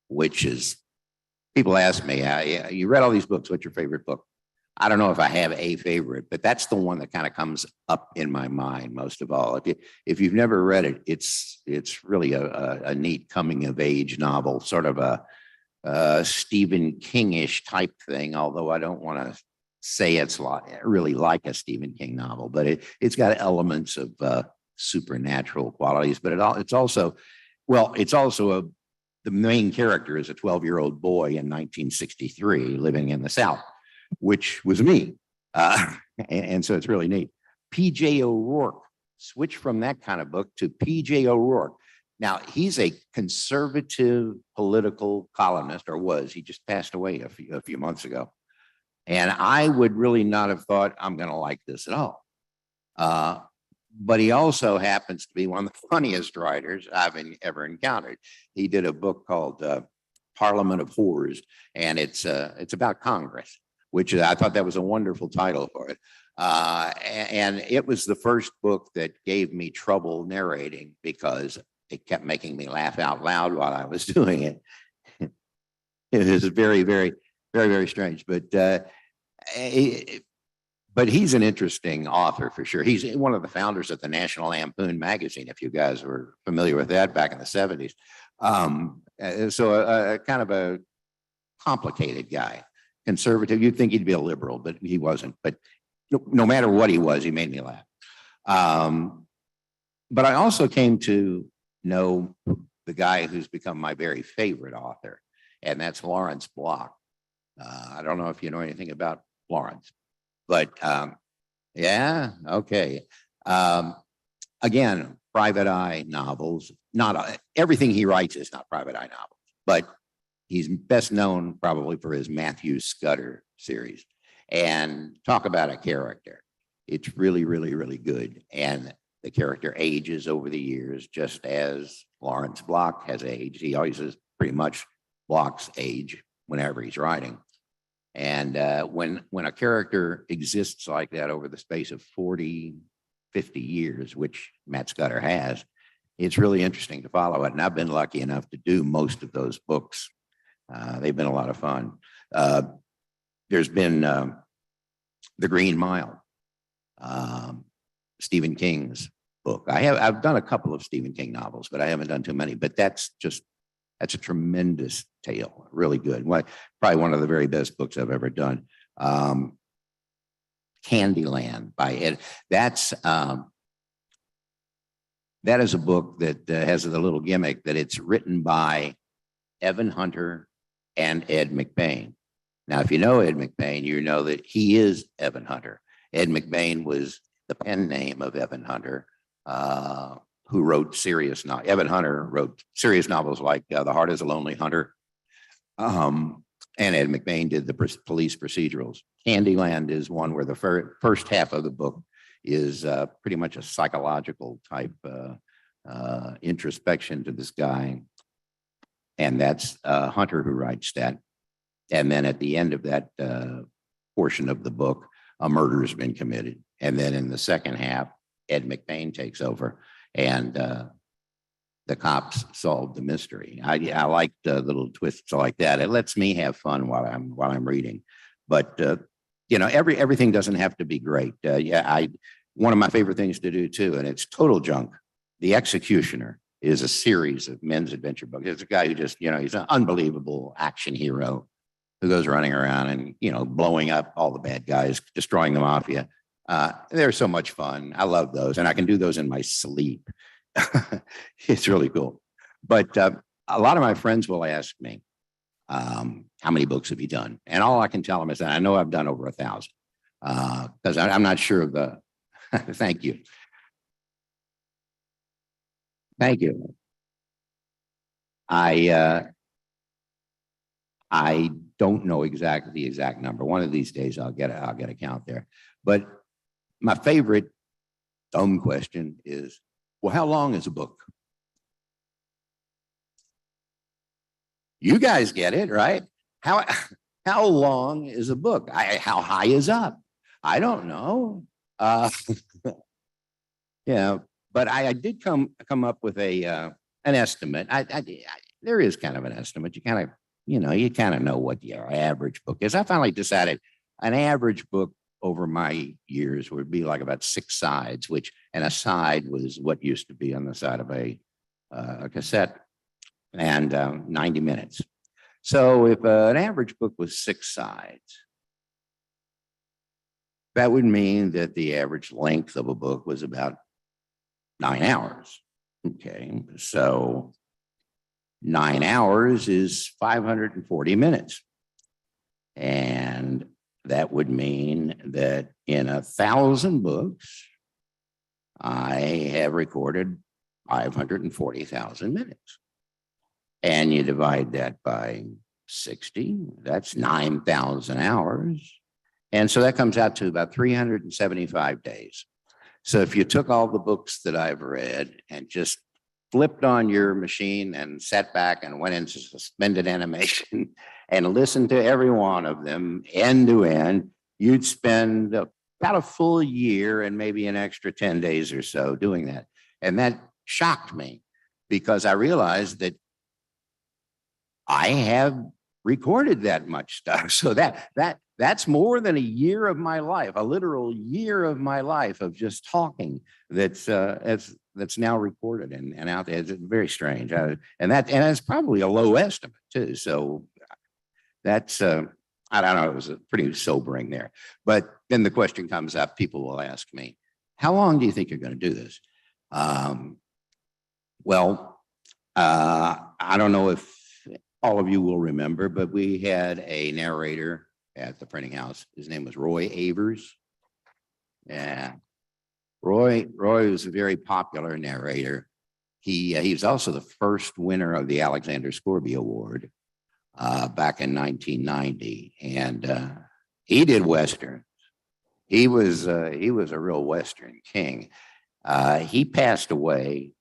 which is, people ask me, you read all these books, what's your favorite book? I don't know if I have a favorite, but that's the one that kind of comes up in my mind most of all. If you've never read it, it's really a neat coming of age novel, sort of a Stephen King-ish type thing, although I don't want to say it's really like a Stephen King novel, but it's got elements of supernatural qualities, but it's also the main character is a 12-year-old boy in 1963 living in the South, which was me. And so it's really neat. P.J. O'Rourke, switch from that kind of book to P.J. O'Rourke. Now, he's a conservative political columnist, or was. He just passed away a few months ago. And I would really not have thought I'm going to like this at all. But he also happens to be one of the funniest writers I've ever encountered. He did a book called Parliament of Whores, and it's about Congress, which I thought that was a wonderful title for it. And it was the first book that gave me trouble narrating because it kept making me laugh out loud while I was doing it. It was very, very, very, very strange. But he's an interesting author for sure. He's one of the founders of the National Lampoon magazine, if you guys were familiar with that back in the 70s. So a kind of a complicated guy, conservative. You'd think he'd be a liberal, but he wasn't. But no matter what he was, he made me laugh. But I also came to know the guy who's become my very favorite author, and that's Lawrence Block. I don't know if you know anything about Lawrence, but yeah, okay. Again, private eye novels. Not everything he writes is not private eye novels, but he's best known probably for his Matthew Scudder series. And talk about a character. It's really, really, really good. And the character ages over the years, just as Lawrence Block has aged. He always is pretty much Block's age whenever he's writing. And when a character exists like that over the space of 40, 50 years, which Matt Scudder has, it's really interesting to follow it. And I've been lucky enough to do most of those books. They've been a lot of fun. There's been The Green Mile, Stephen King's book. I've done a couple of Stephen King novels, but I haven't done too many. But that's a tremendous tale, really good. Probably one of the very best books I've ever done. Candyland by Ed. That is a book that has a little gimmick that it's written by Evan Hunter and Ed McBain. Now, if you know Ed McBain, you know that he is Evan Hunter. Ed McBain was the pen name of Evan Hunter, who wrote serious novels. Evan Hunter wrote serious novels like The Heart is a Lonely Hunter. And Ed McBain did the police procedurals. Candyland is one where the first half of the book is pretty much a psychological type introspection to this guy. And that's Hunter who writes that. And then at the end of that portion of the book, a murder has been committed. And then in the second half, Ed McBain takes over and the cops solve the mystery. I like little twists like that. It lets me have fun while I'm reading. But everything doesn't have to be great. One of my favorite things to do too, and it's total junk. The Executioner is a series of men's adventure books. It's a guy who just, he's an unbelievable action hero who goes running around and, blowing up all the bad guys, destroying the mafia. They're so much fun. I love those. And I can do those in my sleep. It's really cool. But a lot of my friends will ask me, how many books have you done? And all I can tell them is that I know I've done over 1,000 because I'm not sure of the, thank you. Thank you. I don't know the exact number. One of these days I'll get a count there. But my favorite dumb question is, well, how long is a book? You guys get it, right? How long is a book? How high is up? I don't know. Yeah, but I did come up with an estimate. There is kind of an estimate. You kind of know what your average book is. I finally decided an average book over my years would be like about 6 sides, and a side was what used to be on the side of a cassette, and 90 minutes. So if an average book was 6 sides, that would mean that the average length of a book was about 9 hours. Okay, so 9 hours is 540 minutes. And that would mean that in 1,000 books, I have recorded 540,000 minutes. And you divide that by 60, that's 9,000 hours. And so that comes out to about 375 days. So if you took all the books that I've read and just flipped on your machine and sat back and went into suspended animation and listened to every one of them end to end, you'd spend about a full year and maybe an extra 10 days or so doing that. And that shocked me because I realized that I have recorded that much stuff. So that's more than a year of my life, a literal year of my life of just talking. That's that's now recorded and out there. It's very strange. And that's probably a low estimate too. So that's, I don't know, it was a pretty sobering there. But then the question comes up, people will ask me, how long do you think you're going to do this? I don't know if all of you will remember, but we had a narrator at the printing house. His name was Roy Avers. Yeah. Roy was a very popular narrator. He was also the first winner of the Alexander Scorby Award back in 1990. And he did Westerns. He was a real Western king. He passed away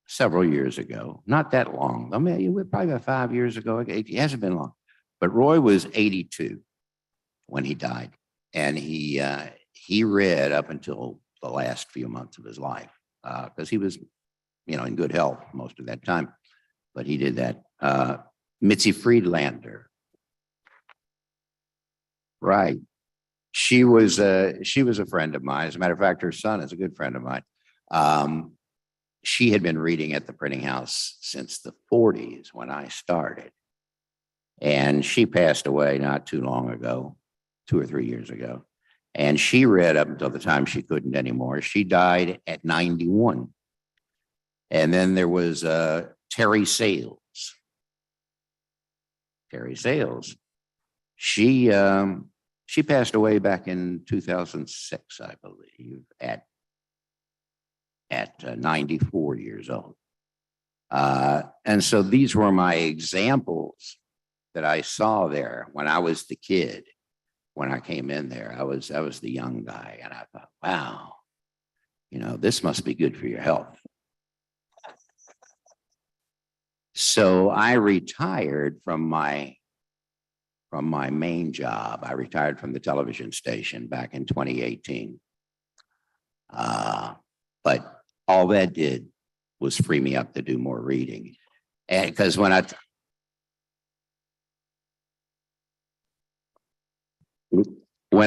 several years ago, not that long. I mean, probably about 5 years ago. It hasn't been long. But Roy was 82 when he died. And he read up until the last few months of his life because he was, in good health most of that time. But he did that. Mitzi Friedlander. Right. She was a friend of mine. As a matter of fact, her son is a good friend of mine. She had been reading at the printing house since the 40s when I started. And she passed away not too long ago, 2 or 3 years ago. And she read up until the time she couldn't anymore. She died at 91. And then there was Terry Sales. Terry Sales. She passed away back in 2006, I believe, at 94 years old. And so these were my examples that I saw there when I was the kid. When I came in there, I was the young guy, and I thought, wow, this must be good for your health. So I retired from my main job. I retired from the television station back in 2018. But all that did was free me up to do more reading. And because when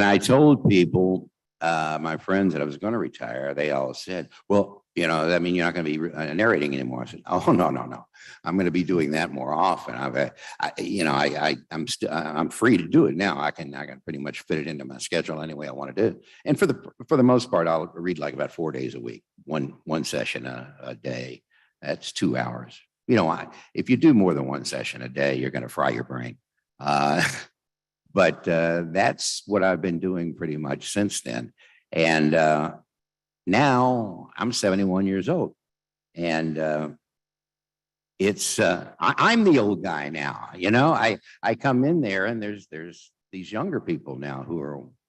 I told people, my friends, that I was going to retire, they all said, well, I mean, you're not going to be narrating anymore. I said, oh, no. I'm going to be doing that more often. I'm free to do it now. I can pretty much fit it into my schedule any way I want to do. And for the most part, I'll read like about 4 days a week, one session a day. That's 2 hours. If you do more than one session a day, you're going to fry your brain. But that's what I've been doing pretty much since then. And now I'm 71 years old. And I'm the old guy now. I come in there and there's these younger people now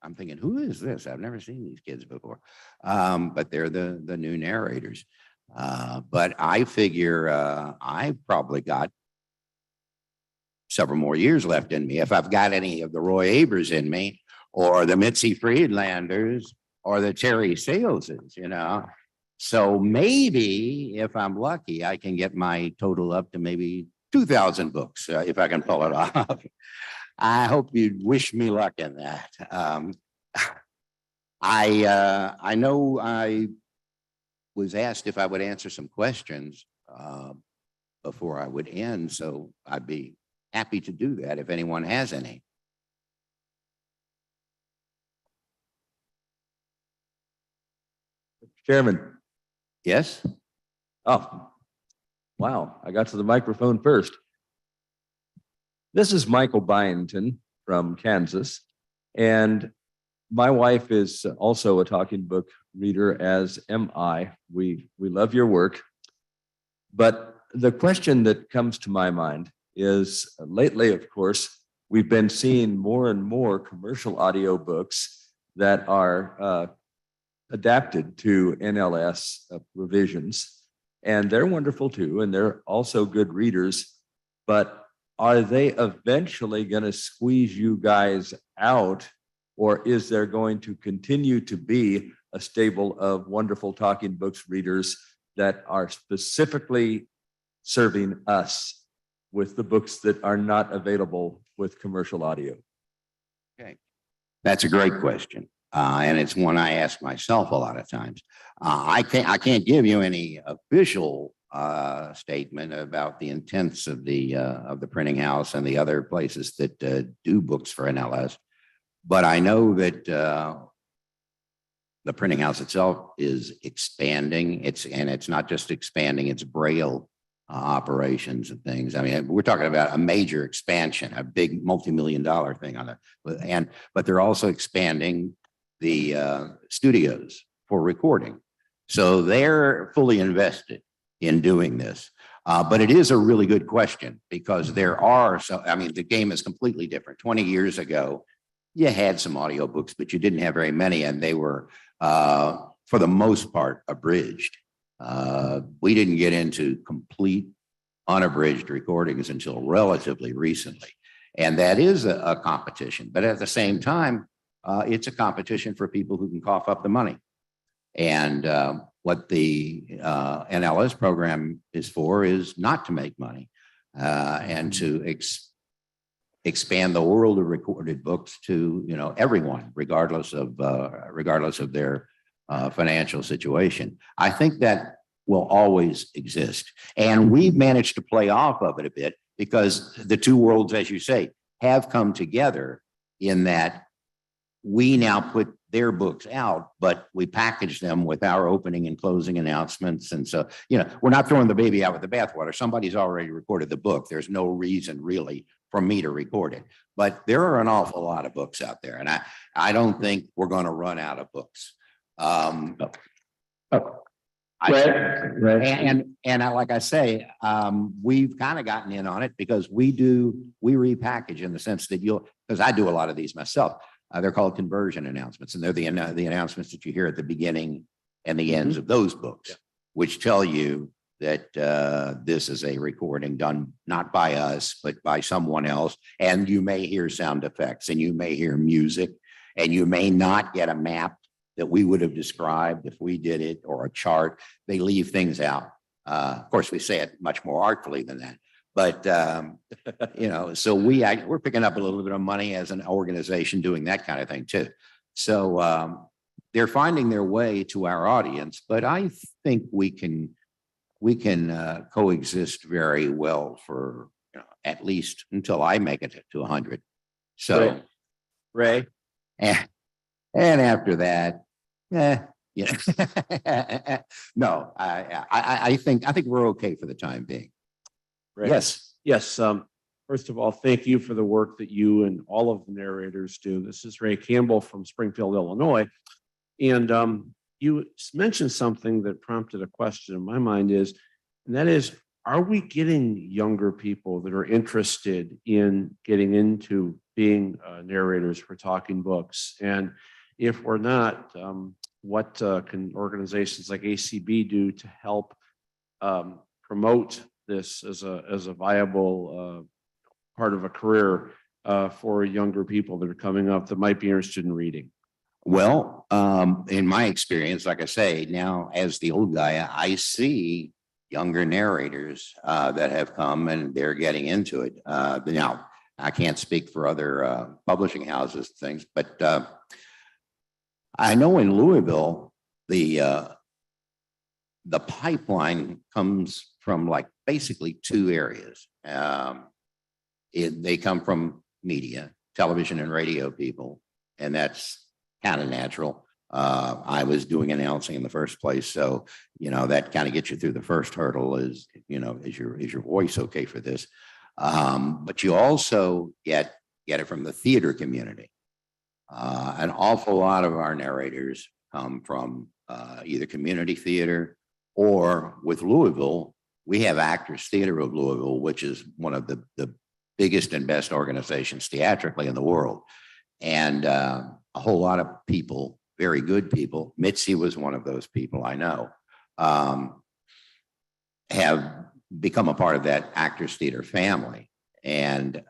I'm thinking, who is this? I've never seen these kids before. But they're the new narrators. But I figure I've probably got several more years left in me if I've got any of the Roy Avers in me, or the Mitzi Friedlanders, or the Terry Saleses, So maybe if I'm lucky, I can get my total up to maybe 2,000 books if I can pull it off. I hope you'd wish me luck in that. I know I was asked if I would answer some questions before I would end, so I'd be happy to do that if anyone has any. Chairman. Yes? Oh, wow. I got to the microphone first. This is Michael Byington from Kansas. And my wife is also a talking book reader, as am I. We love your work. But the question that comes to my mind is lately, of course, we've been seeing more and more commercial audio books that are adapted to NLS revisions, and they're wonderful too, and they're also good readers, but are they eventually going to squeeze you guys out, or is there going to continue to be a stable of wonderful talking books readers that are specifically serving us with the books that are not available with commercial audio? Okay, that's a great question. And it's one I ask myself a lot of times. I can't give you any official statement about the intents of the printing house and the other places that do books for NLS. But I know that the printing house itself is expanding. It's not just expanding, it's Braille operations and things. I mean, we're talking about a major expansion, a big multi-million-dollar thing on it. But they're also expanding the studios for recording. So they're fully invested in doing this. But it is a really good question because the game is completely different. 20 years ago, you had some audiobooks, but you didn't have very many, and they were, for the most part, abridged. We didn't get into complete unabridged recordings until relatively recently. And that is a competition. But at the same time, it's a competition for people who can cough up the money. And what the NLS program is for is not to make money and to expand the world of recorded books to everyone, regardless of their financial situation. I think that will always exist, and we've managed to play off of it a bit because the two worlds, as you say, have come together in that we now put their books out, but we package them with our opening and closing announcements. And so, we're not throwing the baby out with the bathwater. Somebody's already recorded the book. There's no reason really for me to record it. But there are an awful lot of books out there. And I don't think we're going to run out of books. Like I say, we've kind of gotten in on it because we repackage in the sense that because I do a lot of these myself. They're called conversion announcements, and they're the announcements that you hear at the beginning and the ends of those books, which tell you that this is a recording done not by us, but by someone else. And you may hear sound effects, and you may hear music, and you may not get a map that we would have described if we did it, or a chart. They leave things out. Of course, we say it much more artfully than that. But, so we're picking up a little bit of money as an organization doing that kind of thing too. So they're finding their way to our audience, but I think we can coexist very well for at least until I make it to 100. So, Ray. And after that, no, I think we're okay for the time being. Right. Yes. First of all, thank you for the work that you and all of the narrators do. This is Ray Campbell from Springfield, Illinois. And you mentioned something that prompted a question in my mind and that is, are we getting younger people that are interested in getting into being narrators for talking books? And if we're not, what can organizations like ACB do to help promote this as a viable part of a career for younger people that are coming up that might be interested in reading? Well, in my experience, like I say, now as the old guy, I see younger narrators that have come and they're getting into it. Now, I can't speak for other publishing houses, things, but I know in Louisville, the pipeline comes from basically two areas. They come from media, television and radio people, and that's kind of natural. I was doing announcing in the first place, so that kind of gets you through the first hurdle. Is your voice okay for this? But you also get it from the theater community. An awful lot of our narrators come from either community theater or with Louisville. We have Actors Theater of Louisville, which is one of the biggest and best organizations theatrically in the world. And a whole lot of people, very good people, Mitzi was one of those people I know, have become a part of that Actors Theater family. And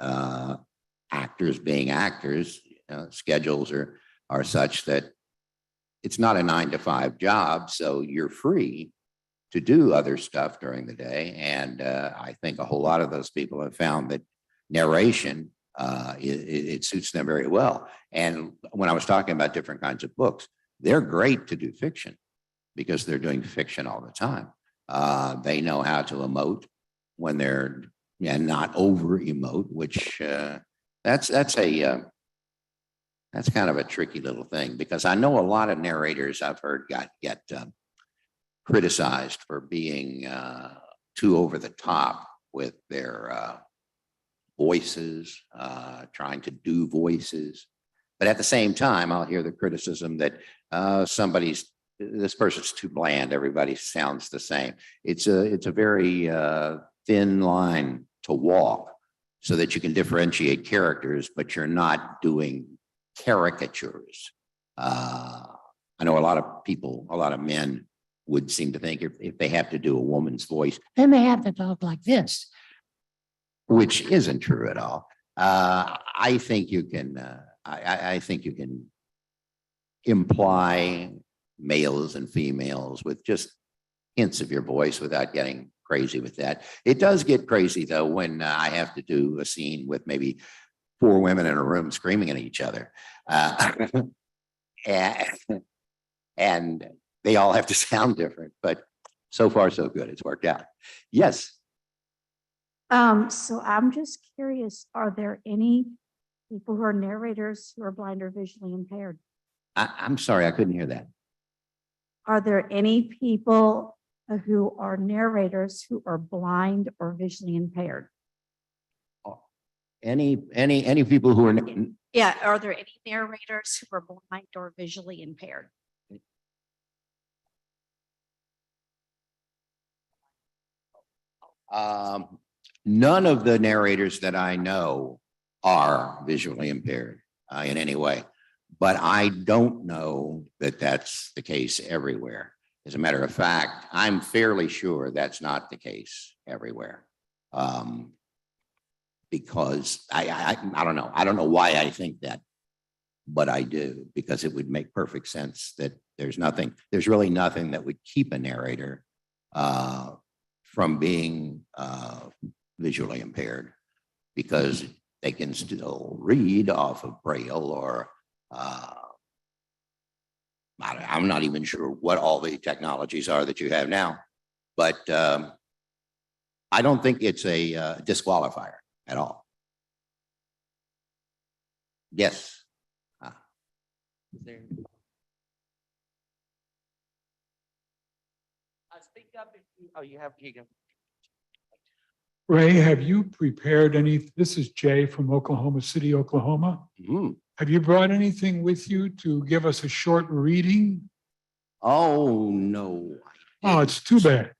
actors being actors, schedules are such that it's not a 9-to-5 job, so you're free to do other stuff during the day. And I think a whole lot of those people have found that narration it suits them very well. And when I was talking about different kinds of books, they're great to do fiction because they're doing fiction all the time. They know how to emote when they're not over emote, which that's kind of a tricky little thing, because I know a lot of narrators I've heard get criticized for being too over the top with their voices, trying to do voices. But at the same time, I'll hear the criticism that this person's too bland. Everybody sounds the same. It's a very thin line to walk so that you can differentiate characters, but you're not doing caricatures. I know a lot of people, a lot of men would seem to think if they have to do a woman's voice, then they have to talk like this, which isn't true at all. I think you can. I think you can imply males and females with just hints of your voice without getting crazy with that. It does get crazy though when I have to do a scene with maybe 4 women in a room screaming at each other, and they all have to sound different. But so far, so good. It's worked out. Yes. So I'm just curious, are there any people who are narrators who are blind or visually impaired? I'm sorry, I couldn't hear that. Are there any people who are narrators who are blind or visually impaired? Any people who are Yeah, are there any narrators who are blind or visually impaired? none of the narrators that I know are visually impaired in any way, but I don't know that that's the case everywhere. As a matter of fact, I'm fairly sure that's not the case everywhere. Because I don't know. I don't know why I think that, but I do, because it would make perfect sense that there's really nothing that would keep a narrator from being visually impaired, because they can still read off of Braille or I'm not even sure what all the technologies are that you have now, but I don't think it's a disqualifier at all. Yes. Speak up if you, oh, you have, Ray, have you prepared any? This is Jay from Oklahoma City, Oklahoma. Mm-hmm. Have you brought anything with you to give us a short reading? Oh, no. Oh, it's too bad.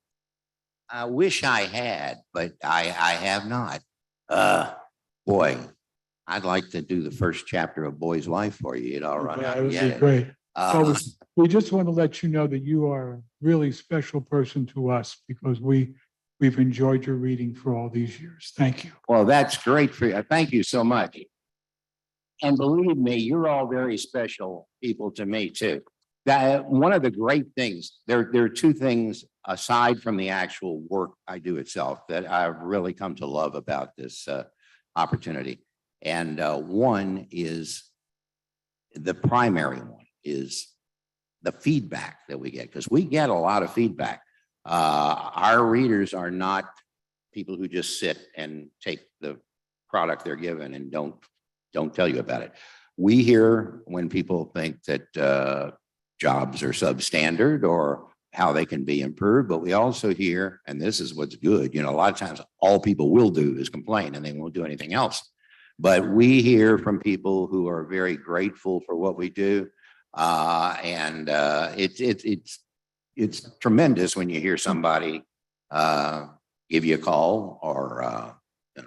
I wish I had, but I have not. Boy, I'd like to do the first chapter of Boy's Life for you. You'd all run out That and would get be it. great. So we just want to let you know that you are a really special person to us, because we've enjoyed your reading for all these years. Thank you. Well, that's great for you. Thank you so much. And believe me, you're all very special people to me too. That one of the great things, there are two things aside from the actual work I do itself that I've really come to love about this opportunity. And one is, the primary one is the feedback that we get, because we get a lot of feedback. Our readers are not people who just sit and take the product they're given and don't tell you about it. We hear when people think that jobs are substandard or how they can be improved, but we also hear, and this is what's good, a lot of times all people will do is complain and they won't do anything else. But we hear from people who are very grateful for what we do. And it's tremendous when you hear somebody give you a call or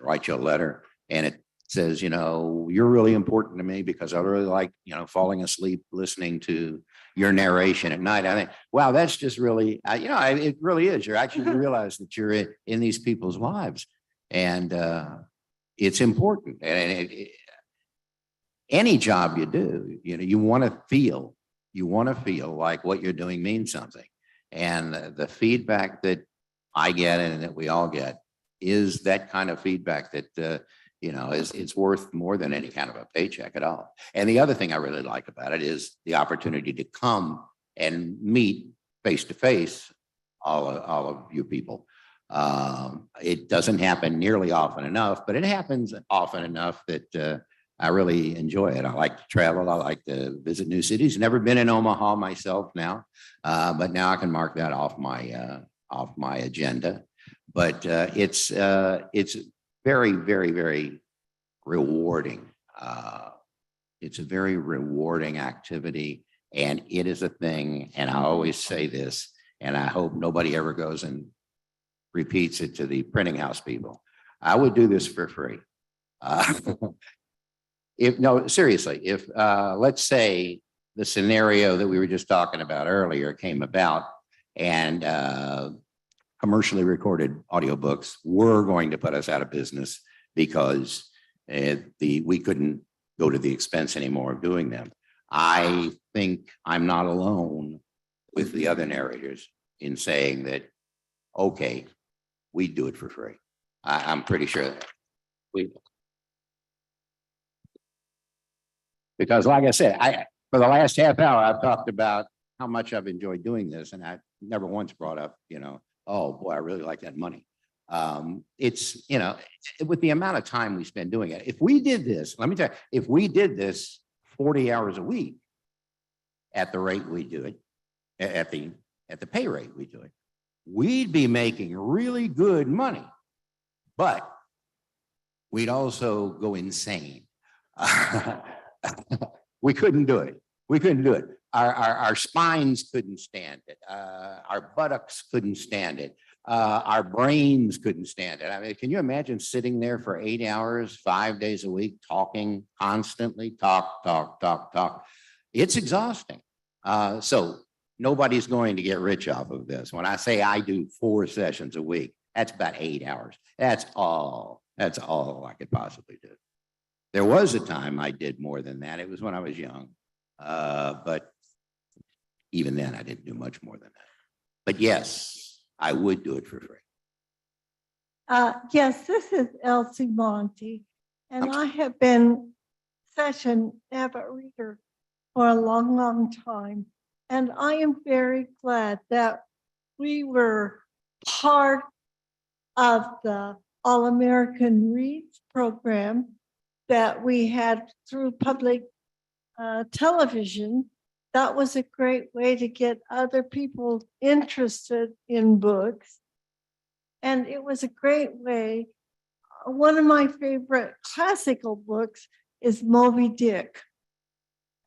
write you a letter and it says, you're really important to me because I really like, falling asleep listening to your narration at night. I think, wow, that's just really, it really is. You're actually realize that you're in these people's lives, and it's important. And any job you do, you want to feel like what you're doing means something. And the feedback that I get and that we all get is that kind of feedback that you know, it's worth more than any kind of a paycheck at all. And the other thing I really like about it is the opportunity to come and meet face to face all of you people. It doesn't happen nearly often enough, but it happens often enough that I really enjoy it. I like to travel. I like to visit new cities. Never been in Omaha myself now, but now I can mark that off my agenda. But it's very, very, very rewarding. It's a very rewarding activity, and it is a thing. And I always say this, and I hope nobody ever goes and repeats it to the printing house people. I would do this for free. Seriously, if let's say the scenario that we were just talking about earlier came about, and commercially recorded audiobooks were going to put us out of business because we couldn't go to the expense anymore of doing them. I think I'm not alone with the other narrators in saying that, okay, we do it for free. I'm pretty sure that we will. Because like I said, for the last half hour, I've talked about how much I've enjoyed doing this, and I never once brought up, oh boy, I really like that money. It's, with the amount of time we spend doing it, if we did this, let me tell you, if we did this 40 hours a week at the rate we do it, at the pay rate we do it, we'd be making really good money, but we'd also go insane. We couldn't do it. We couldn't do it. Our spines couldn't stand it. Our buttocks couldn't stand it. Our brains couldn't stand it. I mean, can you imagine sitting there for 8 hours, 5 days a week, talking constantly, talk. It's exhausting. So nobody's going to get rich off of this. When I say I do 4 sessions a week, that's about 8 hours. That's all I could possibly do. There was a time I did more than that. It was when I was young. But even then, I didn't do much more than that. But yes, I would do it for free. Yes, this is Elsie Monty, and I have been session avid reader for a long, long time. And I am very glad that we were part of the All-American Reads program that we had through public television. That was a great way to get other people interested in books. And it was a great way. One of my favorite classical books is Moby Dick.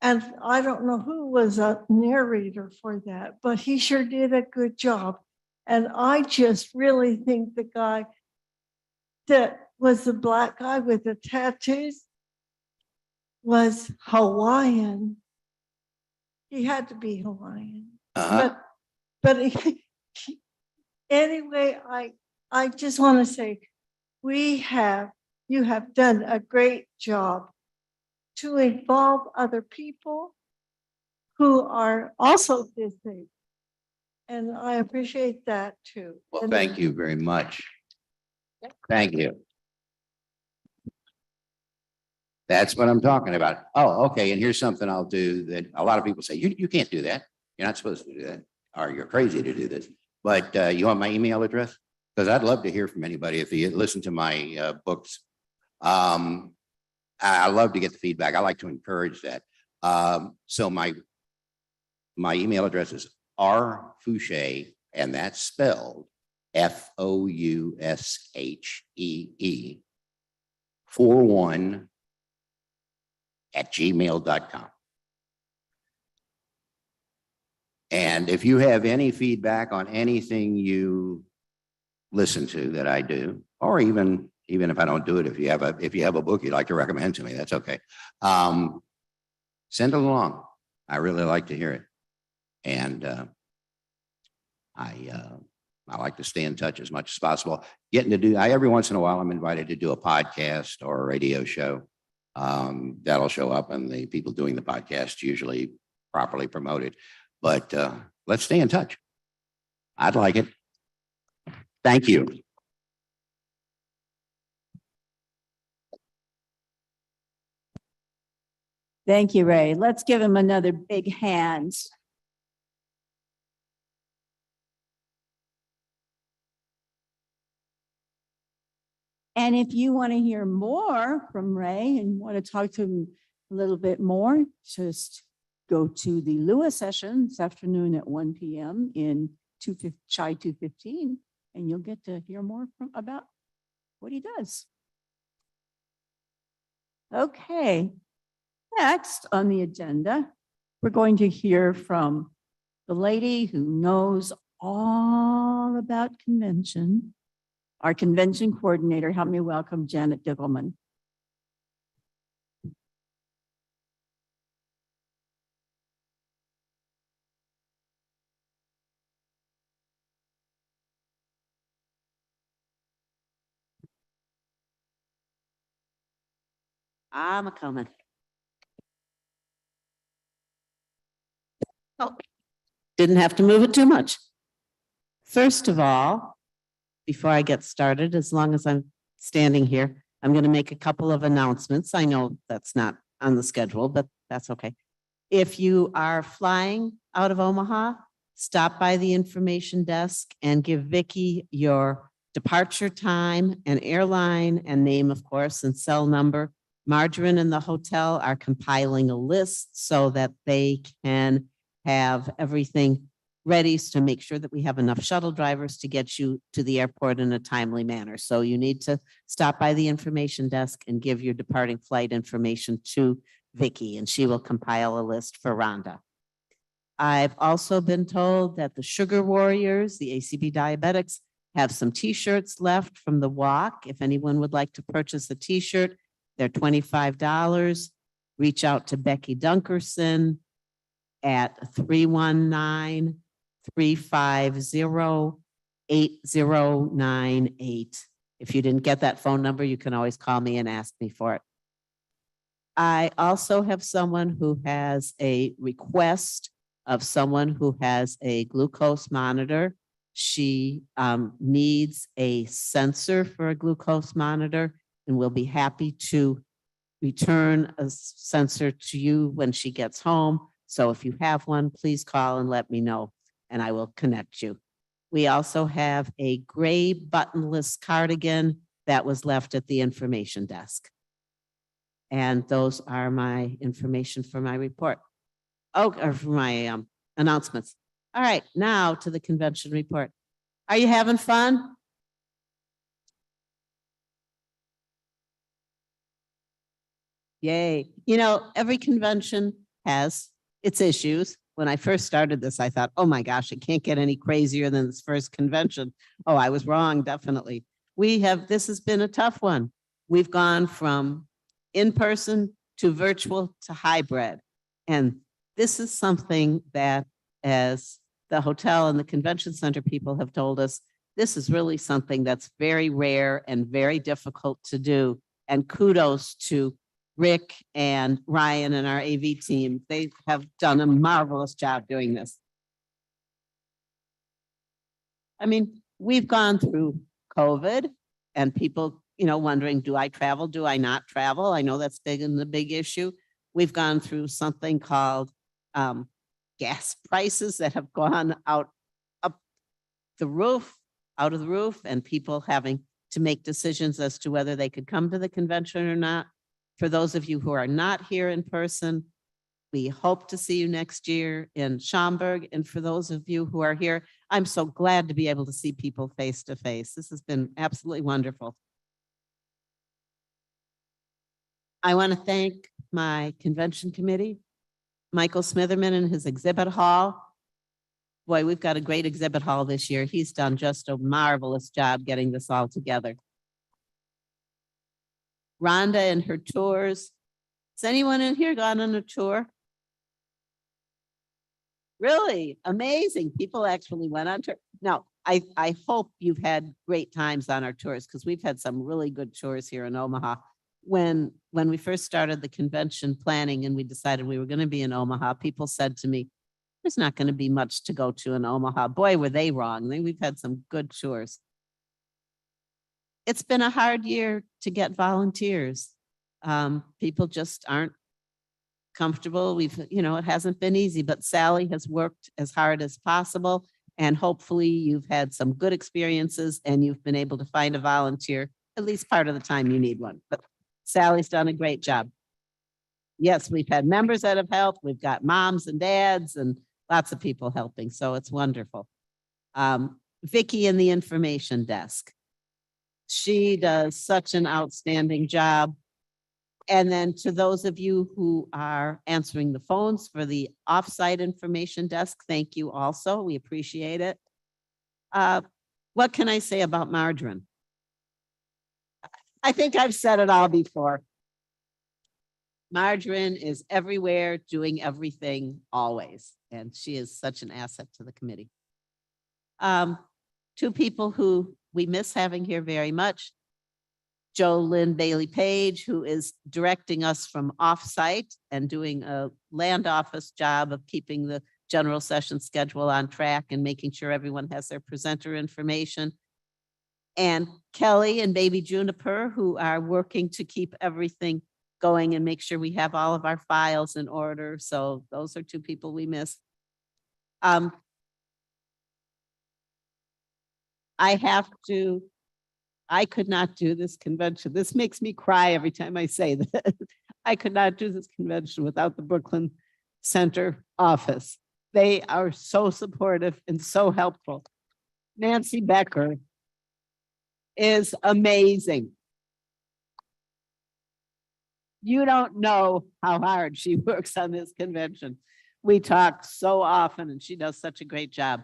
And I don't know who was a narrator for that, but he sure did a good job. And I just really think the guy that was the black guy with the tattoos was Hawaiian. He had to be Hawaiian. But anyway, I just want to say, you have done a great job to involve other people who are also disabled. And I appreciate that too. Well, thank you very much. Thank you. That's what I'm talking about. Oh, okay. And here's something I'll do that a lot of people say, you can't do that. You're not supposed to do that, or you're crazy to do this. But you want my email address? Because I'd love to hear from anybody if you listen to my books. I love to get the feedback. I like to encourage that. So my email address is rfoushee, and that's spelled FOUSHEE 41 @gmail.com. And if you have any feedback on anything you listen to that I do, or even if I don't do it, if you have a book you'd like to recommend to me, that's okay. Send it along. I really like to hear it. And I like to stay in touch as much as possible. Every once in a while, I'm invited to do a podcast or a radio show. That'll show up, and the people doing the podcast usually properly promote it. But let's stay in touch. I'd like it. Thank you. Thank you, Ray. Let's give him another big hand. And if you want to hear more from Ray and want to talk to him a little bit more, just go to the Lewis session this afternoon at 1 p.m. in Chai 215, and you'll get to hear more about what he does. Okay, next on the agenda, we're going to hear from the lady who knows all about convention, our convention coordinator. Help me welcome Janet Dickelman. I'm a coming. Oh, didn't have to move it too much. First of all, before I get started, as long as I'm standing here, I'm going to make a couple of announcements. I know that's not on the schedule, but that's okay. If you are flying out of Omaha, stop by the information desk and give Vicki your departure time and airline and name, of course, and cell number. Margarine and the hotel are compiling a list so that they can have everything ready to make sure that we have enough shuttle drivers to get you to the airport in a timely manner. So you need to stop by the information desk and give your departing flight information to Vicki, and she will compile a list for Rhonda. I've also been told that the Sugar Warriors, the ACB diabetics, have some t-shirts left from the walk. If anyone would like to purchase a t-shirt, they're $25. Reach out to Becky Dunkerson at 319-350-8098. If you didn't get that phone number, you can always call me and ask me for it. I also have someone who has a request of someone who has a glucose monitor. She needs a sensor for a glucose monitor, and we'll be happy to return a sensor to you when she gets home. So if you have one, please call and let me know, and I will connect you. We also have a gray buttonless cardigan that was left at the information desk. And those are my information for my report. Oh, or for my announcements. All right, now to the convention report. Are you having fun? Yay. You know, every convention has its issues. When I first started this, I thought, oh my gosh, it can't get any crazier than this first convention. Oh, I was wrong, definitely. This has been a tough one. We've gone from in-person to virtual to hybrid. And this is something that, as the hotel and the convention center people have told us, this is really something that's very rare and very difficult to do. And kudos to Rick and Ryan and our AV team. They have done a marvelous job doing this. I mean, we've gone through COVID and people, wondering, do I travel? Do I not travel? I know that's big and the big issue. We've gone through something called gas prices that have gone out of the roof, and people having to make decisions as to whether they could come to the convention or not. For those of you who are not here in person, we hope to see you next year in Schaumburg. And for those of you who are here, I'm so glad to be able to see people face to face. This has been absolutely wonderful. I want to thank my convention committee, Michael Smitherman and his exhibit hall. Boy, we've got a great exhibit hall this year. He's done just a marvelous job getting this all together. Rhonda and her tours. Has anyone in here gone on a tour? Really amazing. People actually went on tour. Now, I hope you've had great times on our tours, because we've had some really good tours here in Omaha. When we first started the convention planning and we decided we were going to be in Omaha, people said to me, there's not going to be much to go to in Omaha. Boy, were they wrong. We've had some good tours. It's been a hard year to get volunteers. People just aren't comfortable. It hasn't been easy, but Sally has worked as hard as possible. And hopefully you've had some good experiences and you've been able to find a volunteer at least part of the time you need one. But Sally's done a great job. Yes, we've had members that have helped. We've got moms and dads and lots of people helping. So it's wonderful. Vicky in the information desk. She does such an outstanding job. And then to those of you who are answering the phones for the offsite information desk, thank you also. We appreciate it. What can I say about Margarine? I think I've said it all before. Margarine is everywhere, doing everything always, and she is such an asset to the committee. Two people who we miss having here very much. Jo Lynn Bailey Page, who is directing us from offsite and doing a land office job of keeping the general session schedule on track and making sure everyone has their presenter information. And Kelly and baby Juniper, who are working to keep everything going and make sure we have all of our files in order. So those are two people we miss. I could not do this convention. This makes me cry every time I say that. I could not do this convention without the Brooklyn Center office. They are so supportive and so helpful. Nancy Becker is amazing. You don't know how hard she works on this convention. We talk so often and she does such a great job.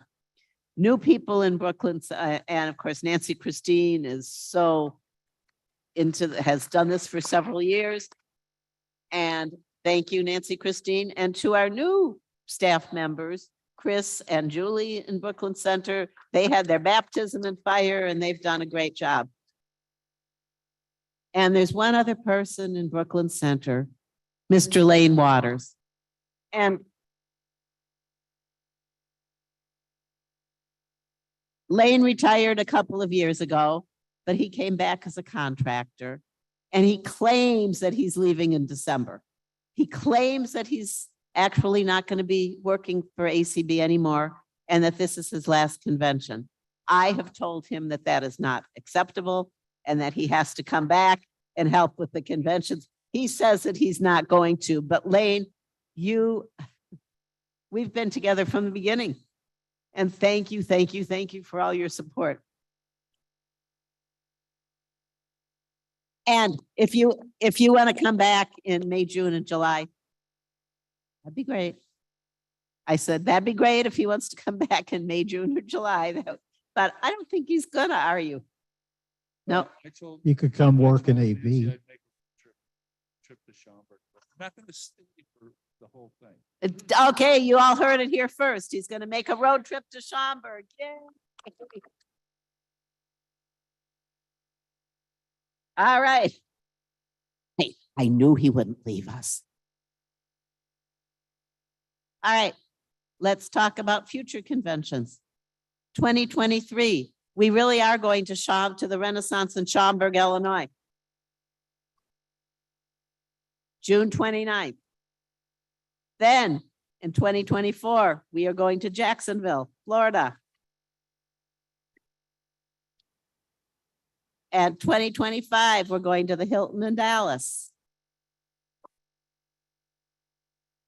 New people in Brooklyn, and of course, Nancy Christine is so has done this for several years. And thank you, Nancy Christine. And to our new staff members, Chris and Julie in Brooklyn Center, they had their baptism in fire and they've done a great job. And there's one other person in Brooklyn Center, Mr. Lane Waters. And Lane retired a couple of years ago, but he came back as a contractor and he claims that he's leaving in December. He claims that he's actually not going to be working for ACB anymore and that this is his last convention. I have told him that that is not acceptable and that he has to come back and help with the conventions. He says that he's not going to, but Lane, we've been together from the beginning. And thank you for all your support. And if you want to come back in May, June, and July, that'd be great. I said, that'd be great if he wants to come back in May, June, or July. But I don't think he's gonna, are you? No. You could come work in AV. Trip to Schaumburg. I'm not going to stay for the whole thing. Okay, you all heard it here first. He's going to make a road trip to Schaumburg. Yay. All right. Hey, I knew he wouldn't leave us. All right, let's talk about future conventions. 2023, we really are going to the Renaissance in Schaumburg, Illinois. June 29th. Then in 2024, we are going to Jacksonville, Florida. And 2025, we're going to the Hilton in Dallas.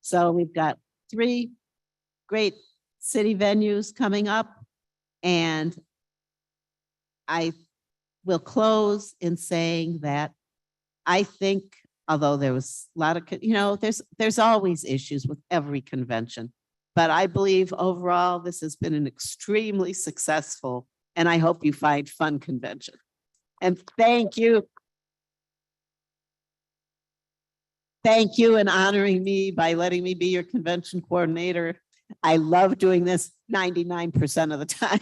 So we've got 3 great city venues coming up. And I will close in saying that I think, although there was a lot of, there's always issues with every convention, but I believe overall this has been an extremely successful, and I hope you find fun convention. And thank you. Thank you in honoring me by letting me be your convention coordinator. I love doing this 99% of the time.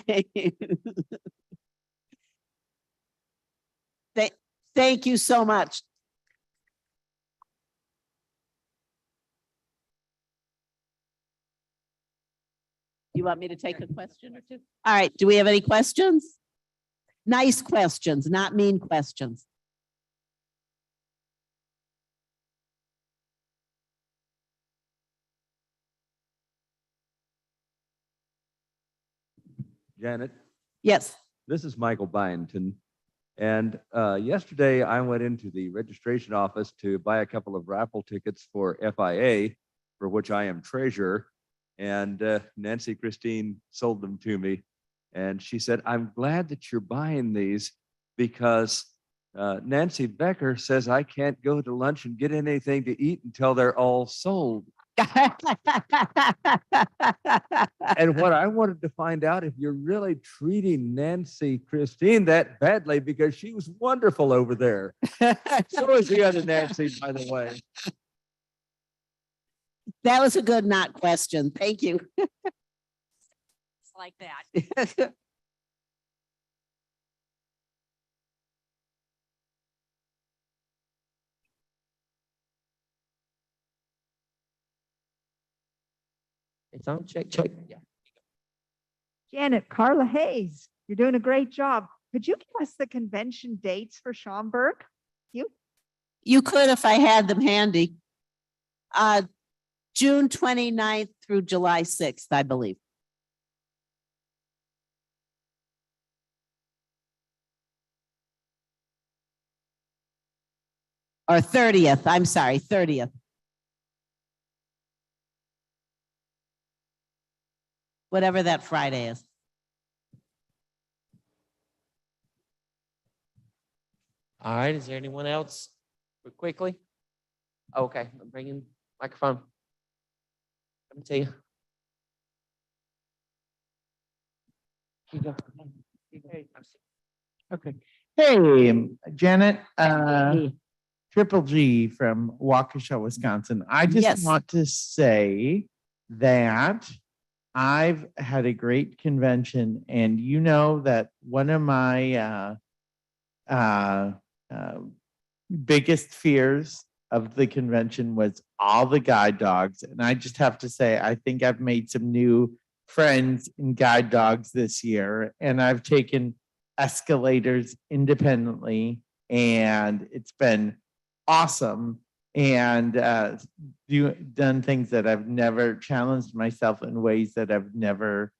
Thank you so much. You want me to take a question or two? All right. Do we have any questions? Nice questions, not mean questions. Janet, Yes. this is Michael Byington. And yesterday I went into the registration office to buy a couple of raffle tickets for FIA, for which I am treasurer. And Nancy Christine sold them to me. And she said, I'm glad that you're buying these because Nancy Becker says I can't go to lunch and get anything to eat until they're all sold. And what I wanted to find out if you're really treating Nancy Christine that badly, because she was wonderful over there. So is the other Nancy, by the way. That was a good not question. Thank you. It's like that. It's on, check, check. Yeah. Janet, Carla Hayes, you're doing a great job. Could you give us the convention dates for Schaumburg? You could if I had them handy. June 29th through July 6th, I believe. Or 30th, I'm sorry, 30th. Whatever that Friday is. All right, is there anyone else? Quickly? Okay, I'm bringing microphone. Let me tell you. Here you go. Okay. Hey, Janet, Triple G from Waukesha, Wisconsin. I just Yes. want to say that I've had a great convention, and you know that one of my biggest fears of the convention was all the guide dogs. And I just have to say, I think I've made some new friends in guide dogs this year, and I've taken escalators independently, and it's been awesome. And done things that I've never challenged myself in ways that I've never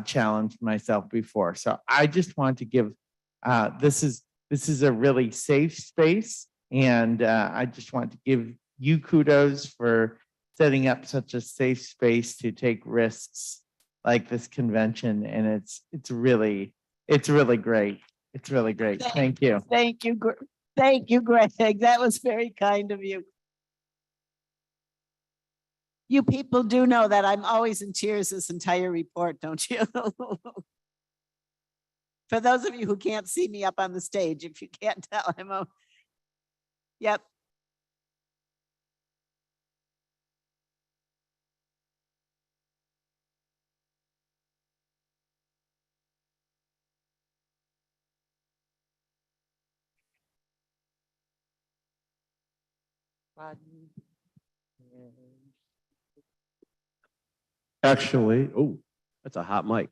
challenged myself before. So I just want to give this is a really safe space, and I just want to give you kudos for setting up such a safe space to take risks like this convention. And it's really great. It's really great. Thank you. Thank you. Thank you, Greg. That was very kind of you. You people do know that I'm always in tears this entire report, don't you? For those of you who can't see me up on the stage, if you can't tell, yep. Actually, oh, that's a hot mic.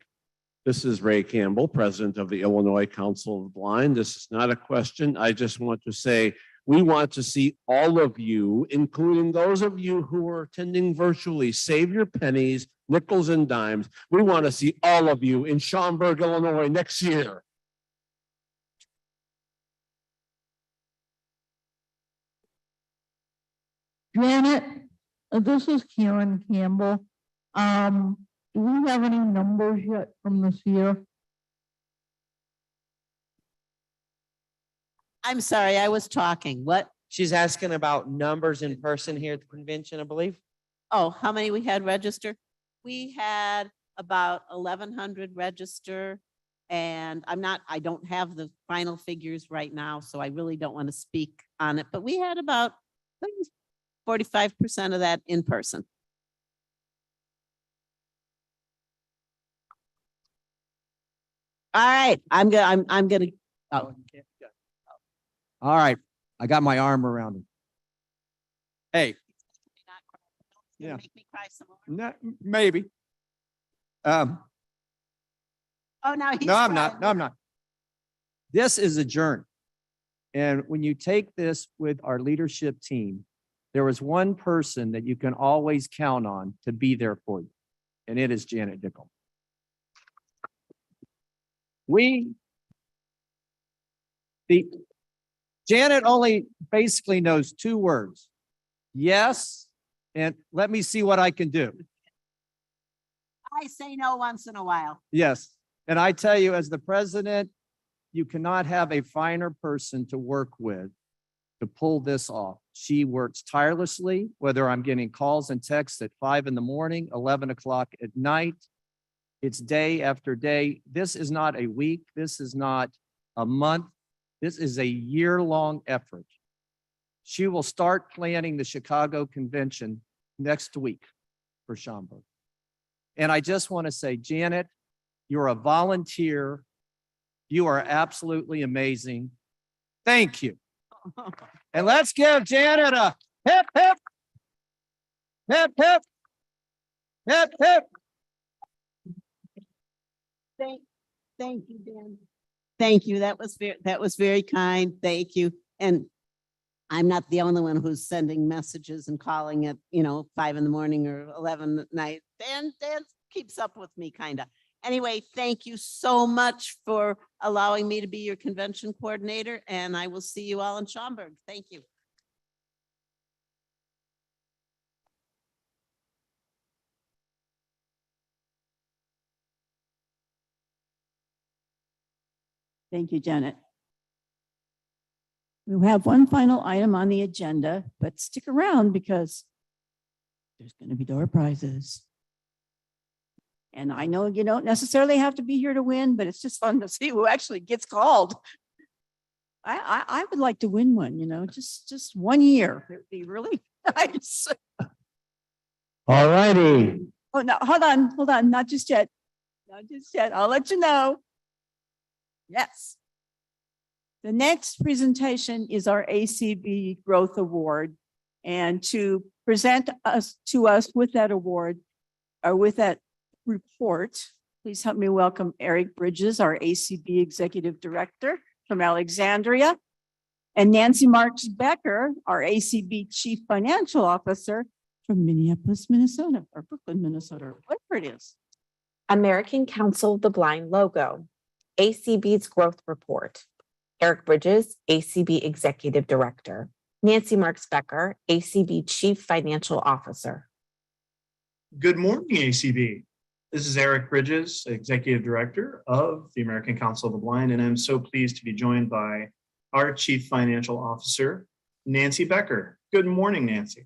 This is Ray Campbell, president of the Illinois Council of the Blind. This is not a question. I just want to say, we want to see all of you, including those of you who are attending virtually, save your pennies, nickels and dimes. We want to see all of you in Schaumburg, Illinois next year. Janet, this is Karen Campbell. Do we have any numbers yet from this year? I'm sorry, I was talking. What? She's asking about numbers in person here at the convention, I believe. Oh, how many we had register? We had about 1,100 register. And I don't have the final figures right now, so I really don't want to speak on it, but we had about 45% of that in person. All right, I'm gonna. Oh. All right, I got my arm around him. Hey. Yeah. Make me cry some more. Maybe. Oh, now he's No, I'm crying. not. No, I'm not. This is a journey. And when you take this with our leadership team, there was one person that you can always count on to be there for you, and it is Janet Dickel. The Janet only basically knows two words. Yes, and let me see what I can do. I say no once in a while. Yes, and I tell you, as the president, you cannot have a finer person to work with to pull this off. She works tirelessly, whether I'm getting calls and texts at 5 in the morning, 11 o'clock at night. It's day after day. This is not a week. This is not a month. This is a year-long effort. She will start planning the Chicago convention next week for Schaumburg. And I just want to say, Janet, you're a volunteer. You are absolutely amazing. Thank you. And let's give Janet a hip, hip, hip, hip, hip, hip. Thank you, Dan. Thank you. That was very kind. Thank you. And I'm not the only one who's sending messages and calling at, 5 in the morning or 11 at night. Dan keeps up with me kind of. Anyway, thank you so much for allowing me to be your convention coordinator, and I will see you all in Schaumburg. Thank you. Thank you, Janet. We have one final item on the agenda, but stick around because there's going to be door prizes. And I know you don't necessarily have to be here to win, but it's just fun to see who actually gets called. I would like to win one, just 1 year. It would be really nice. All righty. Oh, no, hold on, not just yet. Not just yet. I'll let you know. Yes. The next presentation is our ACB Growth Award. And to present to us with that award, or with that report, please help me welcome Eric Bridges, our ACB Executive Director from Alexandria, and Nancy Marks Becker, our ACB Chief Financial Officer from Minneapolis, Minnesota, or Brooklyn, Minnesota, or whatever it is. American Council of the Blind logo, ACB's Growth Report, Eric Bridges, ACB Executive Director, Nancy Marks Becker, ACB Chief Financial Officer. Good morning, ACB. This is Eric Bridges, Executive Director of the American Council of the Blind, and I'm so pleased to be joined by our Chief Financial Officer, Nancy Becker. Good morning, Nancy.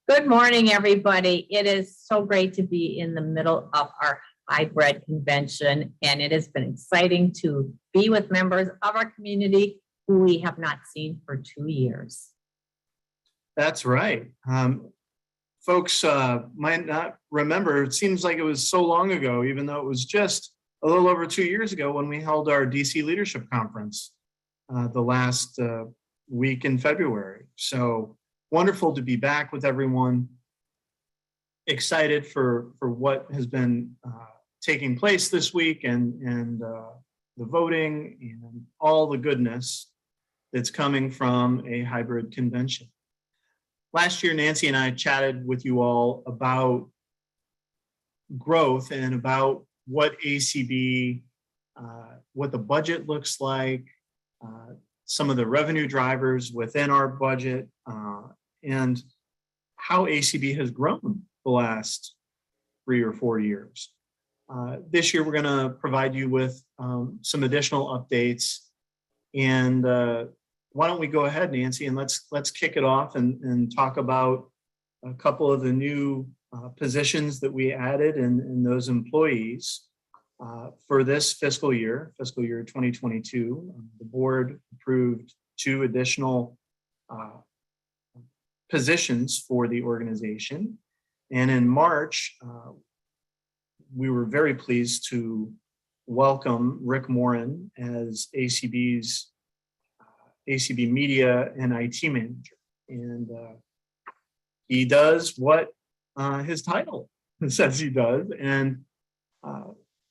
Good morning, everybody. It is so great to be in the middle of our hybrid convention, and it has been exciting to be with members of our community who we have not seen for 2 years. That's right. Folks might not remember, it seems like it was so long ago, even though it was just a little over 2 years ago when we held our DC Leadership Conference the last week in February. So wonderful to be back with everyone. Excited for what has been taking place this week and the voting and all the goodness that's coming from a hybrid convention. Last year, Nancy and I chatted with you all about growth and about what ACB, what the budget looks like, some of the revenue drivers within our budget, and how ACB has grown the last 3 or 4 years. This year, we're going to provide you with some additional updates. And why don't we go ahead, Nancy, and let's kick it off and talk about a couple of the new positions that we added and those employees for this fiscal year 2022. The board approved 2 additional positions for the organization. And in March, we were very pleased to welcome Rick Morin as ACB's ACB Media and IT Manager. And he does what his title says he does. And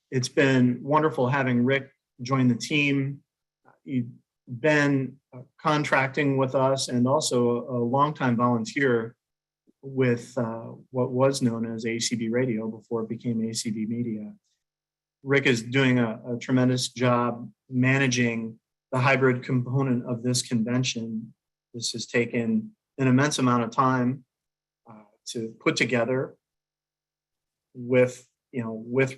it's been wonderful having Rick join the team. He's been contracting with us and also a longtime volunteer with what was known as ACB Radio before it became ACB Media. Rick is doing a tremendous job managing the hybrid component of this convention. This has taken an immense amount of time to put together with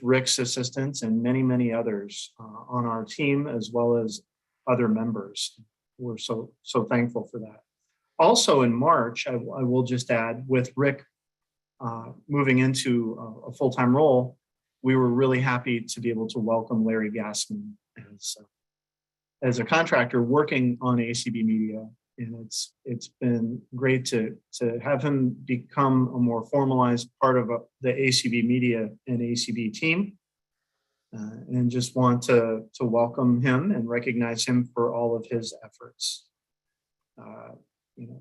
Rick's assistance and many others on our team, as well as other members. We're so thankful for that. Also in March, I will just add, with Rick moving into a full-time role, we were really happy to be able to welcome Larry Gassman as a contractor working on ACB Media. And it's been great to have him become a more formalized part of the ACB Media and ACB team. And just want to welcome him and recognize him for all of his efforts.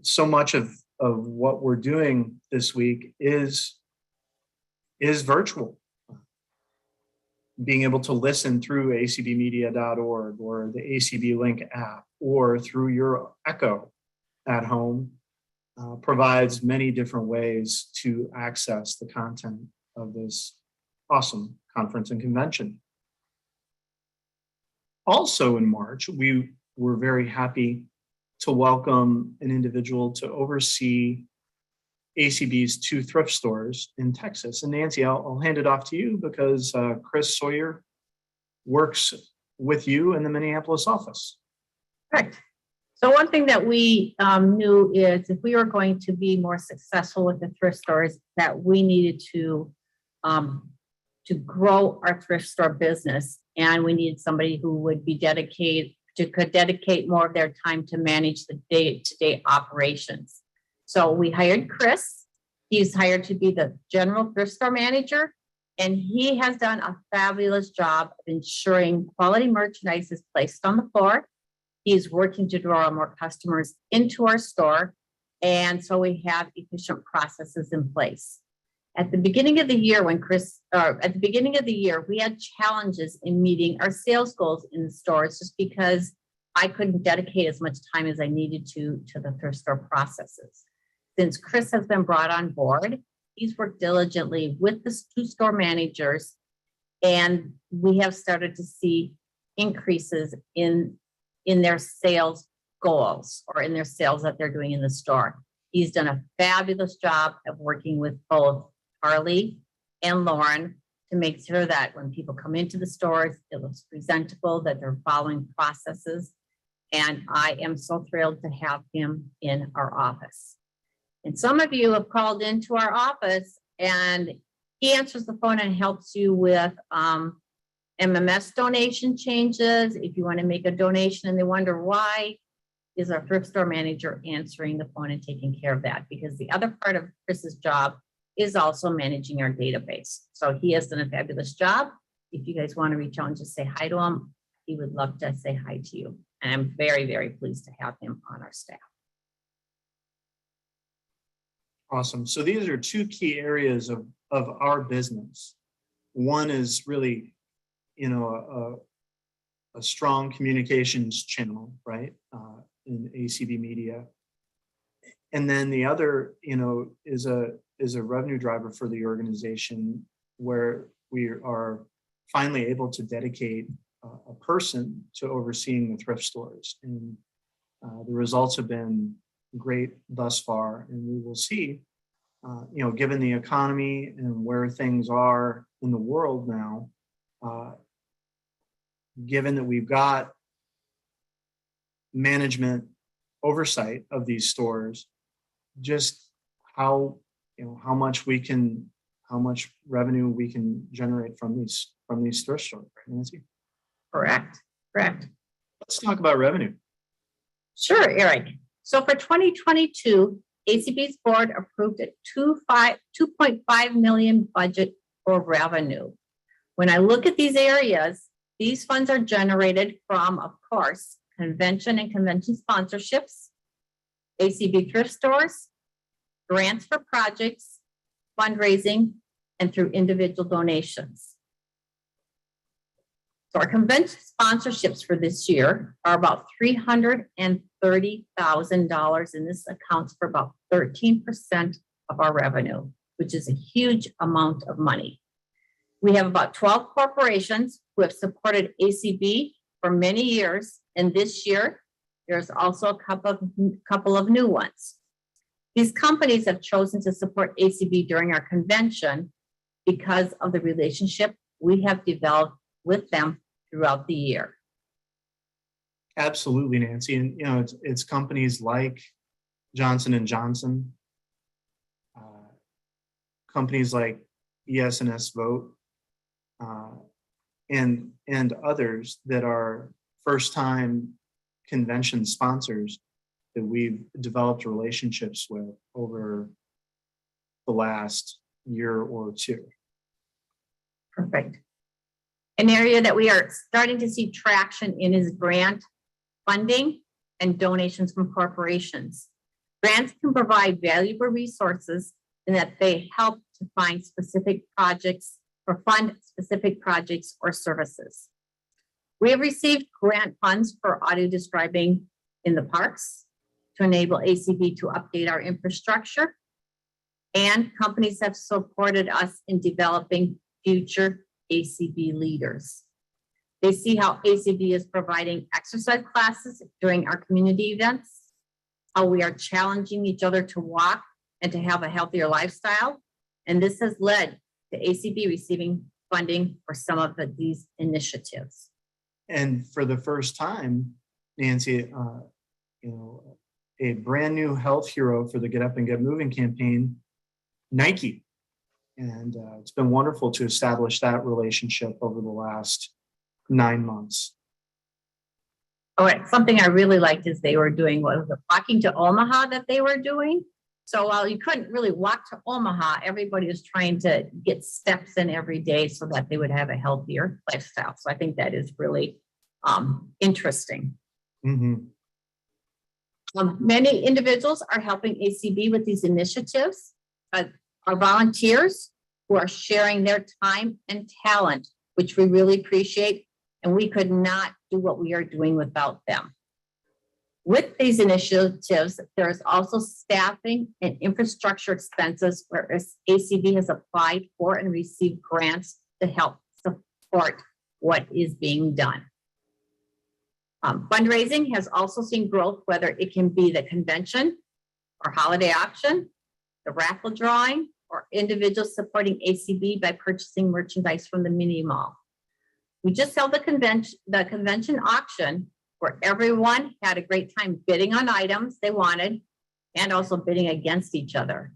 So much of what we're doing this week is virtual. Being able to listen through acbmedia.org or the ACB Link app or through your Echo at home provides many different ways to access the content of this awesome conference and convention. Also in March, we were very happy to welcome an individual to oversee ACB's 2 thrift stores in Texas. And Nancy, I'll hand it off to you because Chris Sawyer works with you in the Minneapolis office. Correct. So one thing that we knew is if we were going to be more successful with the thrift stores, that we needed to grow our thrift store business, and we needed somebody who would be could dedicate more of their time to manage the day-to-day operations. So we hired Chris. He's hired to be the general thrift store manager, and he has done a fabulous job of ensuring quality merchandise is placed on the floor. He's working to draw more customers into our store, and so we have efficient processes in place. At the beginning of the year, we had challenges in meeting our sales goals in the stores just because I couldn't dedicate as much time as I needed to the thrift store processes. Since Chris has been brought on board, he's worked diligently with the 2 store managers, and we have started to see increases in their sales goals or in their sales that they're doing in the store. He's done a fabulous job of working with both Harley and Lauren to make sure that when people come into the stores, it looks presentable, that they're following processes. And I am so thrilled to have him in our office. And some of you have called into our office, and he answers the phone and helps you with MMS donation changes. If you want to make a donation and they wonder why, is our thrift store manager answering the phone and taking care of that, because the other part of Chris's job is also managing our database. So he has done a fabulous job. If you guys want to reach out and just say hi to him, he would love to say hi to you. And I'm very pleased to have him on our staff. Awesome. So these are 2 key areas of our business. One is really, a strong communications channel, right, in ACB Media. And then the other, is a revenue driver for the organization, where we are finally able to dedicate a person to overseeing the thrift stores. And the results have been great thus far. And we will see, given the economy and where things are in the world now, given that we've got management oversight of these stores, just how much revenue we can generate from these thrift stores, right, Nancy? Correct. Let's talk about revenue. Sure, Eric. So for 2022, ACB's board approved a $2.5 million budget for revenue. When I look at these areas, these funds are generated from, of course, convention and convention sponsorships, ACB thrift stores, grants for projects, fundraising, and through individual donations. So our convention sponsorships for this year are about $330,000, and this accounts for about 13% of our revenue, which is a huge amount of money. We have about 12 corporations who have supported ACB for many years, and this year, there's also a couple of new ones. These companies have chosen to support ACB during our convention because of the relationship we have developed with them throughout the year. Absolutely, Nancy. And, you know, it's companies like Johnson & Johnson, companies like ES&S Vote, and others that are first-time convention sponsors that we've developed relationships with over the last year or two. Perfect. An area that we are starting to see traction in is grant funding and donations from corporations. Grants can provide valuable resources in that they help to find specific projects or fund specific projects or services. We have received grant funds for audio describing in the parks to enable ACB to update our infrastructure, and companies have supported us in developing future ACB leaders. They see how ACB is providing exercise classes during our community events, how we are challenging each other to walk and to have a healthier lifestyle. And this has led to ACB receiving funding for some of these initiatives. And for the first time, Nancy, you know, a brand new health hero for the Get Up and Get Moving campaign, Nike. And it's been wonderful to establish that relationship over the last 9 months. All right, something I really liked is they were doing was the walking to Omaha that they were doing. So while you couldn't really walk to Omaha, everybody was trying to get steps in every day so that they would have a healthier lifestyle. So I think that is really interesting. Mm-hmm. Many individuals are helping ACB with these initiatives. Our volunteers who are sharing their time and talent, which we really appreciate, and we could not do what we are doing without them. With these initiatives, there is also staffing and infrastructure expenses where ACB has applied for and received grants to help support what is being done. Fundraising has also seen growth, whether it can be the convention or holiday auction, the raffle drawing, or individuals supporting ACB by purchasing merchandise from the mini mall. We just held the convention auction where everyone had a great time bidding on items they wanted and also bidding against each other.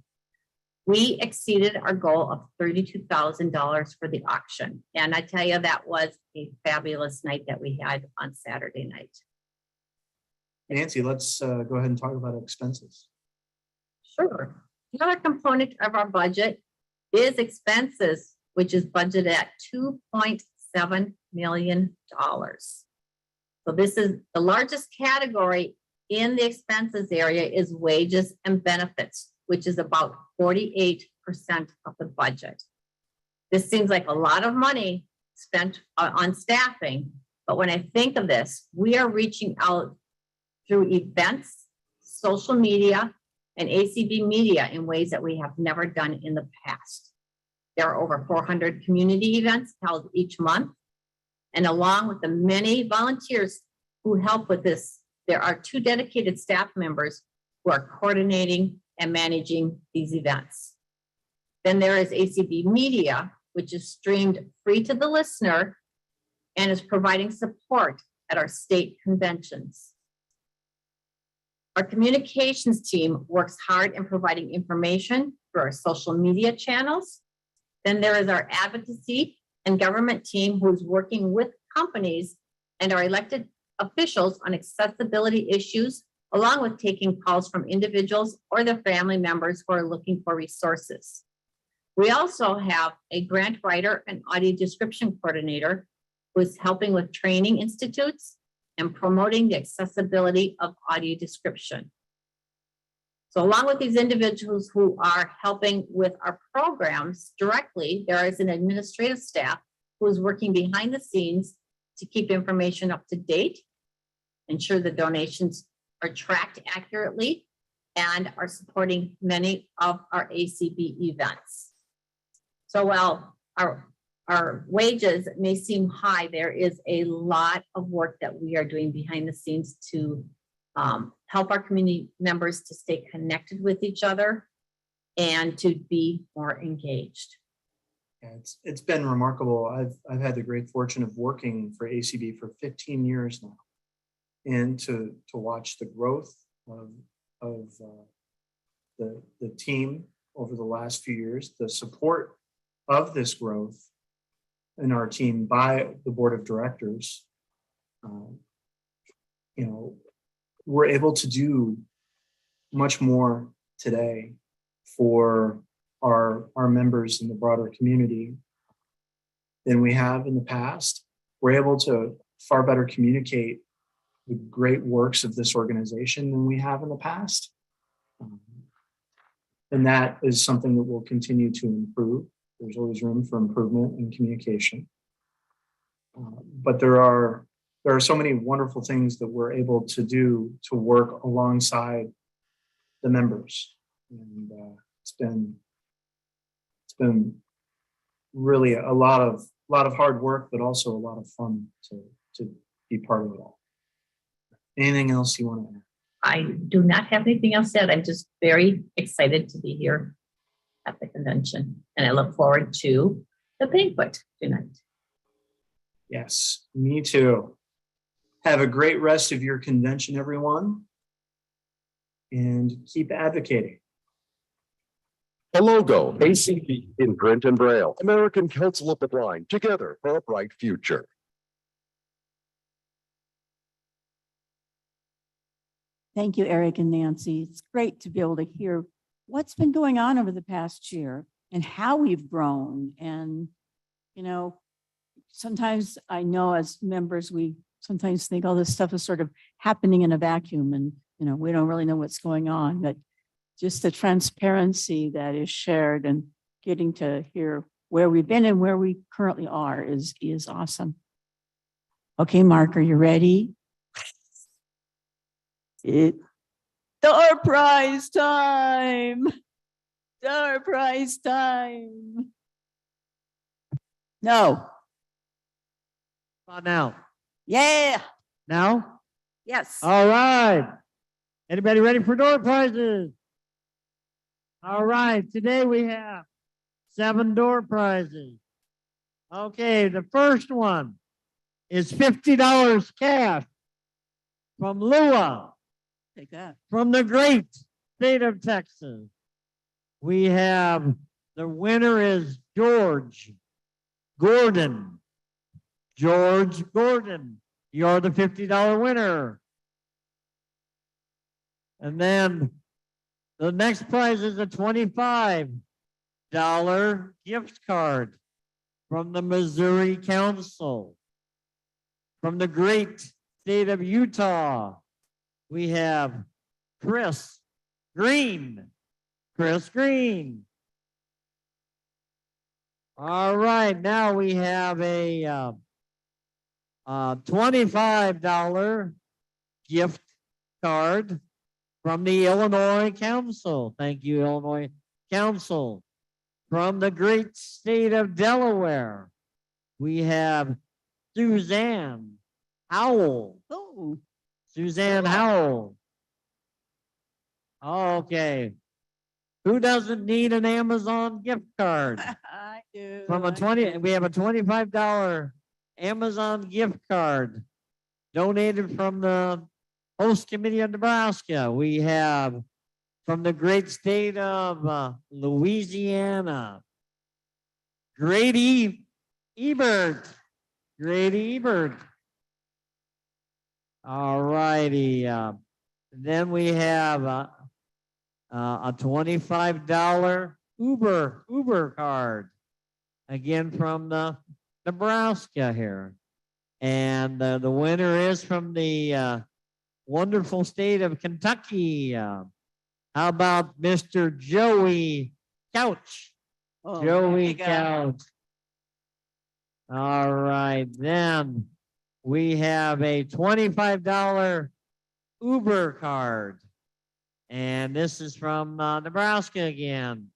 We exceeded our goal of $32,000 for the auction. And I tell you, that was a fabulous night that we had on Saturday night. Nancy, let's go ahead and talk about expenses. Sure. Another component of our budget is expenses, which is budgeted at $2.7 million. So this is the largest category in the expenses area is wages and benefits, which is about 48% of the budget. This seems like a lot of money spent on staffing, but when I think of this, we are reaching out through events, social media, and ACB media in ways that we have never done in the past. There are over 400 community events held each month, and along with the many volunteers who help with this, there are 2 dedicated staff members who are coordinating and managing these events. Then there is ACB Media, which is streamed free to the listener and is providing support at our state conventions. Our communications team works hard in providing information through our social media channels. Then there is our advocacy and government team who's working with companies and our elected officials on accessibility issues, along with taking calls from individuals or their family members who are looking for resources. We also have a grant writer and audio description coordinator who is helping with training institutes and promoting the accessibility of audio description. So along with these individuals who are helping with our programs directly, there is an administrative staff who is working behind the scenes to keep information up to date, ensure the donations are tracked accurately, and are supporting many of our ACB events. So while our our wages may seem high, there is a lot of work that we are doing behind the scenes to help our community members to stay connected with each other and to be more engaged. Yeah, it's been remarkable. I've had the great fortune of working for ACB for 15 years now, and to watch the growth of the team over the last few years, the support of this growth in our team by the board of directors. You know, we're able to do much more today for our members in the broader community than we have in the past. We're able to far better communicate the great works of this organization than we have in the past. And that is something that will continue to improve. There's always room for improvement in communication. But there are so many wonderful things that we're able to do to work alongside the members. And it's been really a lot of hard work, but also a lot of fun to be part of it all. Anything else you want to add? I do not have anything else said. I'm just very excited to be here at the convention, and I look forward to the banquet tonight. Yes, me too. Have a great rest of your convention, everyone, and keep advocating. A logo, ACB in print and braille, American Council of the Blind, together for a bright future. Thank you, Eric and Nancy. It's great to be able to hear what's been going on over the past year and how we've grown. And, you know, sometimes I know as members, we sometimes think all this stuff is sort of happening in a vacuum and, you know, we don't really know what's going on, but just the transparency that is shared and getting to hear where we've been and where we currently are is awesome. Okay, Mark, are you ready? Star prize time. Star prize time. No. Now. Yeah. Now? Yes. All right. Anybody ready for door prizes? All right. Today we have 7 door prizes. Okay. The first one is $50 cash from Lua. Take that. From the great state of Texas. We have the winner is George Gordon. George Gordon, you're the $50 winner. And then the next prize is a $25 gift card from the Missouri Council. From the great state of Utah, we have Chris Green. Chris Green. All right, now we have a $25 gift card from the Illinois Council. Thank you, Illinois Council. From the great state of Delaware, we have Suzanne Howell. Oh. Suzanne Howell. Okay. Who doesn't need an Amazon gift card? I do. From a we have a $25 Amazon gift card donated from the host committee of Nebraska. We have from the great state of Louisiana, Grady Ebert. Grady Ebert. All righty. Then we have a $25 Uber card, again from the Nebraska here. And the winner is from the wonderful state of Kentucky. How about Mr. Joey Couch? Oh, Joey there you go. Couch. All right, then we have a $25 Uber card. And this is from Nebraska again,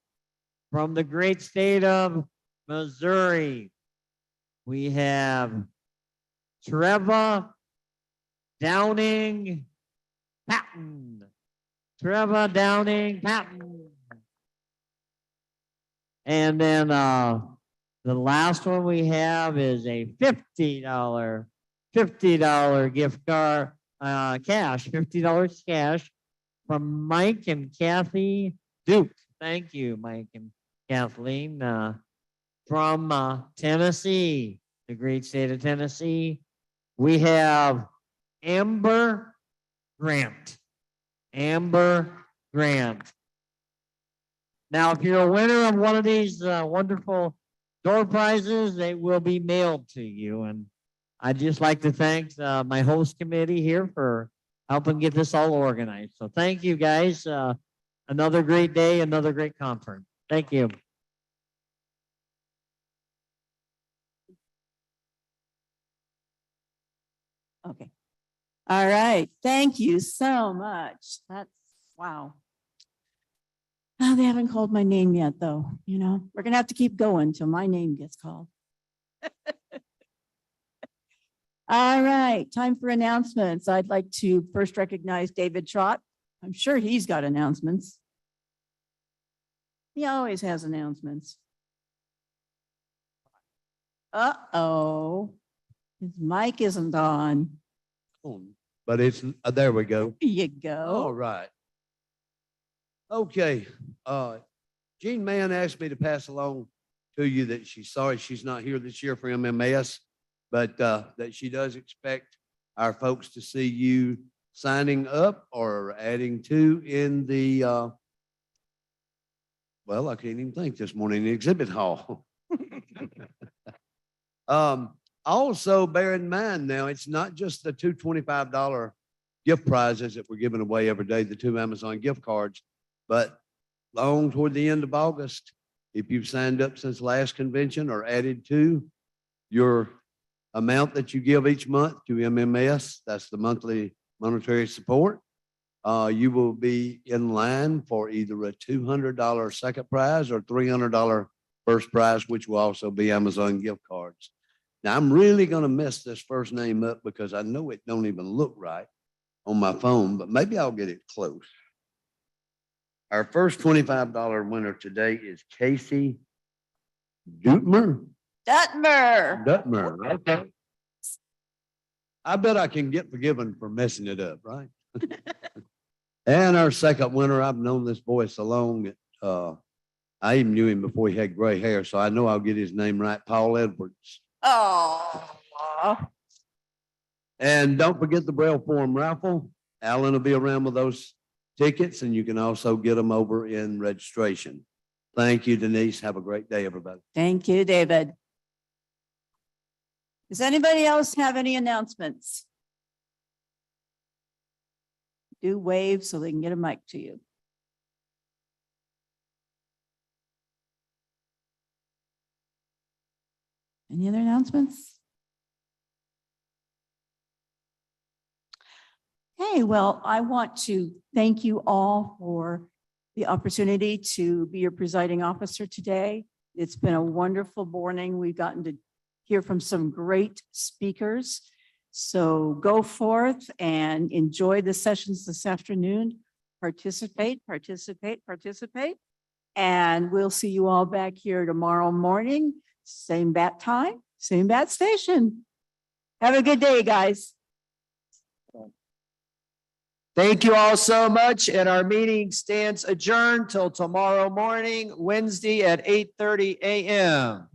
from the great state of Missouri. We have Trevor Downing Patton. Trevor Downing Patton. And then the last one we have is a $50 gift card, cash, $50 cash from Mike and Kathy Duke. Thank you, Mike and Kathleen, from Tennessee, the great state of Tennessee. We have Amber Grant. Amber Grant. Now, if you're a winner of one of these wonderful door prizes, they will be mailed to you. And I'd just like to thank my host committee here for helping get this all organized. So thank you, guys. Another great day, another great conference. Thank you. Okay. All right. Thank you so much. That's wow. Oh, they haven't called my name yet, though. You know, we're gonna have to keep going till my name gets called. All right, time for announcements. I'd like to first recognize David Trott. I'm sure he's got announcements. He always has announcements. Uh-oh, his mic isn't on. But it's, there we go. There you go. All right. Okay, Jean Mann asked me to pass along to you that she's sorry she's not here this year for MMS, but that she does expect our folks to see you signing up or adding to in the, well, I can't even think this morning, the exhibit hall. Also bear in mind now, it's not just the two $25 gift prizes that we're giving away every day, the 2 Amazon gift cards. But long toward the end of August, if you've signed up since last convention or added to your amount that you give each month to MMS, that's the monthly monetary support, you will be in line for either a $200 second prize or $300 first prize, which will also be Amazon gift cards. Now, I'm really going to mess this first name up because I know it don't even look right on my phone, but maybe I'll get it close. Our first $25 winner today is Casey Dutmer. Dutmer. Okay. I bet I can get forgiven for messing it up, right? And our second winner, I've known this boy so long, I even knew him before he had gray hair, so I know I'll get his name right, Paul Edwards. Oh. And don't forget the Braille Forum raffle. Alan will be around with those tickets, and you can also get them over in registration. Thank you, Denise. Have a great day, everybody. Thank you, David. Does anybody else have any announcements? Do wave so they can get a mic to you. Any other announcements? Okay, well, I want to thank you all for the opportunity to be your presiding officer today. It's been a wonderful morning. We've gotten to hear from some great speakers. So go forth and enjoy the sessions this afternoon. Participate. And we'll see you all back here tomorrow morning. Same bat time, same bat station. Have a good day, guys. Thank you all so much. And our meeting stands adjourned till tomorrow morning, Wednesday at 8:30 a.m.